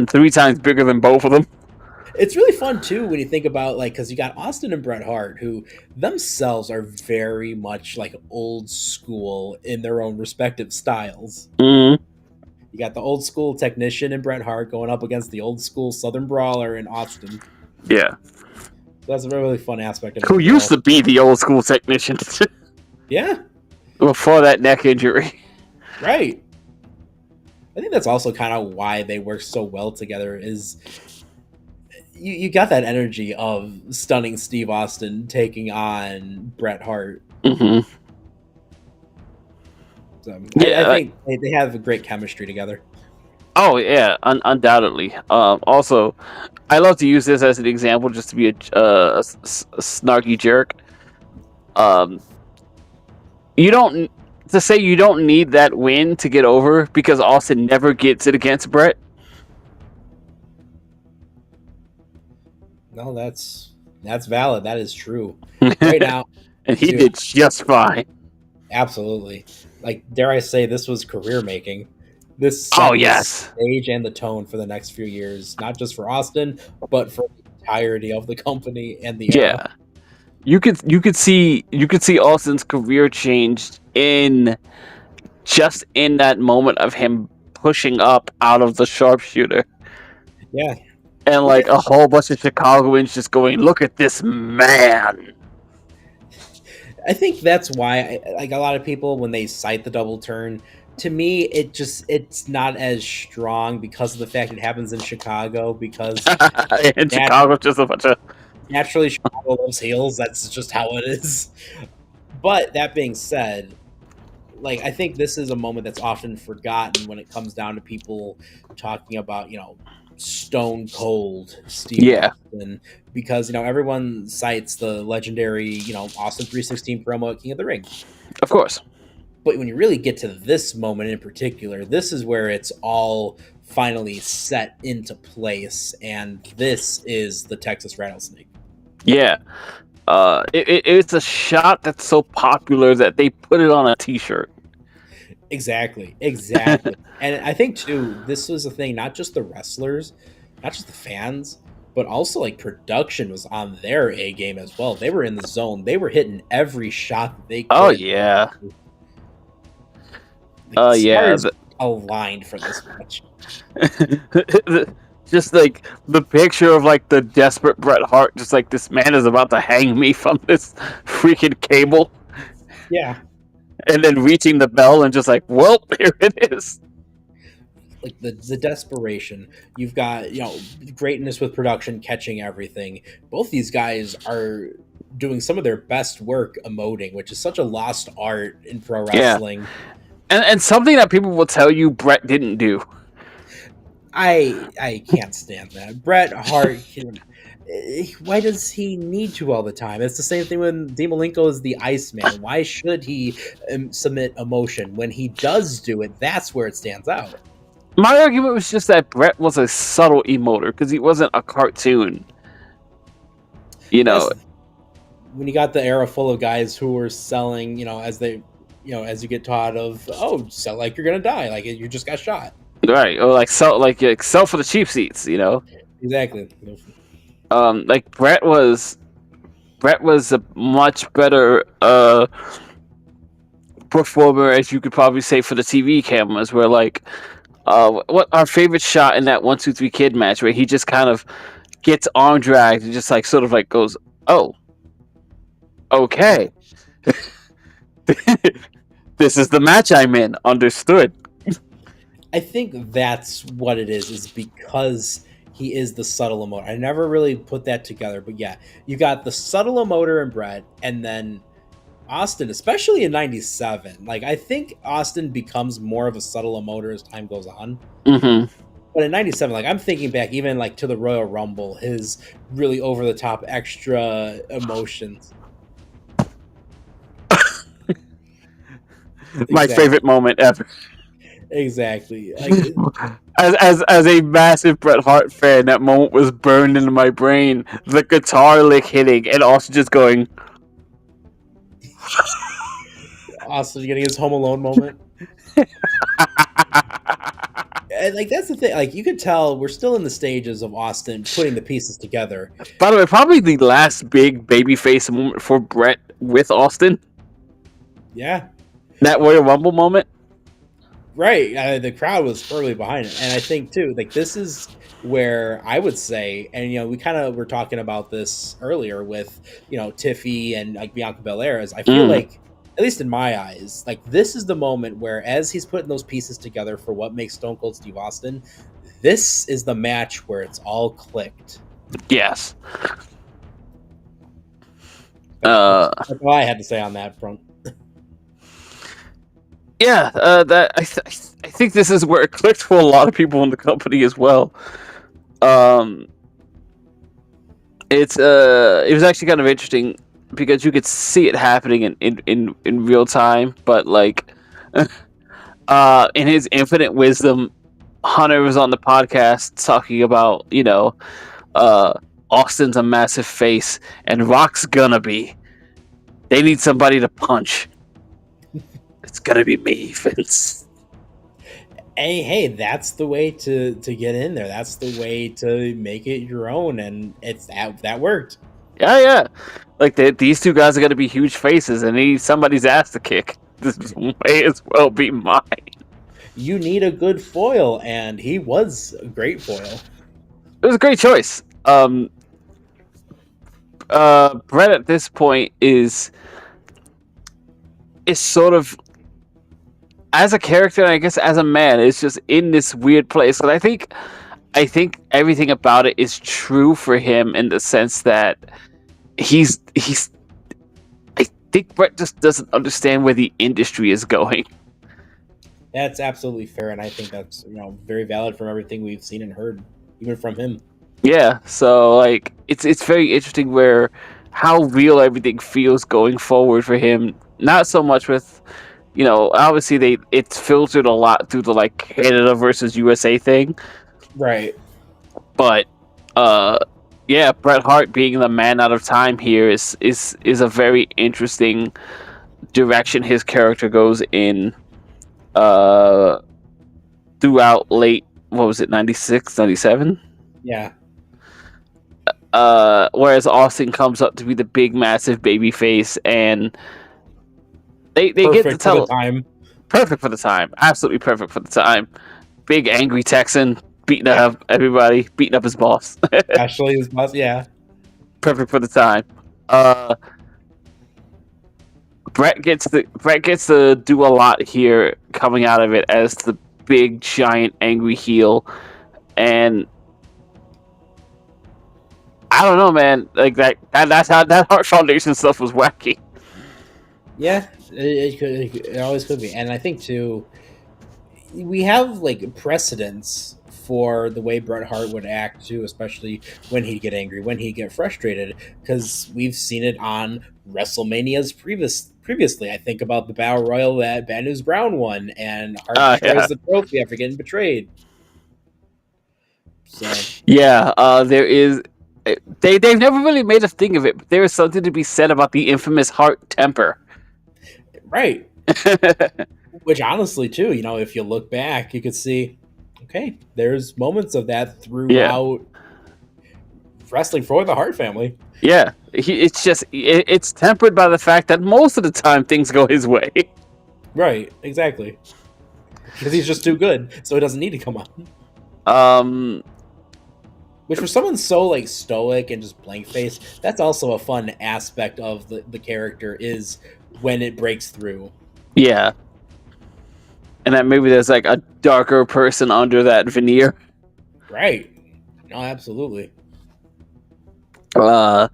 3 times bigger than both of them. It's really fun too when you think about, like, because you got Austin and Bret Hart, who themselves are very much like old school in their own respective styles. Mm-hmm. You got the old school technician in Bret Hart going up against the old school Southern brawler in Austin. Yeah. That's a really fun aspect of it. Who used to be the old school technician. Yeah. Before that neck injury. Right. I think that's also kind of why they work so well together is you got that energy of stunning Steve Austin taking on Bret Hart. Mm-hmm. So Yeah, I think they have a great chemistry together. Oh yeah, undoubtedly. Also, I love to use this as an example just to be a snarky jerk. You don't need that win to get over because Austin never gets it against Brett. No, that's valid. That is true. Right now, And he did just fine. absolutely. Like, dare I say, this was career making. This set the stage and the tone for the next few years, not just for Austin, but for the entirety of the company and the era. You could see Austin's career changed in that moment of him pushing up out of the sharpshooter. Yeah. And like a whole bunch of Chicagoans just going, "Look at this man." I think that's why, like, a lot of people, when they cite the double turn, to me, it's not as strong because of the fact it happens in Chicago. Because in Chicago, just a bunch of naturally Chicago loves heels. That's just how it is. But that being said, like I think this is a moment that's often forgotten when it comes down to people talking about, Stone Cold Steve Yeah, Austin, because everyone cites the legendary, Austin 316 promo at King of the Ring. of course. But when you really get to this moment in particular, this is where it's all finally set into place, and this is the Texas Rattlesnake. Yeah. It's a shot that's so popular that they put it on a T-shirt. Exactly. And I think too, this was a thing, not just the wrestlers, not just the fans, but also like production was on their A game as well. They were in the zone. They were hitting every shot that they could. Oh yeah. The Yeah. stars aligned for this match. Just like the picture of like the desperate Bret Hart, just like this man is about to hang me from this freaking cable. Yeah. And then reaching the bell and just like, well, here it is. Like the desperation. You've got, greatness with production catching everything. Both these guys are doing some of their best work emoting, which is such a lost art in pro wrestling. Yeah. And something that people will tell you Bret didn't do. I can't stand that. Bret Hart why does he need to all the time? It's the same thing when Dean Malenko is the Iceman. Why should he submit emotion? When he does do it, that's where it stands out. My argument was just that Bret was a subtle emoter because he wasn't a cartoon. When you got the era full of guys who were selling, as you get taught of, sell like you're gonna die, like you just got shot. Right, or sell for the cheap seats, Exactly. Like Bret was a much better performer, as you could probably say, for the TV cameras. Where what our favorite shot in that 1-2-3 Kid match, where he just kind of gets arm dragged and just sort of goes, oh, okay, this is the match I'm in. Understood. I think that's what it is because he is the subtle emoter. I never really put that together, but yeah, you got the subtle emoter in Bret, and then Austin, especially in '97. I think Austin becomes more of a subtle emoter as time goes on. Mm-hmm. But in '97, I'm thinking back even to the Royal Rumble, his really over the top extra emotions. My favorite moment ever. Exactly. As a massive Bret Hart fan, that moment was burned into my brain. The guitar lick hitting, and also just going. Austin getting his Home Alone moment. And that's the thing. You can tell we're still in the stages of Austin putting the pieces together. By the way, probably the last big babyface moment for Bret with Austin. Yeah. That Royal Rumble moment. Right. The crowd was firmly behind it. And I think, too, this is where I would say, and, we kind of were talking about this earlier with, Tiffy and, Bianca Belair, is I feel like, at least in my eyes, this is the moment where, as he's putting those pieces together for what makes Stone Cold Steve Austin, this is the match where it's all clicked. Yes. That's all I had to say on that front. Yeah, I think this is where it clicked for a lot of people in the company as well. It was actually kind of interesting because you could see it happening in real time, but in his infinite wisdom, Hunter was on the podcast talking about Austin's a massive face and Rock's gonna be. They need somebody to punch. It's gonna be me, Vince. Hey, that's the way to get in there. That's the way to make it your own, and it's that worked. Yeah. These two guys are gonna be huge faces, and need somebody's ass to kick. This may as well be mine. You need a good foil, and he was a great foil. It was a great choice. Bret at this point is sort of, as a character, and I guess as a man, is just in this weird place. And I think everything about it is true for him in the sense that think Brett just doesn't understand where the industry is going. That's absolutely fair, and I think that's very valid from everything we've seen and heard, even from him. Yeah, so like it's very interesting where how real everything feels going forward for him. Not so much with obviously it's filtered a lot through the like Canada versus USA thing, Right. but yeah, Bret Hart being the man out of time here is a very interesting direction his character goes in throughout late, what was it, 96, 97? Yeah. Whereas Austin comes up to be the big massive baby face, and they get to tell for the time. perfect for the time, absolutely perfect for the time. Big angry Texan beating up everybody, beating up his boss. Actually, his boss, yeah. Perfect for the time. Brett gets to do a lot here, coming out of it as the big giant angry heel, and I don't know, man. Like that's how that Heart Foundation stuff was wacky. Yeah, it always could be, and I think too, we have like precedents for the way Bret Hart would act too, especially when he'd get angry, when he'd get frustrated, because we've seen it on WrestleMania's previously. I think about the Battle Royal that Bad News Brown won, and Hart destroys the trophy after getting betrayed. So yeah, there is. They've never really made a thing of it, but there is something to be said about the infamous Hart temper. Right. Which honestly, too, if you look back, you could see, okay, there's moments of that throughout wrestling for the Hart family. Yeah, it's tempered by the fact that most of the time things go his way. Right, exactly. Because he's just too good, so he doesn't need to come on. Which for someone so like stoic and just blank face, that's also a fun aspect of the character is when it breaks through. Yeah. And that maybe there's like a darker person under that veneer. Right. No, absolutely. The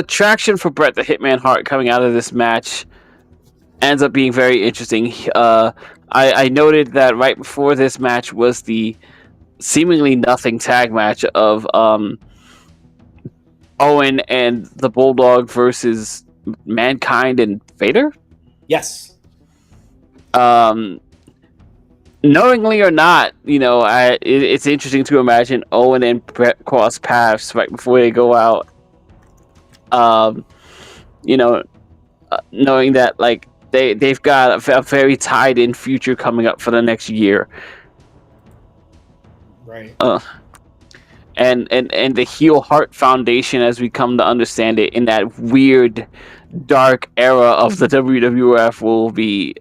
traction for Bret the Hitman Hart coming out of this match ends up being very interesting. I noted that right before this match was the seemingly nothing tag match of Owen and the Bulldog versus Mankind and Vader. Yes. Knowingly or not, it's interesting to imagine Owen and Bret cross paths right before they go out. Knowing that like they've got a very tied in future coming up for the next year. Right. And the heel Hart Foundation, as we come to understand it, in that weird, dark era of the WWF, will be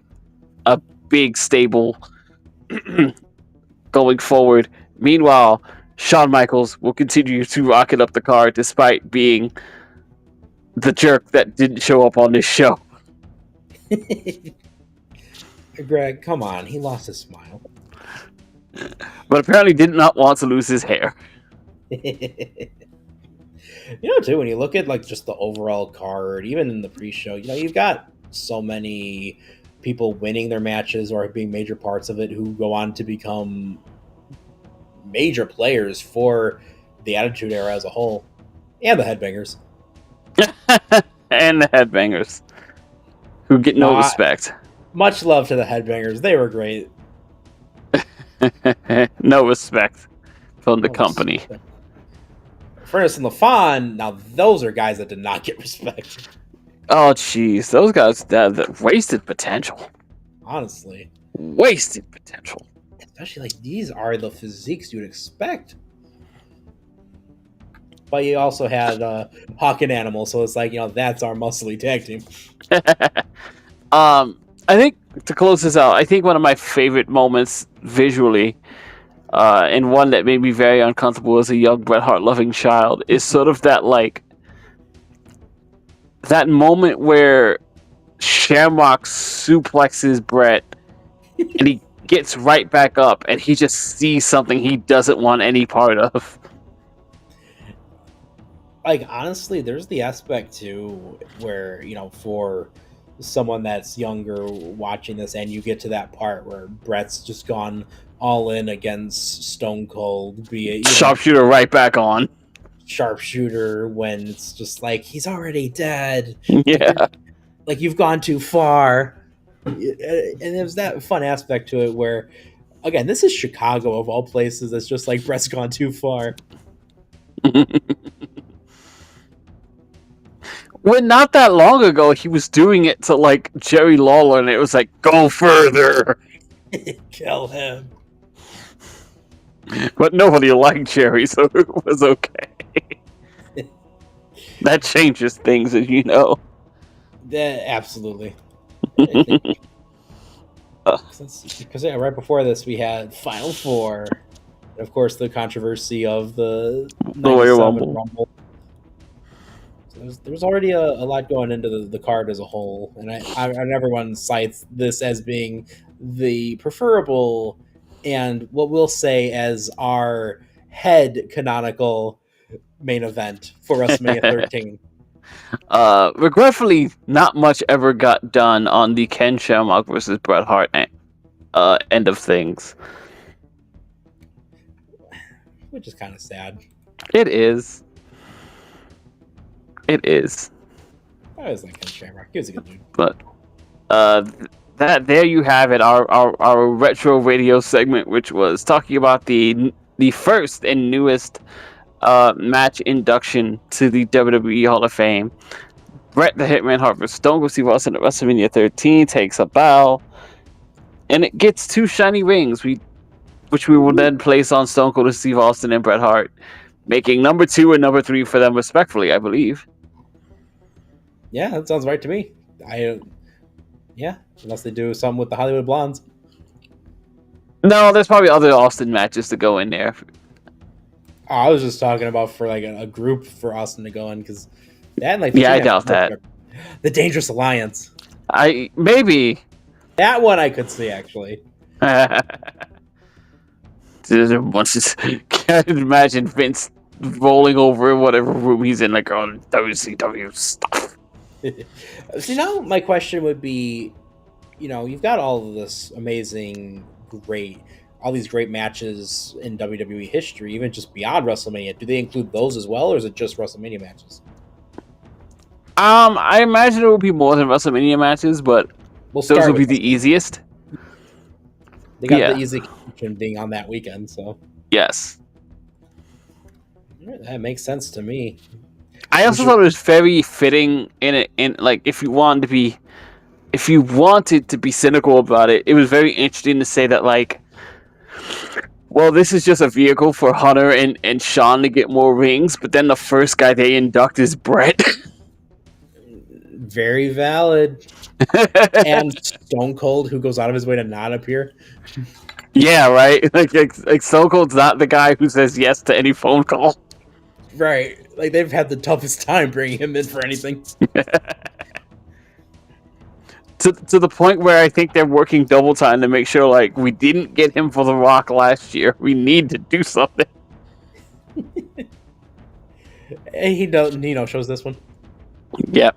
a big stable going forward. Meanwhile, Shawn Michaels will continue to rocket up the card despite being the jerk that didn't show up on this show. Greg, come on. He lost his smile. But apparently did not want to lose his hair. Too, when you look at like just the overall card, even in the pre-show, you've got so many people winning their matches or being major parts of it who go on to become major players for the Attitude Era as a whole, and the Headbangers. And the Headbangers, who get no respect. Much love to the Headbangers. They were great. No respect from the company. Furnace and LaFon, now those are guys that did not get respect. Oh, jeez. Those guys that wasted potential. Honestly. Wasted potential. Especially, like, these are the physiques you'd expect. But you also had Hawk and Animal, so it's like, that's our muscly tag team. I think, to close this out, I think one of my favorite moments visually, and one that made me very uncomfortable as a young Bret Hart loving child, is sort of that, like, that moment where Shamrock suplexes Bret, and he gets right back up, and he just sees something he doesn't want any part of. like honestly, there's the aspect too where for someone that's younger watching this, and you get to that part where Brett's just gone all in against Stone Cold, be it Sharpshooter right back on. sharpshooter, when it's just like he's already dead. Yeah. Like you've gone too far. And there's that fun aspect to it where, again, this is Chicago of all places. It's just like Brett's gone too far. When not that long ago, he was doing it to like Jerry Lawler, and it was like, go further. Kill him. But nobody liked Jerry, so it was okay. That changes things, as you know. Absolutely. Because right before this, we had Final Four. Of course, the controversy of the Royal Rumble. So there was already a lot going into the card as a whole, and everyone cites this as being the preferable and what we'll say as our head canonical main event for WrestleMania 13. Regretfully, not much ever got done on the Ken Shamrock versus Bret Hart end of things. Which is kind of sad. It is. It is. I always like Ken Shamrock. He was a good dude. But that there you have it, our retro radio segment, which was talking about the first and newest match induction to the WWE Hall of Fame. Bret the Hitman Hart vs. Stone Cold Steve Austin at WrestleMania 13 takes a bow, and it gets 2 shiny rings, which we will then place on Stone Cold Steve Austin and Bret Hart, making number 2 and number 3 for them respectfully, I believe. Yeah, that sounds right to me. Yeah, unless they do something with the Hollywood Blondes. No, there's probably other Austin matches to go in there. Oh, I was just talking about for like a group for Austin to go in, because that like I doubt that. The Dangerous Alliance. Maybe that one I could see actually. Can't imagine Vince rolling over in whatever room he's in, like on WCW stuff. See, now my question would be, you've got all of this amazing, all these great matches in WWE history, even just beyond WrestleMania. Do they include those as well, or is it just WrestleMania matches? I imagine it will be more than WrestleMania matches, but those will be the easiest. They got the easy option being on that weekend, so yes, that makes sense to me. I also thought it was very fitting in like if you wanted to be cynical about it, it was very interesting to say that like, well, this is just a vehicle for Hunter and Shawn to get more rings, but then the first guy they induct is Bret. Very valid. And Stone Cold, who goes out of his way to not appear. Yeah, right. Like Stone Cold's not the guy who says yes to any phone call. Right. Like they've had the toughest time bringing him in for anything. To the point where I think they're working double time to make sure, like, we didn't get him for The Rock last year. We need to do something. He shows this one. Yep.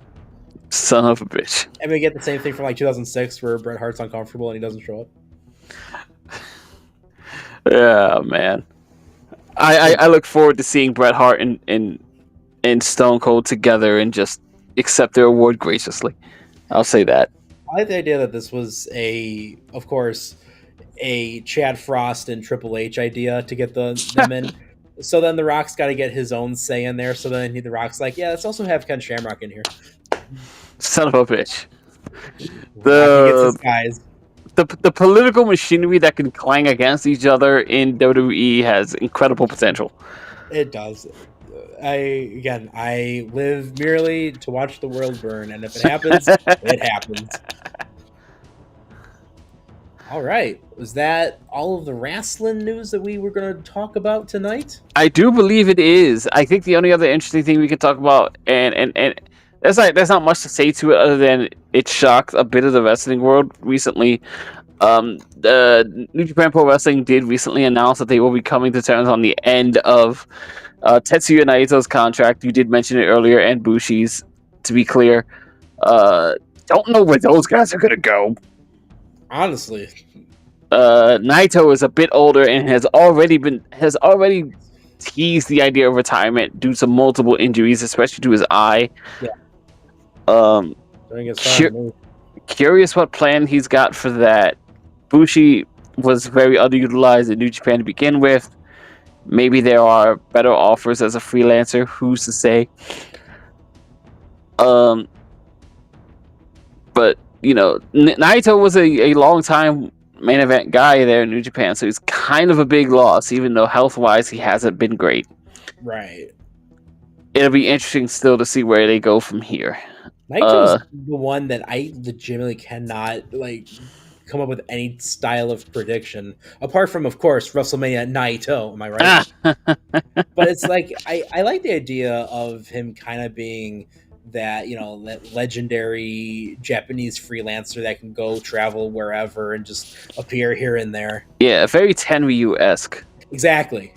Son of a bitch. And we get the same thing from like 2006 where Bret Hart's uncomfortable and he doesn't show up. Yeah, man. I look forward to seeing Bret Hart and Stone Cold together and just accept their award graciously. I'll say that. I like the idea that this was of course, a Chad Frost and Triple H idea to get them in. So then The Rock's got to get his own say in there. So then The Rock's like, yeah, let's also have Ken Shamrock in here. Son of a bitch. Guys. The political machinery that can clang against each other in WWE has incredible potential. It does. I live merely to watch the world burn, and if it happens, it happens. All right. Was that all of the wrestling news that we were going to talk about tonight? I do believe it is. I think the only other interesting thing we could talk about, and there's not much to say to it other than it shocked a bit of the wrestling world recently. The New Japan Pro Wrestling did recently announce that they will be coming to terms on the end of Tetsuya Naito's contract. You did mention it earlier, and Bushi's, to be clear. Don't know where those guys are gonna go. Honestly, Naito is a bit older and has already teased the idea of retirement due to multiple injuries, especially to his eye. Yeah. Um, Curious what plan he's got for that. Bushi was very underutilized in New Japan to begin with. Maybe there are better offers as a freelancer. Who's to say? But Naito was a long time main event guy there in New Japan, so he's kind of a big loss, even though health-wise he hasn't been great. Right. It'll be interesting still to see where they go from here. Naito's the one that I legitimately cannot come up with any style of prediction apart from, of course, WrestleMania Naito. Am I right? But it's like I like the idea of him kind of being that that legendary Japanese freelancer that can go travel wherever and just appear here and there. Yeah, very Tenryu-esque. Exactly.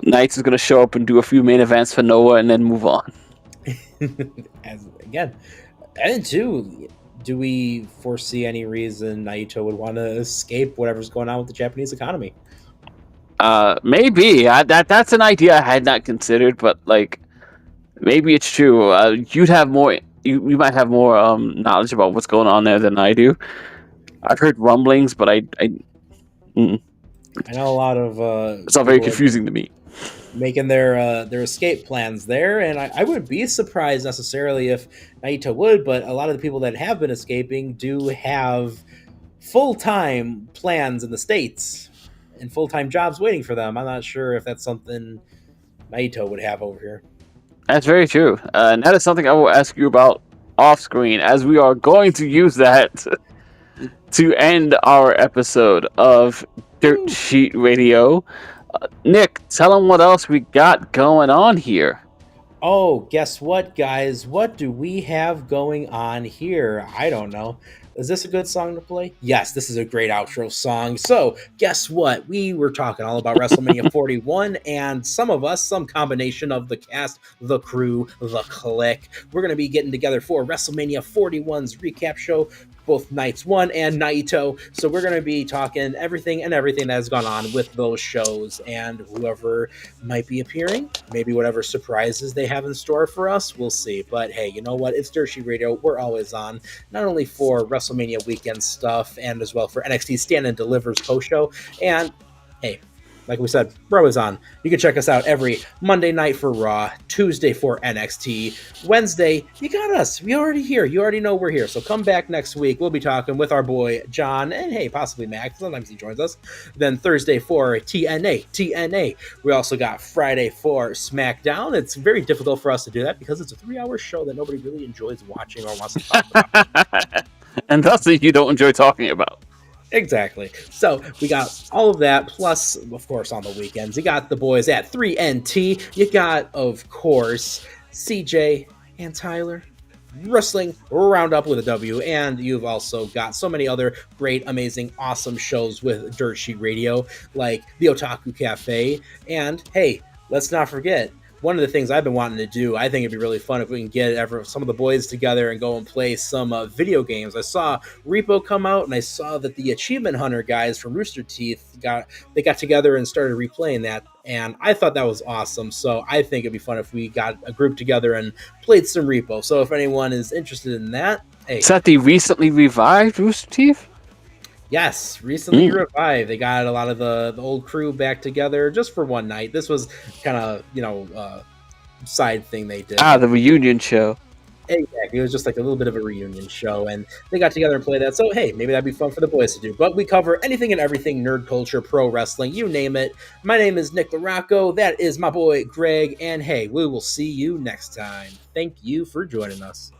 Knights is going to show up and do a few main events for Noah and then move on. And too, do we foresee any reason Naito would want to escape whatever's going on with the Japanese economy? Maybe. That's an idea I had not considered, but maybe it's true. You'd have more. You might have more knowledge about what's going on there than I do. I've heard rumblings, but I know a lot of. It's all very confusing to me. Making their escape plans there, and I wouldn't be surprised necessarily if Naito would, but a lot of the people that have been escaping do have full-time plans in the States and full-time jobs waiting for them. I'm not sure if that's something Naito would have over here. That's very true, and that is something I will ask you about off-screen, as we are going to use that to end our episode of Dirt Sheet Radio. Nick, tell them what else we got going on here. Oh, guess what, guys? What do we have going on here? I don't know. Is this a good song to play? Yes, this is a great outro song. So, guess what? We were talking all about WrestleMania 41, and some combination of the cast, the crew, the clique. We're going to be getting together for WrestleMania 41's recap show, both nights 1 and Naito. So we're going to be talking everything that has gone on with those shows and whoever might be appearing, maybe whatever surprises they have in store for us, we'll see. But hey, you know what? It's Dirt Sheet Radio. We're always on, not only for WrestleMania weekend stuff and as well for NXT Stand and Delivers post show. And hey, like we said, we're always on. You can check us out every Monday night for Raw, Tuesday for NXT, Wednesday, you got us. We already here. You already know we're here. So come back next week. We'll be talking with our boy John and hey, possibly Max. Sometimes he joins us. Then Thursday for TNA. We also got Friday for SmackDown. It's very difficult for us to do that because it's a 3-hour show that nobody really enjoys watching or wants to talk about. And that's what you don't enjoy talking about. Exactly. So we got all of that, plus, of course, on the weekends, you got the boys at 3NT. You got, of course, CJ and Tyler wrestling roundup with a W, and you've also got so many other great, amazing, awesome shows with Dirt Sheet Radio, like the Otaku Cafe, and hey, let's not forget, one of the things I've been wanting to do, I think it'd be really fun if we can get some of the boys together and go and play some video games. I saw Repo come out, and I saw that the Achievement Hunter guys from Rooster Teeth got together and started replaying that, and I thought that was awesome. So I think it'd be fun if we got a group together and played some Repo. So if anyone is interested in that, hey. Is that the recently revived Rooster Teeth? Yes, recently revived. They got a lot of the old crew back together just for one night. This was kind of, side thing they did. The reunion show. Exactly. It was just like a little bit of a reunion show, and they got together and played that. So, hey, maybe that'd be fun for the boys to do. But we cover anything and everything nerd culture, pro wrestling, you name it. My name is Nick LaRocco. That is my boy, Greg. And, hey, we will see you next time. Thank you for joining us.